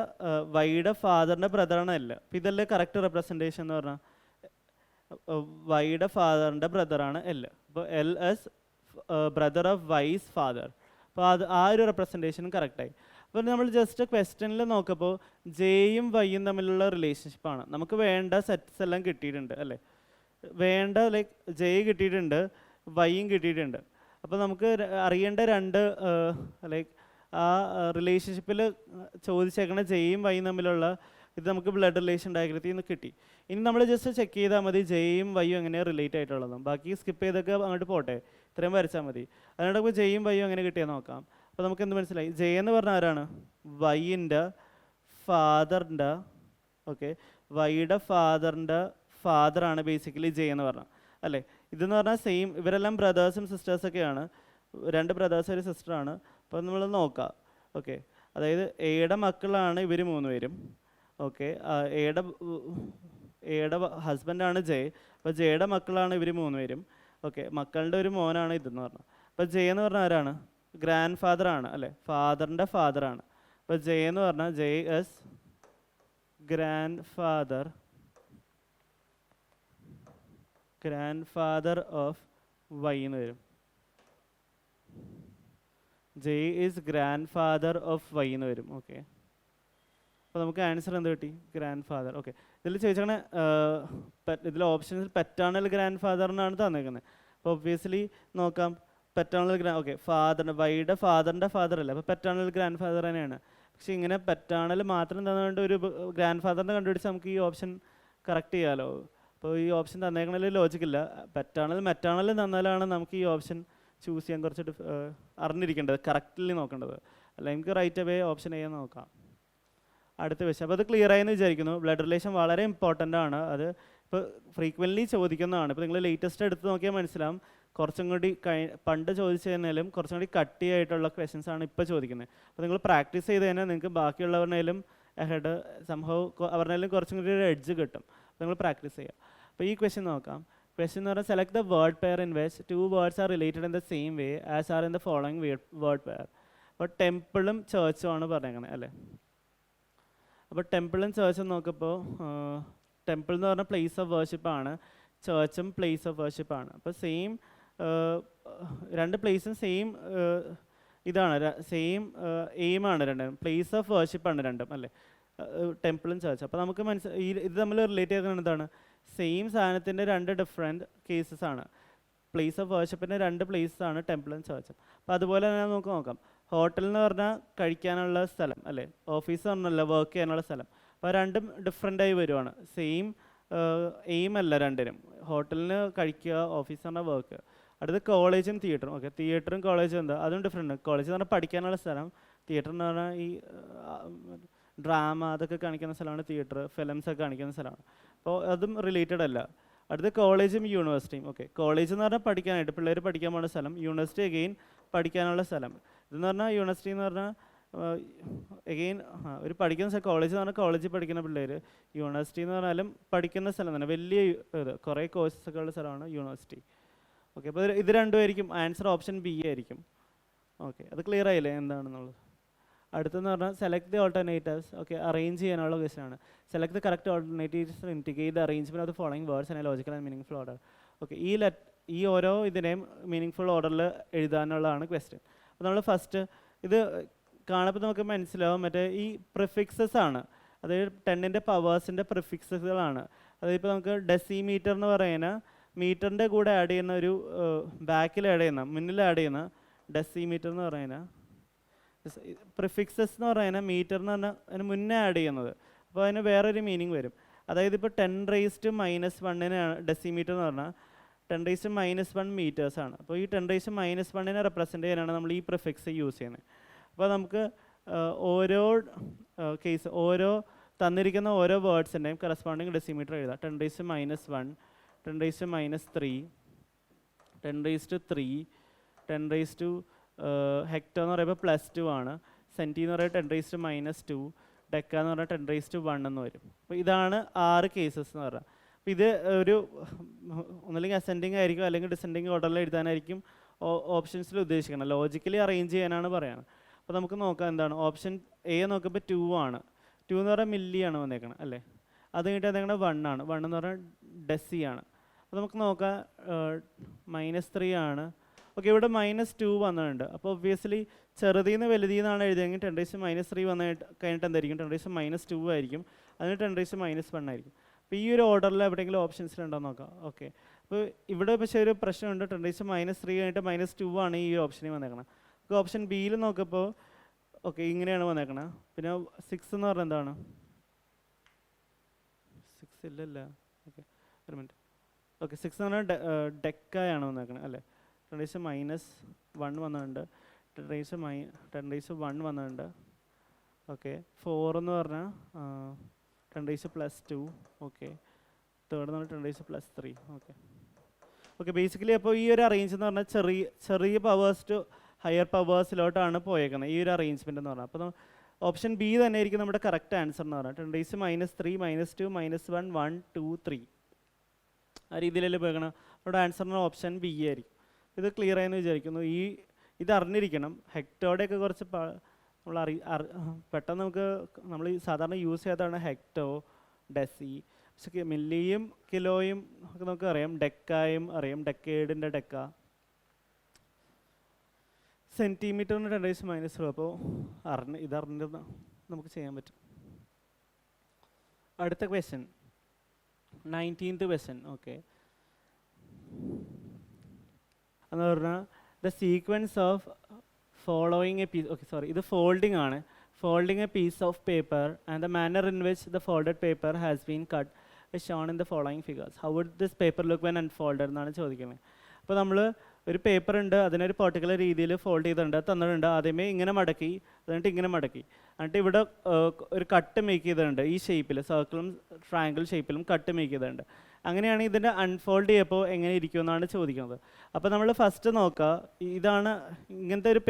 വൈയുടെ ഫാദറിൻ്റെ ബ്രദറാണ് എൽ. അപ്പോൾ ഇതല്ലേ കറക്റ്റ് റെപ്രസെൻറ്റേഷൻ എന്ന് പറഞ്ഞാൽ വൈയുടെ ഫാദറിൻ്റെ ബ്രദറാണ് എൽ. അപ്പോൾ L is brother of Y's father. അപ്പോൾ അത് ആ ഒരു റെപ്രസെൻറ്റേഷനും കറക്റ്റായി. അപ്പോൾ നമ്മൾ ജസ്റ്റ് ക്വസ്റ്റ്യനിൽ നോക്കുമ്പോൾ ജെയും വൈയും തമ്മിലുള്ള റിലേഷൻഷിപ്പാണ്. നമുക്ക് വേണ്ട സെറ്റ്സ് എല്ലാം കിട്ടിയിട്ടുണ്ട് അല്ലേ. വേണ്ട ലൈക്ക് ജെ കിട്ടിയിട്ടുണ്ട്, വൈയും കിട്ടിയിട്ടുണ്ട്. അപ്പോൾ നമുക്ക് അറിയേണ്ട രണ്ട് ലൈക്ക് ആ റിലേഷൻഷിപ്പിൽ ചോദിച്ചേക്കണ ജെയും വൈയും തമ്മിലുള്ള ഇത് നമുക്ക് ബ്ലഡ് റിലേഷൻ ഡയഗ്രത്തിൽ നിന്ന് കിട്ടി. ഇനി നമ്മൾ ജസ്റ്റ് ചെക്ക് ചെയ്താൽ മതി ജെയും വൈയും എങ്ങനെയാണ് റിലേറ്റ് ആയിട്ടുള്ളതും. ബാക്കി സ്കിപ്പ് ചെയ്തൊക്കെ അങ്ങോട്ട് പോട്ടെ, ഇത്രയും വരച്ചാൽ മതി. അതുകൊണ്ട് നമുക്ക് ജെയും വൈയും എങ്ങനെ കിട്ടിയെന്ന് നോക്കാം. അപ്പോൾ നമുക്ക് എന്ത് മനസ്സിലായി? ജെ എന്ന് പറഞ്ഞാൽ ആരാണ്? വൈൻ്റെ ഫാദറിൻ്റെ ഓക്കെ വൈയുടെ ഫാദറിൻ്റെ ഫാദറാണ് ബേസിക്കലി ജെ എന്ന് പറഞ്ഞാൽ അല്ലേ. ഇതെന്ന് പറഞ്ഞാൽ സെയിം, ഇവരെല്ലാം ബ്രദേഴ്സും സിസ്റ്റേഴ്സൊക്കെയാണ്, രണ്ട് ബ്രദേഴ്സും ഒരു സിസ്റ്ററാണ്. അപ്പോൾ നമ്മൾ നോക്കാം. ഓക്കെ, അതായത് എയുടെ മക്കളാണ് ഇവർ മൂന്ന് പേരും. ഓക്കെ, എയുടെ ഹസ്ബൻഡാണ് ജെ. അപ്പോൾ ജെയുടെ മക്കളാണ് ഇവർ മൂന്ന് പേരും. ഓക്കെ, മക്കളുടെ ഒരു മോനാണ് ഇതെന്ന് പറഞ്ഞാൽ. അപ്പോൾ ജെ എന്ന് പറഞ്ഞാൽ ആരാണ്? ഗ്രാൻഡ് ഫാദറാണ് അല്ലേ, ഫാദറിൻ്റെ ഫാദറാണ്. അപ്പോൾ ജെ എന്ന് പറഞ്ഞാൽ J is grand father of Y എന്ന് വരും. J is grand father of Y എന്ന് വരും. ഓക്കെ, അപ്പോൾ നമുക്ക് ആൻസർ എന്ത് കിട്ടി? Grand father. ഓക്കെ, ഇതിൽ ചോദിച്ചാൽ ഇതിൽ ഓപ്ഷൻസിൽ പെറ്റാണൽ ഗ്രാൻഡ് ഫാദർ എന്നാണ് തന്നേക്കുന്നത്. അപ്പോൾ ഒബ്വിയസ്ലി നോക്കാം, പെറ്റാണൽ ഓക്കെ വൈയുടെ ഫാദറിൻ്റെ ഫാദർ അല്ലേ, അപ്പോൾ പെറ്റാണൽ ഗ്രാൻഡ് ഫാദർ തന്നെയാണ്. പക്ഷേ ഇങ്ങനെ പെറ്റാണൽ മാത്രം തന്നുകൊണ്ട് ഒരു ഗ്രാൻഡ് ഫാദറിനെ കണ്ടുപിടിച്ച് നമുക്ക് ഈ ഓപ്ഷൻ കറക്റ്റ് ചെയ്യാമല്ലോ. അപ്പോൾ ഈ ഓപ്ഷൻ തന്നേക്കണതിൽ ലോജിക്കില്ല. പെറ്റാണൽ മെറ്റാണൽ തന്നാലാണ് നമുക്ക് ഈ ഓപ്ഷൻ ചൂസ് ചെയ്യാൻ കുറച്ച് അറിഞ്ഞിരിക്കേണ്ടത്, കറക്റ്റ്ലി നോക്കേണ്ടത്. അല്ല നമുക്ക് റൈറ്റ് അവേ ഓപ്ഷൻ ചെയ്യാൻ നോക്കാം. അടുത്ത ക്വസ്റ്റ്യൻ. അപ്പോൾ അത് ക്ലിയർ ആയെന്ന് വിചാരിക്കുന്നു. ബ്ലഡ് റിലേഷൻ വളരെ ഇമ്പോർട്ടൻ്റ് ആണ്. അത് ഇപ്പോൾ ഫ്രീക്വൻ്റ്ലി ചോദിക്കുന്നതാണ്. ഇപ്പോൾ നിങ്ങൾ ലേറ്റസ്റ്റ് എടുത്ത് നോക്കിയാൽ മനസ്സിലാവും, കുറച്ചും കൂടി പണ്ട് ചോദിച്ചതിനാലും കുറച്ചും കൂടി കട്ടിയായിട്ടുള്ള ക്വസ്റ്റ്യൻസ് ആണ് ഇപ്പോൾ ചോദിക്കുന്നത്. അപ്പോൾ നിങ്ങൾ പ്രാക്ടീസ് ചെയ്ത് കഴിഞ്ഞാൽ നിങ്ങൾക്ക് ബാക്കിയുള്ളവരുടെയും ഹെഡ് സംഭവം അവരുടെയും കുറച്ചും കൂടി ഒരു എഡ്ജ് കിട്ടും. അപ്പോൾ നിങ്ങൾ പ്രാക്ടീസ് ചെയ്യുക. അപ്പോൾ ഈ ക്വസ്റ്റ്യൻ നോക്കാം. ക്വസ്റ്റ്യൻ എന്ന് പറഞ്ഞാൽ select the word pair in which two words are related in the same way as are in the following word pair. അപ്പോൾ ടെമ്പിളും ചേർച്ചും ആണ് പറഞ്ഞേക്കുന്നത് അല്ലേ. അപ്പോൾ ടെമ്പിളും ചേർച്ചും നോക്കുമ്പോൾ ടെമ്പിൾ എന്ന് പറഞ്ഞാൽ പ്ലേസ് ഓഫ് വർഷിപ്പാണ്, ചേർച്ചും പ്ലേസ് ഓഫ് വർഷിപ്പാണ്. അപ്പോൾ സെയിം രണ്ട് പ്ലേസും സെയിം ഇതാണ്, സെയിം എയിമാണ് രണ്ടും, പ്ലേസ് ഓഫ് വർഷിപ്പാണ് രണ്ടും അല്ലേ, ടെമ്പിളും ചേർച്ച്. അപ്പോൾ നമുക്ക് ഇത് തമ്മിൽ റിലേറ്റ് ചെയ്യുന്നത് എന്താണ്? സെയിം സാധനത്തിൻ്റെ രണ്ട് ഡിഫറെൻറ്റ് കേസസ് ആണ്. പ്ലേസ് ഓഫ് വർഷിപ്പിൻ്റെ രണ്ട് പ്ലേസസ് ആണ് ടെമ്പിളും ചേർച്ചും. അപ്പോൾ അതുപോലെ തന്നെ നമുക്ക് നോക്കാം. ഹോട്ടൽ എന്ന് പറഞ്ഞാൽ കഴിക്കാനുള്ള സ്ഥലം അല്ലേ, ഓഫീസ് പറഞ്ഞല്ല വർക്ക് ചെയ്യാനുള്ള സ്ഥലം. അപ്പോൾ രണ്ടും ഡിഫറെൻ്റായി വരുവാണ്. സെയിം എയിം അല്ല രണ്ടിനും. ഹോട്ടലിന് കഴിക്കുക, ഓഫീസ് പറഞ്ഞാൽ വർക്ക്. അടുത്ത് കോളേജും തിയേറ്ററും. ഓക്കെ, തിയേറ്ററും കോളേജും എന്താ അതും ഡിഫറെൻ്റ്. കോളേജ് എന്ന് പറഞ്ഞാൽ പഠിക്കാനുള്ള സ്ഥലം, തിയേറ്റർ എന്ന് പറഞ്ഞാൽ ഈ ഡ്രാമ അതൊക്കെ കാണിക്കുന്ന സ്ഥലമാണ് തിയേറ്റർ, ഫിലിംസ് ഒക്കെ കാണിക്കുന്ന സ്ഥലമാണ്. അപ്പോൾ അതും റിലേറ്റഡ് അല്ല. അടുത്ത് കോളേജും യൂണിവേഴ്സിറ്റിയും. ഓക്കെ, കോളേജ് എന്ന് പറഞ്ഞാൽ പഠിക്കാനായിട്ട് പിള്ളേർ പഠിക്കാൻ പോകുന്ന സ്ഥലം, യൂണിവേഴ്സിറ്റി അഗെയിൻ പഠിക്കാനുള്ള സ്ഥലം. ഇതെന്ന് പറഞ്ഞാൽ യൂണിവേഴ്സിറ്റി എന്ന് പറഞ്ഞാൽ എഗെയിൻ ഒരു പഠിക്കുന്ന കോളേജ് എന്ന് പറഞ്ഞാൽ കോളേജിൽ പഠിക്കുന്ന പിള്ളേർ, യൂണിവേഴ്സിറ്റി എന്ന് പറഞ്ഞാലും പഠിക്കുന്ന സ്ഥലം തന്നെ, വലിയ ഇത് കുറേ കോഴ്സൊക്കെ ഉള്ള സ്ഥലമാണ് യൂണിവേഴ്സിറ്റി. ഓക്കെ, അപ്പോൾ ഇത് രണ്ടുമായിരിക്കും ആൻസർ. ഓപ്ഷൻ ബി ആയിരിക്കും. ഓക്കെ, അത് ക്ലിയർ ആയില്ലേ എന്താണെന്നുള്ളത്. അടുത്തെന്ന് പറഞ്ഞാൽ select the alternatives. Okay, arrange ചെയ്യാനുള്ള ക്വസ്റ്റ്യൻ ആണ്. Select the correct alternatives indicate the arrangement of the following words in A logical and meaning full order. Okay, ഈ ഓരോ ഇതിനെയും മീനിങ് ഫുൾ ഓർഡറിൽ എഴുതാനുള്ളതാണ് ക്വസ്റ്റ്യൻ. അപ്പോൾ നമ്മൾ ഫസ്റ്റ് ഇത് കാണുമ്പോൾ നമുക്ക് മനസ്സിലാവും, മറ്റേ ഈ പ്രിഫിക്സസ് ആണ്, അതായത് 10ൻ്റെ പവേഴ്സിൻ്റെ പ്രിഫിക്സുകളാണ്. അതായത് ഇപ്പോൾ നമുക്ക് ഡെസിമീറ്റർ എന്ന് പറയുന്ന മീറ്ററിൻ്റെ കൂടെ ആഡ് ചെയ്യുന്ന ഒരു ബാക്കിൽ ആഡ് ചെയ്യുന്ന മുന്നിൽ ആഡ് ചെയ്യുന്ന ഡെസിമീറ്റർ എന്ന് പറയുന്ന പ്രിഫിക്സസ് എന്ന് പറയുന്ന മീറ്റർ എന്ന് പറഞ്ഞാൽ അതിന് മുന്നേ ആഡ് ചെയ്യുന്നത്. അപ്പോൾ അതിന് വേറൊരു മീനിങ് വരും. അതായത് ഇപ്പോൾ 10⁻⁻⁻1 ഡെസിമീറ്റർ എന്ന് പറഞ്ഞാൽ 10⁻⁻1 മീറ്റേഴ്സ് ആണ്. അപ്പോൾ ഈ 10⁻⁻1 റെപ്രസെൻ്റ് ചെയ്യാനാണ് നമ്മൾ ഈ പ്രിഫിക്സ് യൂസ് ചെയ്യുന്നത്. അപ്പോൾ നമുക്ക് ഓരോ ഓരോ തന്നിരിക്കുന്ന ഓരോ വേർഡ്സിൻ്റെയും കറസ്പോണ്ടിങ് ഡെസിമീറ്റർ എഴുതാം. 10⁻⁻1, 10⁻3, 10⁻3, 10 ഹെക്ടർ എന്ന് പറയുമ്പോൾ +2 ആണ്, സെൻറ്റി എന്ന് പറയുമ്പോൾ 10⁻², ഡെക്ക എന്ന് പറഞ്ഞാൽ 10⁻1 എന്ന് വരും. അപ്പോൾ ഇതാണ് 6 കേസസ് എന്ന് പറഞ്ഞാൽ. അപ്പോൾ ഇത് ഒരു ഒന്നല്ലെങ്കിൽ അസെൻഡിങ് ആയിരിക്കും അല്ലെങ്കിൽ ഡിസെൻഡിങ് ഓർഡറിൽ എഴുതാനായിരിക്കും ഓപ്ഷൻസിൽ ഉദ്ദേശിക്കുന്നത്. ലോജിക്കലി അറേഞ്ച് ചെയ്യാനാണ് പറയുന്നത്. അപ്പോൾ നമുക്ക് നോക്കാം എന്താണ് ഓപ്ഷൻ എ നോക്കുമ്പോൾ 2 ആണ്. 2 എന്ന് പറഞ്ഞാൽ മില്ലി ആണ് വന്നേക്കണം അല്ലേ. അത് കഴിഞ്ഞിട്ട് എന്തെങ്കിലും 1 ആണ്. 1 എന്ന് പറഞ്ഞാൽ ഡെസി ആണ്. അപ്പോൾ നമുക്ക് നോക്കാം -3 ആണ്. ഓക്കെ, ഇവിടെ -2 വന്നിട്ടുണ്ട്. അപ്പോൾ ഒബ്വിയസ്ലി ചെറുതിൽ നിന്ന് വലുതിൽ നിന്നാണ് എഴുതിയെങ്കിൽ 10⁻³ വന്ന് കഴിഞ്ഞിട്ട് എന്തായിരിക്കും 10⁻² ആയിരിക്കും, അതിന് 10⁻1 ആയിരിക്കും. അപ്പോൾ ഈ ഒരു ഓർഡറിൽ എവിടെയെങ്കിലും ഓപ്ഷൻസിലുണ്ടോ നോക്കാം. ഓക്കെ, അപ്പോൾ ഇവിടെ പക്ഷേ ഒരു പ്രശ്നമുണ്ട്. 10⁻³ കഴിഞ്ഞിട്ട് -2 ആണ് ഈ ഓപ്ഷനിൽ വന്നേക്കണം. അപ്പോൾ ഓപ്ഷൻ ബിയിൽ നോക്കുമ്പോൾ ഓക്കെ ഇങ്ങനെയാണ് വന്നേക്കണം. പിന്നെ 6 എന്ന് പറഞ്ഞാൽ എന്താണ് 6 ഇല്ലല്ല. ഓക്കെ ഒരു മിനിറ്റ്. ഓക്കെ 6 എന്ന് പറഞ്ഞാൽ ഡെക്കായാണ് വന്നേക്കണം അല്ലേ. 10⁻1 വന്നിട്ടുണ്ട്, 10⁻1 വന്നിട്ടുണ്ട്. ഓക്കെ 4 എന്ന് പറഞ്ഞാൽ 10⁻+2. ഓക്കെ തേർഡ് എന്ന് പറഞ്ഞാൽ 10⁻+3. ഓക്കെ ഓക്കെ ബേസിക്കലി അപ്പോൾ ഈ ഒരു അറേഞ്ച് എന്ന് പറഞ്ഞാൽ ചെറിയ പവേഴ്സ് ടു ഹയർ പവേഴ്സിലോട്ടാണ് പോയേക്കുന്നത് ഈ ഒരു അറേഞ്ച്മെൻറ്റ് എന്ന് പറഞ്ഞാൽ. അപ്പോൾ ഓപ്ഷൻ ബി തന്നെ ആയിരിക്കും നമ്മുടെ കറക്റ്റ് ആൻസർ എന്ന് പറഞ്ഞാൽ 10⁻3, -2, -1, 1, 2, 3 ആ രീതിയിലല്ലേ പോയേക്കണം. നമ്മുടെ ആൻസറിന് ഓപ്ഷൻ ബി ആയിരിക്കും. ഇത് ക്ലിയർ ആയെന്ന് വിചാരിക്കുന്നു. ഇത് അറിഞ്ഞിരിക്കണം. ഹെക്ടോടെയൊക്കെ കുറച്ച് നമ്മൾ പെട്ടെന്ന് നമ്മൾ സാധാരണ യൂസ് ചെയ്യാത്തതാണ് ഹെക്ടോ, ഡെസി. പക്ഷേ മില്ലിയും കിലോയും ഒക്കെ നമുക്ക് അറിയാം, ഡെക്കായും അറിയാം, ഡെക്കേഡിൻ്റെ ഡെക്ക, സെൻറ്റിമീറ്ററിന് 10⁻². അപ്പോൾ ഇതറിഞ്ഞ നമുക്ക് ചെയ്യാൻ പറ്റും. അടുത്ത ക്വസ്റ്റ്യൻ 19th ക്വസ്റ്റ്യൻ. ഓക്കെ എന്ന് പറഞ്ഞാൽ the sequence of following a piece. Okay sorry, ഇത് ഫോൾഡിംഗ് ആണ്. Folding a piece of paper and the manner in which the folded paper has been cut is shown in the following figures. How would this paper look when unfolded എന്നാണ് ചോദിക്കുന്നത്. അപ്പോൾ നമ്മൾ ഒരു paper ഉണ്ട്, അതിനൊരു particular രീതിയിൽ fold ചെയ്തിട്ടുണ്ട്, തന്നിട്ടുണ്ട്. ആദ്യമേ ഇങ്ങനെ മടക്കി, എന്നിട്ട് ഇങ്ങനെ മടക്കി, എന്നിട്ട് ഇവിടെ ഒരു കട്ട് മേക്ക് ചെയ്തിട്ടുണ്ട്. ഈ ഷേപ്പിൽ സർക്കിളും ട്രയാങ്കിൾ ഷേപ്പിലും കട്ട് മേക്ക് ചെയ്തിട്ടുണ്ട്. അങ്ങനെയാണ് ഇതിൻ്റെ അൺഫോൾഡ് ചെയ്യപ്പോൾ എങ്ങനെ ഇരിക്കുമെന്നാണ് ചോദിക്കുന്നത്. അപ്പോൾ നമ്മൾ ഫസ്റ്റ് നോക്കുക, ഇതാണ് ഇങ്ങനത്തെ ഒരു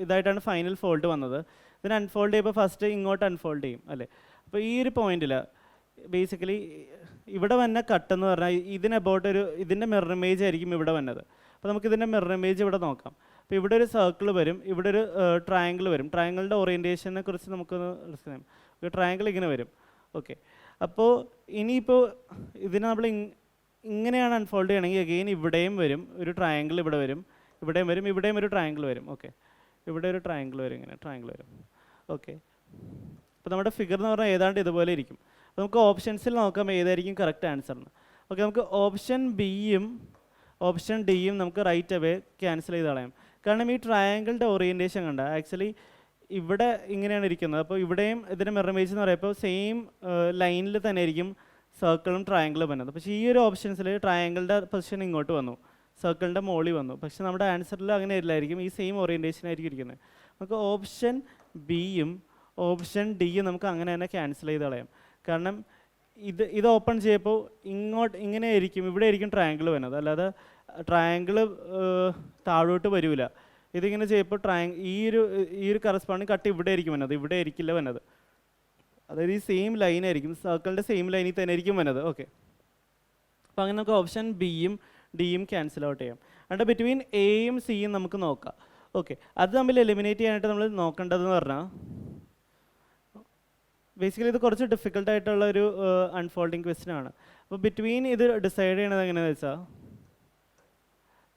ഇതായിട്ടാണ് ഫൈനൽ ഫോൾഡ് വന്നത്. ഇതിന് അൺഫോൾഡ് ചെയ്യുമ്പോൾ ഫസ്റ്റ് ഇങ്ങോട്ട് അൺഫോൾഡ് ചെയ്യും അല്ലേ. അപ്പോൾ ഈ ഒരു പോയിന്റിൽ ബേസിക്കലി ഇവിടെ വന്ന കട്ടെന്ന് പറഞ്ഞാൽ ഇതിൻ്റെ മിറർ ഇമേജ് ആയിരിക്കും ഇവിടെ വന്നത്. അപ്പോൾ നമുക്ക് ഇതിൻ്റെ മിറർ ഇമേജ് ഇവിടെ നോക്കാം. അപ്പോൾ ഇവിടെ ഒരു സർക്കിൾ വരും, ഇവിടെ ഒരു ട്രയാങ്കിൾ വരും. ട്രയാങ്കിളിൻ്റെ ഓറിയൻറ്റേഷനെ കുറിച്ച് നമുക്കൊന്ന് ഡിസ്കസ് ചെയ്യാം. ഒരു ട്രയാങ്കിൾ ഇങ്ങനെ വരും. ഓക്കെ, അപ്പോൾ ഇനിയിപ്പോൾ ഇതിനെ നമ്മൾ ഇങ്ങനെയാണ് അൺഫോൾഡ് ചെയ്യണമെങ്കിൽ അഗെയിൻ ഇവിടെയും വരും ഒരു ട്രയാങ്കിൾ, ഇവിടെ വരും, ഇവിടെയും വരും, ഇവിടെയും ഒരു ട്രയാങ്കിൾ വരും. ഓക്കെ, ഇവിടെ ഒരു ട്രയാങ്കിൾ വരും, ഇങ്ങനെ ട്രയാങ്കിൾ വരും. ഓക്കെ, അപ്പോൾ നമ്മുടെ ഫിഗർ എന്ന് പറഞ്ഞാൽ ഏതാണ്ട് ഇതുപോലെ ഇരിക്കും. നമുക്ക് ഓപ്ഷൻസിൽ നോക്കാം ഏതായിരിക്കും കറക്റ്റ് ആൻസറിന്. ഓക്കെ, നമുക്ക് ഓപ്ഷൻ ബിയും ഓപ്ഷൻ ഡിയും നമുക്ക് റൈറ്റ് അവേ ക്യാൻസൽ ചെയ്ത് കളയാം. കാരണം ഈ ട്രയാങ്കിളിൻ്റെ ഓറിയൻറ്റേഷൻ കണ്ട ആക്ച്വലി ഇവിടെ ഇങ്ങനെയാണ് ഇരിക്കുന്നത്. അപ്പോൾ ഇവിടെയും ഇതിൻ്റെ മിറർ ഇമേജ് എന്ന് പറയുമ്പോൾ സെയിം ലൈനിൽ തന്നെ ആയിരിക്കും സർക്കിളും ട്രയാങ്കിളും വന്നത്. പക്ഷേ ഈ ഒരു ഓപ്ഷൻസിൽ ട്രയാങ്കിളിൻ്റെ പൊസിഷൻ ഇങ്ങോട്ട് വന്നു, സർക്കിളിൻ്റെ മോളിൽ വന്നു. പക്ഷേ നമ്മുടെ ആൻസറിൽ അങ്ങനെ ഇല്ലായിരിക്കും, ഈ സെയിം ഓറിയൻറ്റേഷൻ ആയിരിക്കും ഇരിക്കുന്നത്. നമുക്ക് ഓപ്ഷൻ ബിയും ഓപ്ഷൻ ഡിയും നമുക്ക് അങ്ങനെ തന്നെ ക്യാൻസൽ ചെയ്ത് കളയാം. കാരണം ഇത് ഓപ്പൺ ചെയ്യപ്പോൾ ഇങ്ങനെ ആയിരിക്കും, ഇവിടെ ആയിരിക്കും ട്രയാങ്കിൾ വരുന്നത്, അല്ലാതെ ട്രയാങ്കിൾ താഴോട്ട് വരില്ല. ഇതിങ്ങനെ ചെയ്യുമ്പോൾ ഈ ഒരു കറസ്പോണ്ടിങ് കട്ട് ഇവിടെ ആയിരിക്കും വന്നത്, ഇവിടെ ആയിരിക്കില്ല വന്നത്. അതായത് ഈ സെയിം ലൈൻ ആയിരിക്കും, സർക്കിളിൻ്റെ സെയിം ലൈനിൽ തന്നെ ആയിരിക്കും വന്നത്. ഓക്കെ, അപ്പോൾ അങ്ങനെ നമുക്ക് ഓപ്ഷൻ ബിയും ഡിയും ക്യാൻസൽ ഔട്ട് ചെയ്യാം. എന്നിട്ട് ബിറ്റ്വീൻ എയും സിയും നമുക്ക് നോക്കാം. ഓക്കെ, അത് തമ്മിൽ എലിമിനേറ്റ് ചെയ്യാനായിട്ട് നമ്മൾ നോക്കേണ്ടതെന്ന് പറഞ്ഞാൽ ബേസിക്കലി ഇത് കുറച്ച് ഡിഫിക്കൽട്ടായിട്ടുള്ള ഒരു അൺഫോൾഡിങ് ക്വസ്റ്റ്യൻ ആണ്. അപ്പോൾ ബിറ്റ്വീൻ ഇത് ഡിസൈഡ് ചെയ്യണത് എങ്ങനെയാണെന്ന് വെച്ചാൽ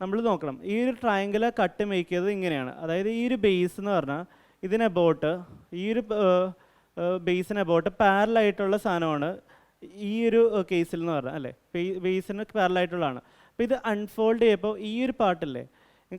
നമ്മൾ നോക്കണം. ഈ ഒരു ട്രയാങ്കിള് കട്ട് മേക്ക് ചെയ്തത് ഇങ്ങനെയാണ്. അതായത് ഈ ഒരു ബേസ് എന്ന് പറഞ്ഞാൽ ഇതിനബോട്ട്, ഈ ഒരു ബേസിനബോട്ട് പാരലായിട്ടുള്ള സാധനമാണ് ഈ ഒരു കേസിൽ എന്ന് പറഞ്ഞാൽ അല്ലേ, ബേസിന് പാരലായിട്ടുള്ളതാണ്. അപ്പോൾ ഇത് അൺഫോൾഡ് ചെയ്യപ്പോൾ ഈ ഒരു പാർട്ടില്ലേ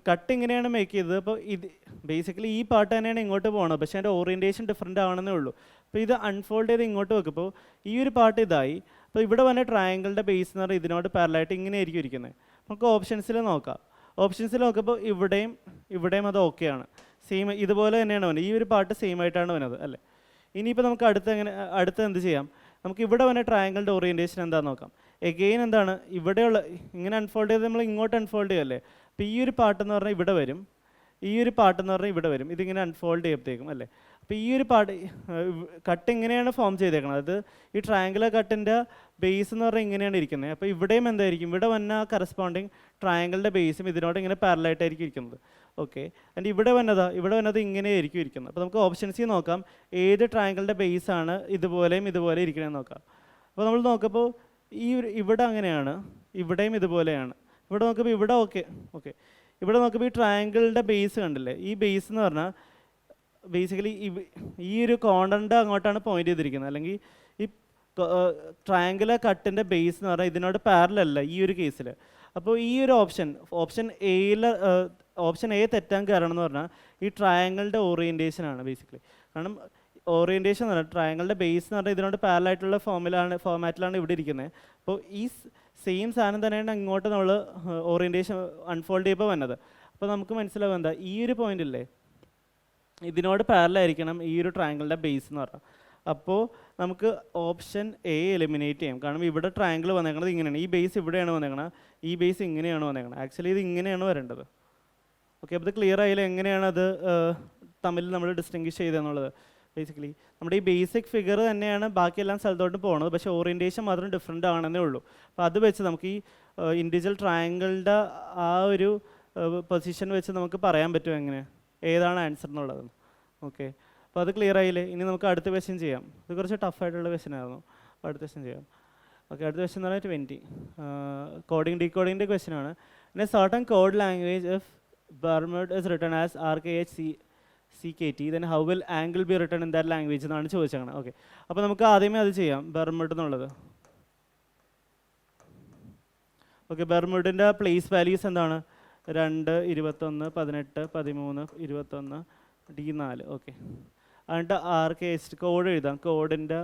കട്ട് ഇങ്ങനെയാണ് മേക്ക് ചെയ്തത്. അപ്പോൾ ഇത് ബേസിക്കലി ഈ പാർട്ട് തന്നെയാണ് ഇങ്ങോട്ട് പോകുന്നത്, പക്ഷേ അതിൻ്റെ ഓറിയൻറ്റേഷൻ ഡിഫറെൻ്റ് ആണെന്നേ ഉള്ളൂ. അപ്പോൾ ഇത് അൺഫോൾഡ് ചെയ്ത് ഇങ്ങോട്ട് വെക്കുമ്പോൾ ഈ ഒരു പാർട്ട് ഇതായി. അപ്പോൾ ഇവിടെ വന്ന ട്രയാങ്കിളിൻ്റെ ബേസ് എന്ന് പറഞ്ഞാൽ ഇതിനോട് പാരലായിട്ട് ഇങ്ങനെ ആയിരിക്കും ഇരിക്കുന്നത്. നമുക്ക് ഓപ്ഷൻസിൽ നോക്കാം. ഓപ്ഷൻസിൽ നോക്കുമ്പോൾ ഇവിടെയും അത് ഓക്കെയാണ്, സെയിം ഇതുപോലെ തന്നെയാണ് വരുന്നത്. ഈ ഒരു പാർട്ട് സെയിം ആയിട്ടാണ് വരുന്നത് അല്ലേ. ഇനിയിപ്പോൾ നമുക്ക് അടുത്ത എന്ത് ചെയ്യാം, നമുക്ക് ഇവിടെ വന്ന ട്രയാങ്കിളിൻ്റെ ഓറിയൻറ്റേഷൻ എന്താണെന്ന് നോക്കാം. എഗെയിൻ എന്താണ് ഇവിടെയുള്ള ഇങ്ങനെ അൺഫോൾഡ് ചെയ്ത് നമ്മൾ ഇങ്ങോട്ട് അൺഫോൾഡ് ചെയ്യല്ലേ. അപ്പോൾ ഈ ഒരു പാർട്ട് എന്ന് പറഞ്ഞാൽ ഇവിടെ വരും, ഈ ഒരു പാർട്ട് എന്ന് പറഞ്ഞാൽ ഇവിടെ വരും, ഇതിങ്ങനെ അൺഫോൾഡ് ചെയ്യത്തേക്കും അല്ലേ. അപ്പോൾ ഈ ഒരു പാർട്ട് കട്ട് ഇങ്ങനെയാണ് ഫോം ചെയ്തേക്കുന്നത്. അത് ഈ ട്രയാങ്കുലർ കട്ടിൻ്റെ ബേസ് എന്ന് പറഞ്ഞാൽ ഇങ്ങനെയാണ് ഇരിക്കുന്നത്. അപ്പോൾ ഇവിടെയും എന്തായിരിക്കും, ഇവിടെ വന്ന കറസ്പോണ്ടിങ് ട്രയാങ്കിളിൻ്റെ ബേസും ഇതിനോട് ഇങ്ങനെ പാരലായിട്ടായിരിക്കും ഇരിക്കുന്നത്. ഓക്കെ, ആൻഡ് ഇവിടെ വന്നത് ഇങ്ങനെയായിരിക്കും ഇരിക്കുന്നത്. അപ്പോൾ നമുക്ക് ഓപ്ഷൻസിൽ നോക്കാം ഏത് ട്രയാങ്കിളിൻ്റെ ബേസാണ് ഇതുപോലെ ഇരിക്കണമെന്ന് നോക്കാം. അപ്പോൾ നമ്മൾ നോക്കുമ്പോൾ ഇവിടെ അങ്ങനെയാണ്, ഇവിടെയും ഇതുപോലെയാണ്. ഇവിടെ നോക്കുമ്പോൾ ഇവിടെ ഓക്കെ ഇവിടെ നോക്കുമ്പോൾ ഈ ട്രയാങ്കിളിൻ്റെ ബേസ് കണ്ടില്ലേ, ഈ ബേസ് എന്ന് പറഞ്ഞാൽ ബേസിക്കലി ഈ ഒരു കോർണറിൻ്റെ അങ്ങോട്ടാണ് പോയിന്റ് ചെയ്തിരിക്കുന്നത്. അല്ലെങ്കിൽ ഈ ട്രയാങ്കുലർ കട്ടിൻ്റെ ബേസ് എന്ന് പറഞ്ഞാൽ ഇതിനോട് പാരലല്ല ഈ ഒരു കേസിൽ. അപ്പോൾ ഈ ഒരു ഓപ്ഷൻ എ തെറ്റാൻ കാരണം എന്ന് പറഞ്ഞാൽ ഈ ട്രയാങ്കിളിൻ്റെ ഓറിയൻറ്റേഷനാണ് ബേസിക്കലി. കാരണം ഓറിയൻറ്റേഷൻ എന്ന് പറഞ്ഞാൽ ട്രയാങ്കിളിൻ്റെ ബേസ് എന്ന് പറഞ്ഞാൽ ഇതിനോട് പാരലായിട്ടുള്ള ഫോമാറ്റിലാണ് ഇവിടെ ഇരിക്കുന്നത്. അപ്പോൾ ഈ സെയിം സാധനം തന്നെയാണ് ഇങ്ങോട്ട് നമ്മൾ ഓറിയൻറ്റേഷൻ അൺഫോൾഡ് ചെയ്യുമ്പോൾ വന്നത്. അപ്പോൾ നമുക്ക് മനസ്സിലാവും എന്താ, ഈ ഒരു പോയിന്റ് ഇല്ലേ ഇതിനോട് പാരലായിരിക്കണം ഈ ഒരു ട്രയാങ്കിളിൻ്റെ ബേസ് എന്ന് പറഞ്ഞാൽ. അപ്പോൾ നമുക്ക് ഓപ്ഷൻ എ എലിമിനേറ്റ് ചെയ്യാം. കാരണം ഇവിടെ ട്രയാങ്കിൾ വന്നേക്കുന്നത് ഇങ്ങനെയാണ്, ഈ ബേസ് ഇവിടെയാണ് വന്നേക്കുന്നത്, ഈ ബേസ് ഇങ്ങനെയാണ് വന്നേക്കുന്നത്. ആക്ച്വലി ഇത് ഇങ്ങനെയാണ് വരേണ്ടത്. ഓക്കെ, അപ്പോൾ ഇത് ക്ലിയർ ആയില്ല എങ്ങനെയാണ് അത് തമ്മിൽ നമ്മൾ ഡിസ്റ്റിങ്വിഷ് ചെയ്തതെന്നുള്ളത്. ബേസിക്കലി നമ്മുടെ ഈ ബേസിക് ഫിഗർ തന്നെയാണ് ബാക്കിയെല്ലാം സ്ഥലത്തോട്ട് പോകുന്നത്, പക്ഷേ ഓറിയൻറ്റേഷൻ മാത്രം ഡിഫറെൻ്റ് ആണെന്നേ ഉള്ളൂ. അപ്പോൾ അത് വെച്ച് നമുക്ക് ഈ ഇൻഡിവിജ്വൽ ട്രയാങ്കിളുടെ ആ ഒരു പൊസിഷൻ വെച്ച് നമുക്ക് പറയാൻ പറ്റും എങ്ങനെ ഏതാണ് ആൻസർ എന്നുള്ളത്. ഓക്കെ, അപ്പോൾ അത് ക്ലിയർ ആയില്ലേ. ഇനി നമുക്ക് അടുത്ത ക്വസ്റ്റ്യൻ ചെയ്യാം. ഇത് കുറച്ച് ടഫായിട്ടുള്ള ക്വസ്റ്റ്യൻ ആയിരുന്നു. അടുത്ത ക്വസ്റ്റ്യൻ ചെയ്യാം. ഓക്കെ, അടുത്ത ക്വസ്റ്റ്യൻ എന്ന് പറഞ്ഞാൽ 20 കോഡിംഗ് ഡീകോഡിങ്ങിൻ്റെ ക്വസ്റ്റ്യൻ ആണ്. In A certain code language if Bermude is written as RKHCKT, then how will angle be written in that language എന്നാണ് ചോദിച്ചത്. ഓക്കെ, അപ്പോൾ നമുക്ക് ആദ്യമേ അത് ചെയ്യാം, ബെർമുഡ് എന്നുള്ളത്. ഓക്കെ, ബെർമുഡിൻ്റെ പ്ലേസ് വാല്യൂസ് എന്താണ് 2, 21, 18, 13, 21, D4. ഓക്കെ, എന്നിട്ട് RKH കോഡ് എഴുതാം. കോഡിൻ്റെ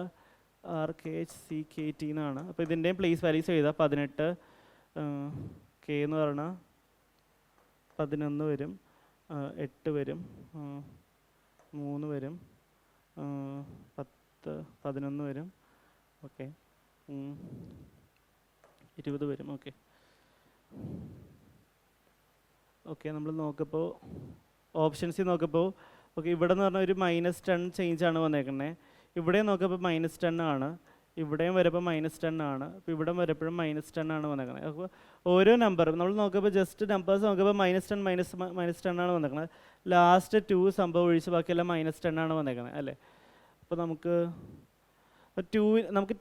RKHCKT എന്നാണ്. അപ്പോൾ ഇതിൻ്റെയും പ്ലേസ് വാല്യൂസ് എഴുതാം. 18 K എന്ന് പറഞ്ഞാൽ 11 വരും, 8 വരും, 3 വരും, 10, 11 വരും. ഓക്കെ, 20 വരും. ഓക്കെ നമ്മൾ നോക്കപ്പോൾ ഓപ്ഷൻസിൽ നോക്കപ്പോൾ ഓക്കെ ഇവിടെ എന്ന് പറഞ്ഞാൽ ഒരു -10 ചേഞ്ചാണ് വന്നേക്കുന്നത്. ഇവിടെ നോക്കപ്പോൾ -10 ആണ്, ഇവിടെയും വരുമ്പോൾ -10 ആണ്, അപ്പോൾ ഇവിടെ വരപ്പോഴും -10 ആണ് വന്നേക്കുന്നത്. അപ്പോൾ ഓരോ നമ്പറും നമ്മൾ നോക്കുമ്പോൾ ജസ്റ്റ് നമ്പേഴ്സ് നോക്കുമ്പോൾ -10 ആണ് വന്നേക്കുന്നത്. ലാസ്റ്റ് 2 സംഭവം ഒഴിച്ച് ബാക്കിയെല്ലാം -10 ആണ് വന്നേക്കുന്നത് അല്ലേ. അപ്പോൾ നമുക്ക്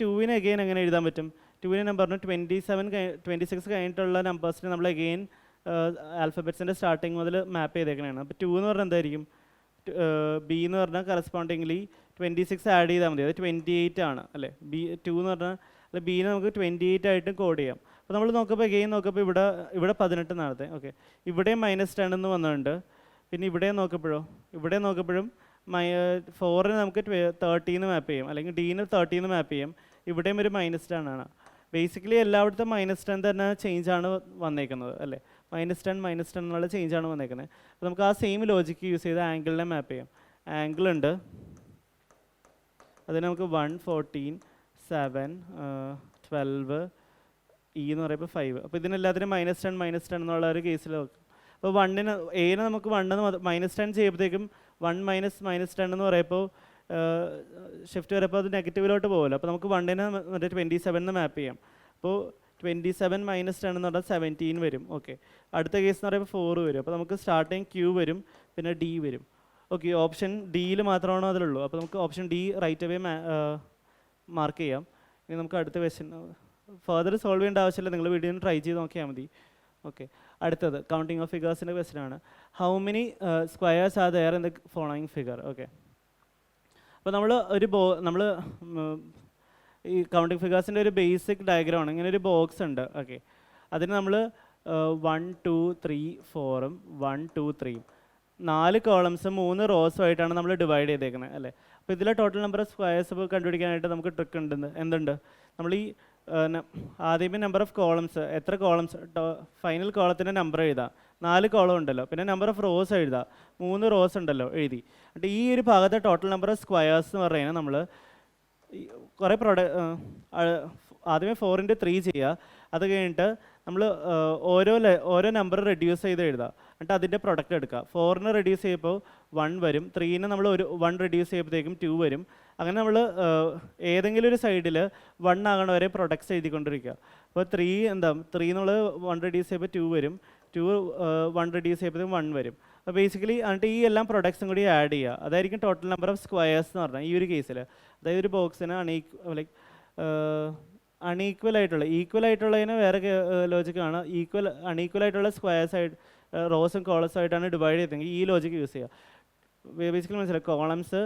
2വിനെ അഗെയിൻ എങ്ങനെ എഴുതാൻ പറ്റും? 2വിനെ നമ്പറിന് 26 കഴിഞ്ഞിട്ടുള്ള നമ്പേഴ്സിന് നമ്മൾ അഗെയിൻ ആൽഫബറ്റ്സിൻ്റെ സ്റ്റാർട്ടിങ് മുതൽ മാപ്പ് ചെയ്തേക്കണതാണ്. അപ്പോൾ 2 എന്ന് പറഞ്ഞാൽ എന്തായിരിക്കും, ബി എന്ന് പറഞ്ഞാൽ കറസ്പോണ്ടിങ്ലി 26 ആഡ് ചെയ്താൽ മതി, അത് 28 ആണ് അല്ലേ. 2 എന്ന് പറഞ്ഞാൽ അല്ല ബീനെ നമുക്ക് 28 ആയിട്ടും കോഡ് ചെയ്യാം. അപ്പോൾ നമ്മൾ നോക്കുമ്പോൾ അഗെയിൻ നോക്കുമ്പോൾ ഇവിടെ 18 നടത്തേ. ഓക്കെ, ഇവിടെയും -10 എന്ന് വന്നിട്ടുണ്ട്. പിന്നെ ഇവിടെ നോക്കുമ്പോഴും 4ന് നമുക്ക് 30 എന്ന് മാപ്പ് ചെയ്യും, അല്ലെങ്കിൽ ഡീന് 30 എന്ന് മാപ്പ് ചെയ്യും. ഇവിടെയും ഒരു -10 ആണ്. ബേസിക്കലി എല്ലായിടത്തും -10 തന്നെ ചേഞ്ചാണ് വന്നേക്കുന്നത് അല്ലേ. -10 എന്നുള്ള ചേഞ്ചാണ് വന്നേക്കുന്നത്. അപ്പോൾ നമുക്ക് ആ സെയിം ലോജിക്ക് യൂസ് ചെയ്ത് ആംഗിളിനെ മാപ്പ് ചെയ്യാം. ആംഗിൾ ഉണ്ട്, അതിന് നമുക്ക് 1, 14, 7, 12 എന്ന് പറയുമ്പോൾ 5. അപ്പോൾ ഇതിനെല്ലാത്തിനും -10 എന്നുള്ള ഒരു കേസിൽ നോക്കും. അപ്പോൾ എനെ നമുക്ക് 1 -10 ചെയ്യുമ്പോഴത്തേക്കും 1 -10 എന്ന് പറയുമ്പോൾ ഷിഫ്റ്റ് വരുമ്പോൾ അത് നെഗറ്റീവിലോട്ട് പോകുമല്ലോ. അപ്പോൾ നമുക്ക് 1നെ മറ്റേ 27 മാപ്പ് ചെയ്യാം. അപ്പോൾ 27 -10 എന്ന് പറഞ്ഞാൽ 17 വരും. ഓക്കെ, അടുത്ത കേസ് എന്ന് പറയുമ്പോൾ 4 വരും. അപ്പോൾ നമുക്ക് സ്റ്റാർട്ടിങ് Q വരും, പിന്നെ D വരും. ഓക്കെ, ഓപ്ഷൻ ഡിയിൽ മാത്രമാണോ അതിലുള്ളൂ. അപ്പോൾ നമുക്ക് option D right away mark ചെയ്യാം. ഇനി നമുക്ക് അടുത്ത ക്വസ്റ്റ്യൻ ഫർദർ സോൾവ് ചെയ്യേണ്ട ആവശ്യമില്ല, നിങ്ങൾ വീഡിയോ ട്രൈ ചെയ്ത് നോക്കിയാൽ മതി. ഓക്കെ, അടുത്തത് കൗണ്ടിങ് ഓഫ് ഫിഗേഴ്സിൻ്റെ ക്വസ്റ്റ്യൻ ആണ്. How many squares are there in the following figure? Okay, അപ്പോൾ നമ്മൾ ഈ കൗണ്ടിങ് ഫിഗേഴ്സിൻ്റെ ഒരു ബേസിക് ഡയഗ്രാമാണ്. ഇങ്ങനെ ഒരു ബോക്സ് ഉണ്ട്. ഓക്കെ, അതിന് നമ്മൾ 1, 2, 3, 4ഉം 1, 2, 3ഉം 4 കോളംസും 3 റോസും ആയിട്ടാണ് നമ്മൾ ഡിവൈഡ് ചെയ്തേക്കുന്നത് അല്ലേ. അപ്പോൾ ഇതിലെ ടോട്ടൽ നമ്പർ ഓഫ് സ്ക്വയേഴ്സ് കണ്ടുപിടിക്കാനായിട്ട് നമുക്ക് ട്രിക്ക് ഉണ്ട്. എന്തുണ്ട്, നമ്മൾ ഈ ആദ്യമേ നമ്പർ ഓഫ് കോളംസ്, എത്ര കോളംസ്, ഫൈനൽ കോളത്തിൻ്റെ നമ്പർ എഴുതാം. 4 കോളം ഉണ്ടല്ലോ. പിന്നെ നമ്പർ ഓഫ് റോസ് എഴുതാം. 3 റോസ് ഉണ്ടല്ലോ, എഴുതി. എന്നിട്ട് ഈ ഒരു ഭാഗത്തെ ടോട്ടൽ നമ്പർ ഓഫ് സ്ക്വയേഴ്സ് എന്ന് പറയുന്നത് നമ്മൾ കുറേ ആദ്യമേ 4×3 ചെയ്യുക. അത് കഴിഞ്ഞിട്ട് നമ്മൾ ഓരോ നമ്പർ റെഡ്യൂസ് ചെയ്ത് എഴുതുക. എന്നിട്ട് അതിൻ്റെ പ്രൊഡക്റ്റ് എടുക്കുക. 4ന് റെഡ്യൂസ് ചെയ്യുമ്പോൾ 1 വരും. 3ന് നമ്മൾ 1 റെഡ്യൂസ് ചെയ്യുമ്പോഴത്തേക്കും 2 വരും. അങ്ങനെ നമ്മൾ ഏതെങ്കിലും ഒരു സൈഡിൽ 1 ആകണ വരെ പ്രൊഡക്ട്സ് എഴുതിക്കൊണ്ടിരിക്കുക. അപ്പോൾ 3 നമ്മൾ 1 റെഡ്യൂസ് ചെയ്യുമ്പോൾ 2 വരും. 2 1 റെഡ്യൂസ് ചെയ്യുമ്പോഴത്തേക്കും 1 വരും. അപ്പോൾ ബേസിക്കലി എന്നിട്ട് ഈ എല്ലാം പ്രൊഡക്ട്സും കൂടി ആഡ് ചെയ്യുക. അതായിരിക്കും ടോട്ടൽ നമ്പർ ഓഫ് സ്ക്വയേഴ്സ് എന്ന് പറഞ്ഞാൽ ഈ ഒരു കേസിൽ. അതായത് ഒരു ബോക്സിന് അൺഈക്വൽ ആയിട്ടുള്ള, ഈക്വൽ ആയിട്ടുള്ളതിന് വേറെ ലോജിക്കാണ്. അൺഈക്വൽ ആയിട്ടുള്ള സ്ക്വയേഴ്സ് ആയിട്ട് റോസും കോളംസും ആയിട്ടാണ് ഡിവൈഡ് ചെയ്തെങ്കിൽ ഈ ലോജിക്ക് യൂസ് ചെയ്യുക. ബേസിക്കലി മനസ്സിലായി, കോളംസ്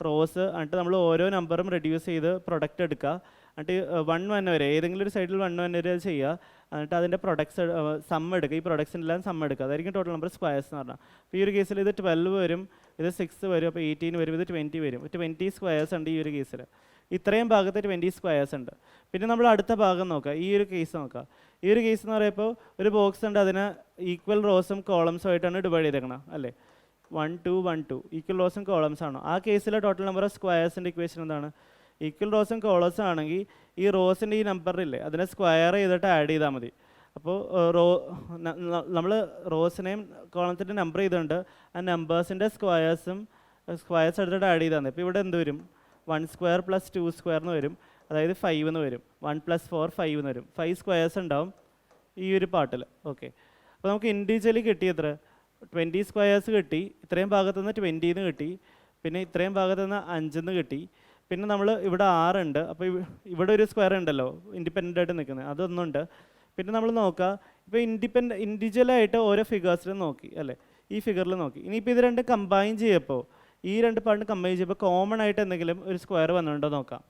റോസ്, എന്നിട്ട് നമ്മൾ ഓരോ നമ്പറും റെഡ്യൂസ് ചെയ്ത് പ്രൊഡക്റ്റ് എടുക്കുക. എന്നിട്ട് 1 വരെ വരെ ഏതെങ്കിലും ഒരു സൈഡിൽ 1 വരെ ചെയ്യുക. എന്നിട്ട് അതിൻ്റെ പ്രൊഡക്ട്സ് സം എടുക്കുക. ഈ പ്രൊഡക്ട്സിനെല്ലാം സം എടുക്കുക. അതായിരിക്കും ടോട്ടൽ നമ്പർ സ്ക്വയേഴ്സ് എന്ന് പറഞ്ഞാൽ. അപ്പോൾ ഈ ഒരു കേസിൽ ഇത് 12 വരും, ഇത് 6 വരും, അപ്പോൾ 18 വരും, ഇത് 20 വരും. 20 സ്ക്വയേഴ്സ് ഉണ്ട് ഈ ഒരു കേസിൽ. ഇത്രയും ഭാഗത്ത് 20 സ്ക്വയേഴ്സ് ഉണ്ട്. പിന്നെ നമ്മൾ അടുത്ത ഭാഗം നോക്കുക, ഈ ഒരു കേസ് നോക്കുക. ഈ ഒരു കേസ് എന്ന് പറയുമ്പോൾ ഒരു ബോക്സ് ഉണ്ട്, അതിന് ഈക്വൽ റോസും കോളംസും ആയിട്ടാണ് ഡിവൈഡ് ചെയ്തേക്കണം അല്ലേ. 1 2 1 2 ഈക്വൽ റോസും കോളംസ് ആണോ. ആ കേസിലെ ടോട്ടൽ നമ്പർ ഓഫ് സ്ക്വയേഴ്സിൻ്റെ ഇക്വേഷൻ എന്താണ്? ഈക്വൽ റോസും കോളംസും ആണെങ്കിൽ ഈ റോസിൻ്റെ ഈ നമ്പറില്ലേ അതിനെ സ്ക്വയർ ചെയ്തിട്ട് ആഡ് ചെയ്താൽ മതി. അപ്പോൾ നമ്മൾ റോസിനെയും കോളത്തിൻ്റെ നമ്പർ ചെയ്തുകൊണ്ട് ആ നമ്പേഴ്സിൻ്റെ സ്ക്വയേഴ്സ് എടുത്തിട്ട് ആഡ് ചെയ്താൽ മതി. അപ്പോൾ ഇവിടെ എന്ത് വരും? 1 സ്ക്വയർ + 2 സ്ക്വയർ എന്ന് വരും. അതായത് 5 എന്ന് വരും. 1 + 4 5 എന്ന് വരും. 5 സ്ക്വയേഴ്സ് ഉണ്ടാവും ഈ ഒരു പാർട്ടിൽ. ഓക്കെ, അപ്പോൾ നമുക്ക് ഇൻഡിവിജ്വലി കിട്ടി എത്ര? 20 സ്ക്വയേഴ്സ് കിട്ടി. ഇത്രയും ഭാഗത്തു നിന്ന് 20 കിട്ടി. പിന്നെ ഇത്രയും ഭാഗത്തു നിന്ന് 5 കിട്ടി. പിന്നെ നമ്മൾ ഇവിടെ 6 ഉണ്ട്. അപ്പോൾ ഇവിടെ ഒരു സ്ക്വയർ ഉണ്ടല്ലോ ഇൻഡിപെൻഡൻ്റ് ആയിട്ട് നിൽക്കുന്നത്, അതൊന്നുണ്ട്. പിന്നെ നമ്മൾ നോക്കുക, ഇപ്പോൾ ഇൻഡിവിജ്വലായിട്ട് ഓരോ ഫിഗേഴ്സിലും നോക്കി അല്ലേ, ഈ ഫിഗറിൽ നോക്കി. ഇനിയിപ്പോൾ ഇത് രണ്ട് കമ്പൈൻ ചെയ്യപ്പോൾ, ഈ രണ്ട് പാർട്ട് കമ്പൈൻ ചെയ്യുമ്പോൾ കോമൺ ആയിട്ട് എന്തെങ്കിലും ഒരു സ്ക്വയർ വന്നിട്ടുണ്ടോ നോക്കാം.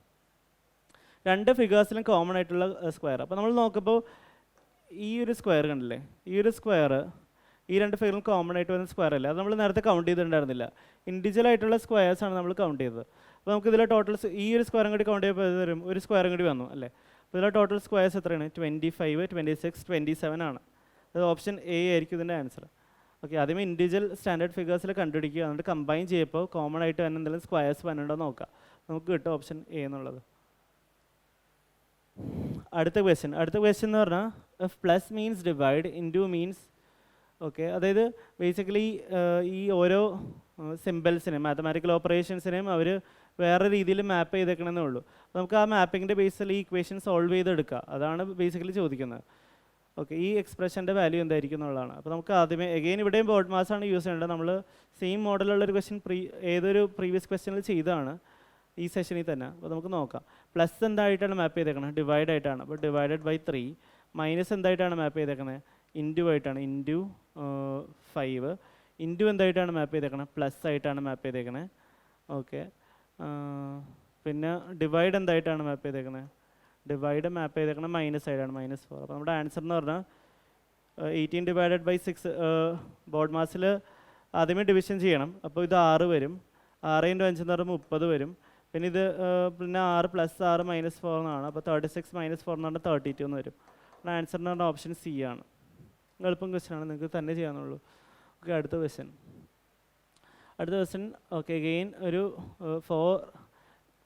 രണ്ട് ഫിഗേഴ്സിലും കോമൺ ആയിട്ടുള്ള സ്ക്വയർ. അപ്പോൾ നമ്മൾ നോക്കുമ്പോൾ ഈ ഒരു സ്ക്വയർ കണ്ടില്ലേ, ഈ ഒരു സ്ക്വയർ ഈ രണ്ട് ഫിഗറിലും കോമൺ ആയിട്ട് വരുന്ന സ്ക്വയർ അല്ലേ, അത് നമ്മൾ നേരത്തെ കൗണ്ട് ചെയ്തിട്ടുണ്ടായിരുന്നില്ല. ഇൻഡിവിജ്വൽ ആയിട്ടുള്ള സ്ക്വയേഴ്സാണ് നമ്മൾ കൗണ്ട് ചെയ്തത്. അപ്പോൾ നമുക്ക് ഇതിലെ ടോട്ടൽ ഈ ഒരു സ്ക്വയറും കൂടി കൗണ്ട് ചെയ്യുമ്പോൾ വരും, ഒരു സ്ക്വയറും കൂടി വന്നു അല്ലേ. അപ്പോൾ ഇതിലെ ടോട്ടൽ സ്ക്വയേഴ്സ് എത്രയാണ്? 25 26 27 ആണ്. അത് ഓപ്ഷൻ എ ആയിരിക്കും ഇതിൻ്റെ ആൻസർ. ഓക്കെ, ആദ്യമേ ഇൻഡിവിജ്വൽ സ്റ്റാൻഡേർഡ് ഫിഗേഴ്സിൽ കണ്ടുപിടിക്കുക, എന്നിട്ട് കമ്പൈൻ ചെയ്യുമ്പോൾ കോമൺ ആയിട്ട് തന്നെ എന്തെങ്കിലും സ്ക്വയേഴ്സ് വന്നിട്ടുണ്ടോ നോക്കുക. നമുക്ക് കിട്ടും ഓപ്ഷൻ എ എന്നുള്ളത്. അടുത്ത ക്വസ്റ്റ്യൻ എന്ന് പറഞ്ഞാൽ if plus means divide, into means, okay, അതായത് ബേസിക്കലി ഈ ഓരോ സിമ്പിൾസിനെയും മാത്തമാറ്റിക്കൽ ഓപ്പറേഷൻസിനെയും അവർ വേറെ രീതിയിൽ മാപ്പ് ചെയ്തേക്കണമെന്നേ ഉള്ളൂ. അപ്പോൾ നമുക്ക് ആ മാപ്പിങ്ങിൻ്റെ ബേസിൽ ഈ ഇക്വേഷൻ സോൾവ് ചെയ്തെടുക്കുക, അതാണ് ബേസിക്കലി ചോദിക്കുന്നത്. ഓക്കെ, ഈ എക്സ്പ്രഷൻ്റെ വാല്യൂ എന്തായിരിക്കും എന്നുള്ളതാണ്. അപ്പോൾ നമുക്ക് ആദ്യമേ എഗെയിൻ ഇവിടെയും ബോർഡ് മാസാണ് യൂസ് ചെയ്യേണ്ടത്. നമ്മൾ സെയിം മോഡലുള്ളൊരു ക്വസ്റ്റ്യൻ ഏതൊരു പ്രീവിയസ് ക്വസ്റ്റ്യനിൽ ചെയ്തതാണ് ഈ സെഷനിൽ തന്നെ. അപ്പോൾ നമുക്ക് നോക്കാം. പ്ലസ് എന്തായിട്ടാണ് മാപ്പ് ചെയ്തേക്കുന്നത്? ഡിവൈഡ് ആയിട്ടാണ്. അപ്പോൾ ഡിവൈഡഡ് ബൈ 3. മൈനസ് എന്തായിട്ടാണ് മാപ്പ് ചെയ്തേക്കുന്നത്? ഇൻറ്റു ആയിട്ടാണ്. ഇൻറ്റു 5. ഇൻറ്റു എന്തായിട്ടാണ് മാപ്പ് ചെയ്തേക്കുന്നത്? പ്ലസ് ആയിട്ടാണ് മാപ്പ് ചെയ്തേക്കുന്നത്. ഓക്കെ, പിന്നെ ഡിവൈഡ് എന്തായിട്ടാണ് മാപ്പ് ചെയ്തേക്കുന്നത്? ഡിവൈഡ് മാപ്പ് ചെയ്തേക്കുന്നത് മൈനസ് ആയിട്ടാണ്, -4. അപ്പോൾ നമ്മുടെ ആൻസർ എന്ന് പറഞ്ഞാൽ 18 ഡിവൈഡഡ് ബൈ 6. ബോർഡ് മാസിൽ ആദ്യമേ ഡിവിഷൻ ചെയ്യണം. അപ്പോൾ ഇത് 6 വരും. 6 × 5 എന്ന് പറയുമ്പോൾ 30 വരും. പിന്നെ ഇത് പിന്നെ 6 + 6 -4 എന്നാണ്. അപ്പോൾ 36 - 4 എന്ന് പറഞ്ഞാൽ 32 എന്ന് വരും. ആൻസർ എന്ന് പറഞ്ഞാൽ ഓപ്ഷൻ സി ആണ്. എളുപ്പം ക്വസ്റ്റ്യൻ ആണ്, നിങ്ങൾക്ക് തന്നെ ചെയ്യാനുള്ളൂ. ഓക്കെ, അടുത്ത ക്വസ്റ്റ്യൻ. ഓക്കെ, അഗെയിൻ ഒരു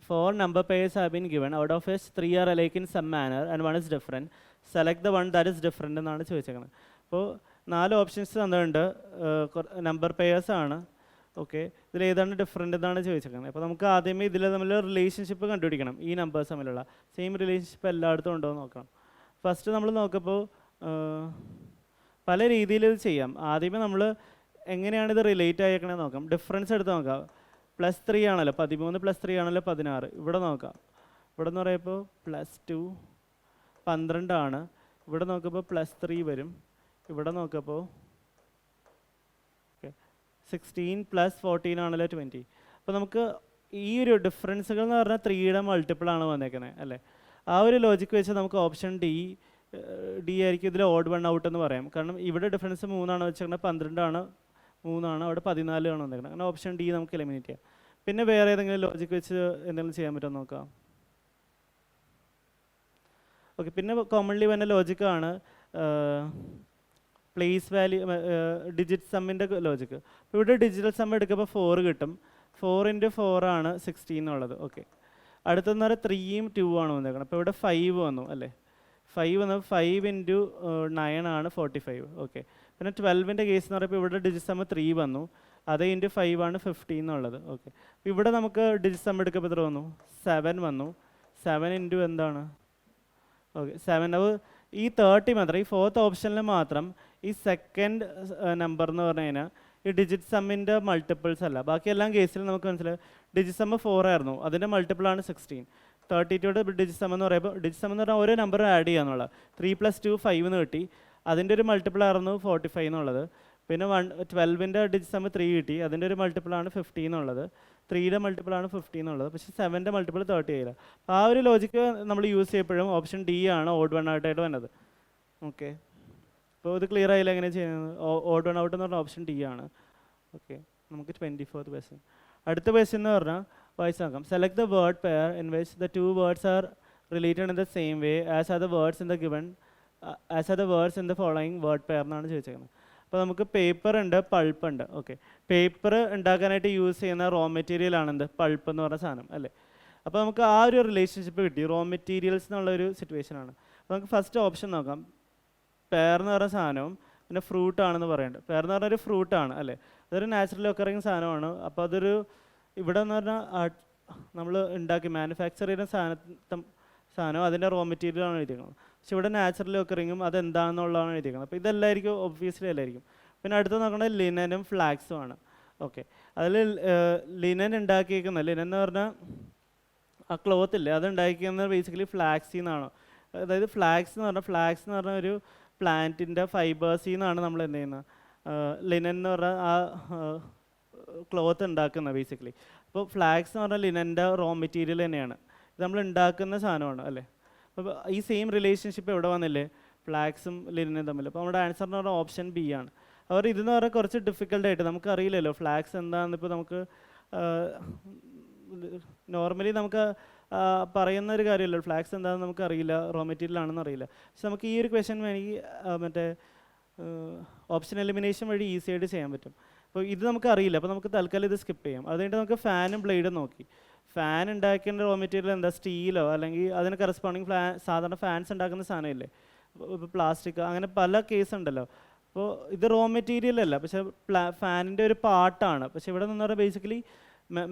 four number pairs have been given, out of which 3 are alike in some manner and 1 is different. Select the one that is different എന്നാണ് ചോദിച്ചേക്കുന്നത്. അപ്പോൾ 4 ഓപ്ഷൻസ് തന്നിട്ടുണ്ട്, നമ്പർ പെയേഴ്സ് ആണ്. Okay, ഇതിൽ ഏതാണ് different എന്നാണ് ചോദിച്ചേക്കുന്നത്. അപ്പോൾ നമുക്ക് ആദ്യമേ ഇതിൽ തമ്മിൽ റിലേഷൻഷിപ്പ് കണ്ടുപിടിക്കണം. ഈ നമ്പേഴ്സ് തമ്മിലുള്ള സെയിം റിലേഷൻഷിപ്പ് എല്ലായിടത്തും ഉണ്ടോ എന്ന് നോക്കണം. ഫസ്റ്റ് നമ്മൾ നോക്കുമ്പോൾ പല രീതിയിൽ ഇത് ചെയ്യാം. ആദ്യമേ നമ്മൾ എങ്ങനെയാണ് ഇത് റിലേറ്റ് ആയേക്കണേന്ന് നോക്കാം. ഡിഫറൻസ് എടുത്ത് നോക്കാം. +3 ആണല്ലോ, 13 + 3 ആണല്ലോ 16. ഇവിടെ നോക്കാം. ഇവിടെ എന്ന് പറയുമ്പോൾ +2 12 ആണ്. ഇവിടെ നോക്കുമ്പോൾ +3 വരും. ഇവിടെ നോക്കുമ്പോൾ 16 + 14 ആണല്ലോ 20. അപ്പോൾ നമുക്ക് ഈ ഒരു ഡിഫറൻസുകൾ എന്ന് പറഞ്ഞാൽ 3യുടെ മൾട്ടിപ്പിൾ ആണ് വന്നേക്കുന്നത് അല്ലേ. ആ ഒരു ലോജിക്ക് വെച്ച് നമുക്ക് ഓപ്ഷൻ ഡി ആയിരിക്കും ഇതിൽ ഓഡ് 1 ഔട്ട് എന്ന് പറയാം. കാരണം ഇവിടെ ഡിഫറൻസ് 3 ആണ് വെച്ചേക്കുന്നത്, 12 ആണ്, 3 ആണ്, അവിടെ 14 ആണ് വന്നേക്കുന്നത്. അങ്ങനെ ഓപ്ഷൻ ഡി നമുക്ക് എലിമിനേറ്റ് ചെയ്യാം. പിന്നെ വേറെ ഏതെങ്കിലും ലോജിക്ക് വെച്ച് എന്തെങ്കിലും ചെയ്യാൻ പറ്റുമോ നോക്കാം. ഓക്കെ, പിന്നെ കോമൺലി വരുന്ന ലോജിക്കാണ് പ്ലേസ് വാല്യൂ, ഡിജിറ്റ് സമ്മിൻ്റെ ലോജിക്ക്. അപ്പോൾ ഇവിടെ ഡിജിറ്റൽ സം എടുക്കുമ്പോൾ 4 കിട്ടും. 4 × 4 ആണ് 16 എന്നുള്ളത്. ഓക്കെ, അടുത്തെന്ന് പറഞ്ഞാൽ 3ഉം 2 ആണ് വന്നേക്കണം. അപ്പോൾ ഇവിടെ 5 വന്നു അല്ലേ. 5 വന്നു. 5 × 9 ആണ് 45. ഓക്കെ, പിന്നെ 12ൻ്റെ കേസ് എന്ന് പറയുമ്പോൾ ഇവിടെ ഡിജിറ്റ് സം 3 വന്നു. അത് × 5 ആണ് 15 എന്നുള്ളത്. ഓക്കെ, അപ്പോൾ ഇവിടെ നമുക്ക് ഡിജിറ്റ് സം എടുക്കുമ്പോൾ എത്ര വന്നു? 7 വന്നു. 7 × എന്താണ്? ഓക്കെ, 7. അപ്പോൾ ഈ 30 മാത്രം, ഈ 4th ഓപ്ഷനിൽ മാത്രം ഈ സെക്കൻഡ് നമ്പർ എന്ന് പറഞ്ഞു കഴിഞ്ഞാൽ ഈ ഡിജിറ്റ് സമ്മിൻ്റെ മൾട്ടിപ്പിൾസ് അല്ല. ബാക്കി എല്ലാ കേസിലും നമുക്ക് മനസ്സിലായി ഡിജിറ്റ് സം 4 ആയിരുന്നു, അതിൻ്റെ മൾട്ടിപ്പിളാണ് 16. 32യുടെ ഡിജിറ്റ് സം എന്ന് പറയുമ്പോൾ ഡിജിറ്റ് സം എന്ന് പറഞ്ഞാൽ ഓരോ നമ്പർ ആഡ് ചെയ്യാന്നുള്ള 3 + 2 5 എന്ന് കിട്ടി. അതിൻ്റെ ഒരു മൾട്ടിപ്പിൾ ആയിരുന്നു 45 എന്നുള്ളത്. പിന്നെ 12ൻ്റെ ഡിജിറ്റ് സം 3 കിട്ടി, അതിൻ്റെ ഒരു മൾട്ടിപ്പിളാണ് 50 എന്നുള്ളത്. 3യുടെ മൾട്ടിപ്പിളാണ് 50 എന്നുള്ളത്. പക്ഷേ 7ൻ്റെ മൾട്ടിപ്പിൾ 30 ആയില്ല. അപ്പോൾ ആ ഒരു ലോജിക്ക് നമ്മൾ യൂസ് ചെയ്യപ്പോഴും ഓപ്ഷൻ ഡി ആണ് ഓഡ് വൺ ഔട്ടായിട്ട് വന്നത്. ഓക്കെ, അപ്പോൾ ഇത് ക്ലിയർ ആയില്ല എങ്ങനെ ചെയ്യുന്നത്? ഓഡ് വൺ ഔട്ട് എന്ന് പറഞ്ഞാൽ ഓപ്ഷൻ ഡി ആണ്. ഓക്കെ, നമുക്ക് 24th ക്വസ്റ്റ്യൻ. അടുത്ത ക്വസ്റ്റ്യൻ എന്ന് പറഞ്ഞാൽ വായിച്ച് നോക്കാം. Select the word pair in which the 2 words are related in the same way as are the words in the given as are the words in the following word pair എന്നാണ് ചോദിച്ചേക്കുന്നത്. അപ്പോൾ നമുക്ക് paper ഉണ്ട്, pulp ഉണ്ട്. Okay, paper ഉണ്ടാക്കാനായിട്ട് use ചെയ്യുന്ന raw material ആണെന്ത്? Pulp എന്ന് പറഞ്ഞ സാധനം അല്ലേ. അപ്പോൾ നമുക്ക് ആ ഒരു റിലേഷൻഷിപ്പ് കിട്ടി, റോ മെറ്റീരിയൽസ് എന്നുള്ളൊരു സിറ്റുവേഷനാണ്. അപ്പോൾ നമുക്ക് ഫസ്റ്റ് ഓപ്ഷൻ നോക്കാം. പെയർ എന്ന് പറഞ്ഞ സാധനവും പിന്നെ ഫ്രൂട്ട് ആണെന്ന് പറയുന്നുണ്ട്. പെയർ എന്ന് പറഞ്ഞൊരു ഫ്രൂട്ടാണ് അല്ലേ, അതൊരു നാച്ചുറലി ഒക്കറിങ് സാധനമാണ്. അപ്പോൾ അതൊരു ഇവിടെ എന്ന് പറഞ്ഞാൽ നമ്മൾ ഉണ്ടാക്കി മാനുഫാക്ചർ ചെയ്യുന്ന സാധനം അതിൻ്റെ റോ മെറ്റീരിയലാണ് എഴുതിയിരിക്കുന്നത്. പക്ഷെ ഇവിടെ നാച്ചുറലി ഒക്കറിങ്ങും അതെന്താണെന്നുള്ളതാണ് എഴുതിയിരിക്കുന്നത്. അപ്പോൾ ഇതെല്ലായിരിക്കും ഒബ്വിയസ്ലി എല്ലായിരിക്കും. പിന്നെ അടുത്ത് നോക്കുന്നത് ലിനനും ഫ്ലാക്സും ആണ്. ഓക്കെ, അതിൽ ലിനൻ ഉണ്ടാക്കിയിരിക്കുന്നത്, ലിനൻ എന്ന് പറഞ്ഞാൽ ആ ക്ലോത്ത് ഇല്ലേ, അത് ഉണ്ടാക്കിയിരിക്കുന്നത് ബേസിക്കലി ഫ്ലാക്സിൽ നിന്നാണ്. അതായത് ഫ്ലാക്സ് എന്ന് പറഞ്ഞ ഒരു പ്ലാന്റിൻ്റെ ഫൈബേഴ്സിൽ നിന്നാണ് നമ്മൾ എന്ത് ചെയ്യുന്നത് ലിനൻ എന്ന് പറഞ്ഞാൽ ആ ക്ലോത്ത് ഉണ്ടാക്കുന്നത് ബേസിക്കലി. അപ്പോൾ ഫ്ലാക്സ് എന്ന് പറഞ്ഞാൽ ലിനൻ്റെ റോ മെറ്റീരിയൽ തന്നെയാണ്, ഇത് നമ്മൾ ഉണ്ടാക്കുന്ന സാധനമാണ് അല്ലേ. അപ്പോൾ ഈ സെയിം റിലേഷൻഷിപ്പ് എവിടെ വന്നില്ലേ, ഫ്ലാക്സും ലിനനും തമ്മിൽ. അപ്പോൾ നമ്മുടെ ആൻസർ എന്ന് പറഞ്ഞാൽ ഓപ്ഷൻ ബി ആണ്. അവർ ഇതെന്ന് പറഞ്ഞാൽ കുറച്ച് ഡിഫിക്കൽട്ടായിട്ട് നമുക്ക് അറിയില്ലല്ലോ ഫ്ലാക്സ് എന്താണെന്ന്. ഇപ്പോൾ നമുക്ക് നോർമലി നമുക്ക് പറയുന്ന ഒരു കാര്യമല്ലോ ഫ്ലാക്സ് എന്താണെന്ന് നമുക്ക് അറിയില്ല, റോ മെറ്റീരിയൽ ആണെന്ന് അറിയില്ല. പക്ഷെ നമുക്ക് ഈ ഒരു ക്വസ്റ്റ്യൻ വേണമെങ്കിൽ മറ്റേ ഓപ്ഷൻ എലിമിനേഷൻ വഴി ഈസി ആയിട്ട് ചെയ്യാൻ പറ്റും. അപ്പോൾ ഇത് നമുക്ക് അറിയില്ല, അപ്പോൾ നമുക്ക് തൽക്കാലം ഇത് സ്കിപ്പ് ചെയ്യാം. അതുകൊണ്ട് നമുക്ക് ഫാനും ബ്ലേഡും നോക്കി. ഫാൻ ഉണ്ടാക്കേണ്ട റോ മെറ്റീരിയൽ എന്താ, സ്റ്റീലോ അല്ലെങ്കിൽ അതിന് കറസ്പോണ്ടിങ് സാധാരണ ഫാൻസ് ഉണ്ടാക്കുന്ന സാധനമില്ലേ, ഇപ്പോൾ പ്ലാസ്റ്റിക്, അങ്ങനെ പല കേസ് ഉണ്ടല്ലോ. അപ്പോൾ ഇത് റോ മെറ്റീരിയൽ അല്ല, പക്ഷേ ഫാനിൻ്റെ ഒരു പാർട്ടാണ്. പക്ഷേ ഇവിടെ നിന്ന് പറഞ്ഞാൽ ബേസിക്കലി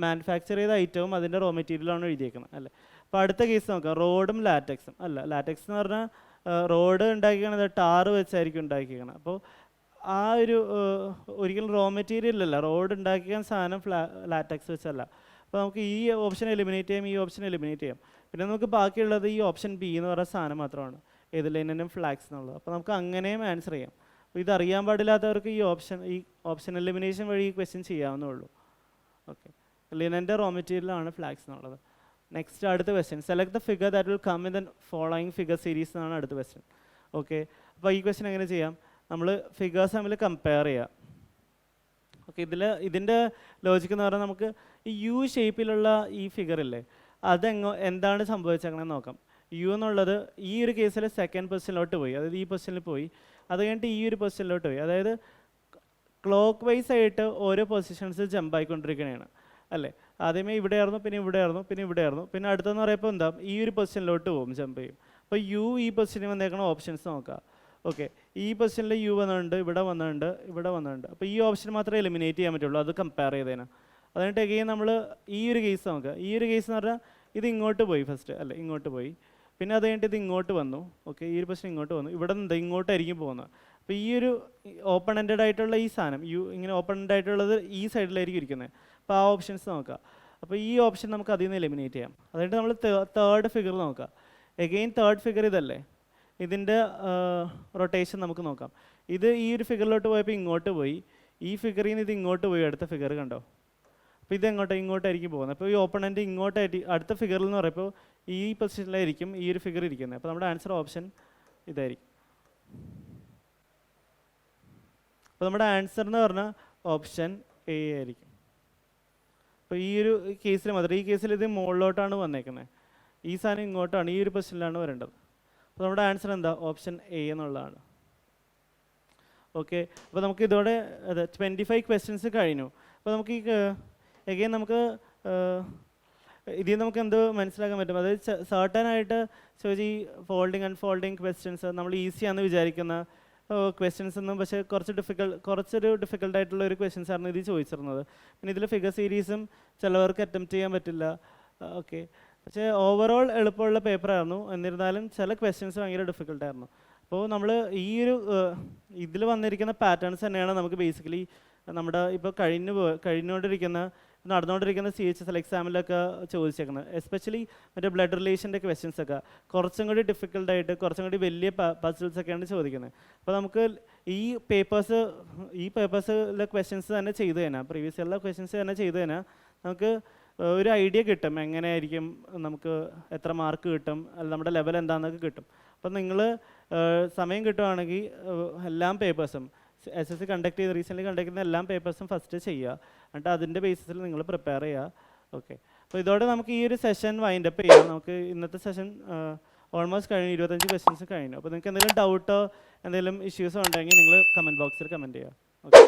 മാനുഫാക്ചർ ചെയ്ത ഐറ്റവും അതിൻ്റെ റോ മെറ്റീരിയലാണ് എഴുതിയേക്കുന്നത് അല്ലേ. അപ്പോൾ അടുത്ത കേസ് നോക്കാം, റോഡും ലാറ്റക്സും അല്ല. ലാറ്റക്സ് എന്ന് പറഞ്ഞാൽ റോഡ് ഉണ്ടാക്കിയത് ടാറ് വെച്ചായിരിക്കും ഉണ്ടാക്കിയിരിക്കണം. അപ്പോൾ ആ ഒരു ഒരിക്കലും റോ മെറ്റീരിയൽ അല്ല, റോഡ് ഉണ്ടാക്കിയ സാധനം ലാറ്റക്സ് വെച്ചല്ല. അപ്പോൾ നമുക്ക് ഈ ഓപ്ഷൻ എലിമിനേറ്റ് ചെയ്യാം, ഈ ഓപ്ഷൻ എലിമിനേറ്റ് ചെയ്യാം. പിന്നെ നമുക്ക് ബാക്കിയുള്ളത് ഈ ഓപ്ഷൻ ബി എന്ന് പറയുന്ന സാധനം മാത്രമാണ്, ഏത് ലിനനും ഫ്ലാക്സ് എന്നുള്ളത്. അപ്പോൾ നമുക്ക് അങ്ങനെയും ആൻസർ ചെയ്യാം. അപ്പോൾ ഇത് അറിയാൻ പാടില്ലാത്തവർക്ക് ഈ ഓപ്ഷൻ എലിമിനേഷൻ വഴി ഈ ക്വസ്റ്റ്യൻ ചെയ്യാവുന്നേ ഉള്ളൂ. ഓക്കെ, ലിനൻ്റെ റോ മെറ്റീരിയലാണ് ഫ്ലാക്സ് എന്നുള്ളത്. നെക്സ്റ്റ് അടുത്ത question, select the figure that will come in the following figure series എന്നാണ് അടുത്ത ക്വസ്റ്റ്യൻ. ഓക്കെ, അപ്പോൾ ഈ ക്വസ്റ്റ്യൻ എങ്ങനെ ചെയ്യാം, നമ്മൾ ഫിഗേഴ്സ് തമ്മിൽ കമ്പയർ ചെയ്യാം. ഓക്കെ, ഇതിൻ്റെ ലോജിക്ക് എന്ന് പറഞ്ഞാൽ നമുക്ക് ഈ യു ഷേപ്പിലുള്ള ഈ ഫിഗർ ഇല്ലേ, എന്താണ് സംഭവിച്ചേക്കണമെന്ന് നോക്കാം. യു എന്നുള്ളത് ഈ ഒരു കേസിൽ സെക്കൻഡ് പൊസിഷനിലോട്ട് പോയി, അതായത് ഈ പൊസിഷനിൽ പോയി. അത് കഴിഞ്ഞിട്ട് ഈ ഒരു പൊസിഷനിലോട്ട് പോയി, അതായത് ക്ലോക്ക് വൈസ് ആയിട്ട് ഓരോ പൊസിഷൻസ് ജമ്പ് ആയിക്കൊണ്ടിരിക്കുകയാണ് അല്ലേ. ആദ്യമേ ഇവിടെയായിരുന്നു, പിന്നെ ഇവിടെയായിരുന്നു, പിന്നെ ഇവിടെയായിരുന്നു, പിന്നെ അടുത്തെന്ന് പറയുമ്പോൾ എന്താ ഈ ഒരു പൊസിഷനിലോട്ട് പോകും, ജമ്പ് ചെയ്യും. അപ്പോൾ യു ഈ പൊസിഷനിൽ വന്നേക്കണ ഓപ്ഷൻസ് നോക്കാം. ഓക്കെ, ഈ പൊസിഷനിൽ യു വന്നിട്ടുണ്ട്, ഇവിടെ വന്നിട്ടുണ്ട്, ഇവിടെ വന്നിട്ടുണ്ട്. അപ്പോൾ ഈ ഓപ്ഷൻ മാത്രമേ എലിമിനേറ്റ് ചെയ്യാൻ പറ്റുള്ളൂ, അത് കമ്പയർ ചെയ്തേനെ. അതുകൊണ്ട് എഗെയിൻ നമ്മൾ ഈ ഒരു കേസ് നോക്കുക. ഈ ഒരു കേസ് എന്ന് പറഞ്ഞാൽ ഇത് ഇങ്ങോട്ട് പോയി ഫസ്റ്റ് അല്ലേ, ഇങ്ങോട്ട് പോയി. പിന്നെ അത് കഴിഞ്ഞിട്ട് ഇത് ഇങ്ങോട്ട് വന്നു. ഓക്കെ, ഈ ഒരു പൊസിഷൻ ഇങ്ങോട്ട് വന്നു, ഇവിടെ നിന്ന് ഇങ്ങോട്ടായിരിക്കും പോകുന്നത്. അപ്പോൾ ഈ ഒരു ഓപ്പൺ എൻഡഡ് ആയിട്ടുള്ള ഈ സാധനം ഇങ്ങനെ ഓപ്പൺ എൻഡ് ആയിട്ടുള്ളത് ഈ സൈഡിലായിരിക്കും ഇരിക്കുന്നത്. അപ്പോൾ ആ ഓപ്ഷൻസ് നോക്കുക. അപ്പോൾ ഈ ഓപ്ഷൻ നമുക്ക് അതിൽ നിന്ന് എലിമിനേറ്റ് ചെയ്യാം. അതുകൊണ്ട് നമ്മൾ തേർഡ് ഫിഗർ നോക്കുക. എഗെയിൻ തേർഡ് ഫിഗർ ഇതല്ലേ, ഇതിൻ്റെ റൊട്ടേഷൻ നമുക്ക് നോക്കാം. ഇത് ഈ ഒരു ഫിഗറിലോട്ട് പോയപ്പോൾ ഇങ്ങോട്ട് പോയി, ഈ ഫിഗറിൽ നിന്ന് ഇത് ഇങ്ങോട്ട് പോയി, അടുത്ത ഫിഗർ കണ്ടോ. അപ്പോൾ ഇത് ഇങ്ങോട്ടായിരിക്കും പോകുന്നത്. അപ്പോൾ ഈ ഓപ്പൺ എൻഡ് ഇങ്ങോട്ടായിട്ട് അടുത്ത ഫിഗറിൽ എന്ന് പറയുമ്പോൾ ഈ പൊസിഷനിലായിരിക്കും ഈ ഒരു ഫിഗർ ഇരിക്കുന്നത്. അപ്പോൾ നമ്മുടെ ആൻസർ ഓപ്ഷൻ ഇതായിരിക്കും. അപ്പോൾ നമ്മുടെ ആൻസർ എന്ന് പറഞ്ഞാൽ ഓപ്ഷൻ എ ആയിരിക്കും. അപ്പോൾ ഈ ഒരു കേസിൽ മാത്രം, ഈ കേസിൽ ഇത് മുകളിലോട്ടാണ് വന്നേക്കുന്നത്, ഈ സാധനം ഇങ്ങോട്ടാണ്, ഈ ഒരു പൊസിഷനിലാണ് വരേണ്ടത്. അപ്പോൾ നമ്മുടെ ആൻസർ എന്താ? ഓപ്ഷൻ എ എന്നുള്ളതാണ്. ഓക്കെ, അപ്പോൾ നമുക്ക് ഇതോടെ 25 ക്വസ്റ്റ്യൻസ് കഴിഞ്ഞു. അപ്പോൾ നമുക്ക് ഈ എഗെയിൻ നമുക്ക് ഇതിൽ നമുക്ക് എന്ത് മനസ്സിലാക്കാൻ പറ്റും? അതായത് സർട്ടനായിട്ട് ചോദിച്ച ഈ ഫോൾഡിങ് അൺഫോൾഡിങ് ക്വസ്റ്റ്യൻസ് നമ്മൾ ഈസിയാണെന്ന് വിചാരിക്കുന്ന ക്വസ്റ്റ്യൻസ് ഒന്നും പക്ഷേ കുറച്ചൊരു ഡിഫിക്കൽട്ടായിട്ടുള്ള ഒരു ക്വസ്റ്റ്യൻസ് ആയിരുന്നു ഇതിൽ ചോദിച്ചിരുന്നത്. പിന്നെ ഇതിൽ ഫിഗർ സീരീസും ചിലവർക്ക് അറ്റംപ്റ്റ് ചെയ്യാൻ പറ്റില്ല. ഓക്കെ, പക്ഷേ ഓവറോൾ എളുപ്പമുള്ള പേപ്പറായിരുന്നു. എന്നിരുന്നാലും ചില ക്വസ്റ്റ്യൻസ് ഭയങ്കര ഡിഫിക്കൽട്ടായിരുന്നു. അപ്പോൾ നമ്മൾ ഈ ഒരു ഇതിൽ വന്നിരിക്കുന്ന പാറ്റേൺസ് തന്നെയാണ് നമുക്ക് ബേസിക്കലി നമ്മുടെ ഇപ്പോൾ നടന്നുകൊണ്ടിരിക്കുന്ന CHSL എക്സാമിലൊക്കെ ചോദിച്ചേക്കുന്നത്. എസ്പെഷ്യലി മറ്റേ ബ്ലഡ് റിലേഷൻ്റെ ക്വസ്റ്റ്യൻസ് ഒക്കെ കുറച്ചും കൂടി ഡിഫിക്കൽട്ടായിട്ട് കുറച്ചും കൂടി വലിയ പസിൽസ് ഒക്കെയാണ് ചോദിക്കുന്നത്. അപ്പോൾ നമുക്ക് ഈ പേപ്പേഴ്സിലെ ക്വസ്റ്റ്യൻസ് തന്നെ ചെയ്തു കഴിഞ്ഞാൽ പ്രീവിയസ് ഇയറിലെ ക്വസ്റ്റ്യൻസ് തന്നെ ചെയ്തു കഴിഞ്ഞാൽ നമുക്ക് ഒരു ഐഡിയ കിട്ടും എങ്ങനെയായിരിക്കും നമുക്ക് എത്ര മാർക്ക് കിട്ടും, അല്ല നമ്മുടെ ലെവൽ എന്താണെന്നൊക്കെ കിട്ടും. അപ്പം നിങ്ങൾ സമയം കിട്ടുവാണെങ്കിൽ എല്ലാ പേപ്പേഴ്സും SSC റീസെൻ്റ്ലി കണ്ടക്ട് ചെയ്യുന്ന എല്ലാ പേപ്പേഴ്സും ഫസ്റ്റ് ചെയ്യുക. എന്നിട്ട് അതിൻ്റെ ബേസിസിൽ നിങ്ങൾ പ്രിപ്പയർ ചെയ്യുക. ഓക്കെ, അപ്പോൾ ഇതോടെ നമുക്ക് ഈ ഒരു സെഷൻ വൈൻഡപ്പ് ചെയ്യാം. നമുക്ക് ഇന്നത്തെ സെഷൻ ഓൾമോസ്റ്റ് കഴിഞ്ഞു, 25 ക്വസ്റ്റ്യൻസ് കഴിഞ്ഞു. അപ്പോൾ നിങ്ങൾക്ക് എന്തെങ്കിലും ഡൗട്ടോ എന്തെങ്കിലും ഇഷ്യൂസോ ഉണ്ടെങ്കിൽ നിങ്ങൾ കമൻറ്റ് ബോക്സിൽ കമൻറ്റ് ചെയ്യുക. ഓക്കെ.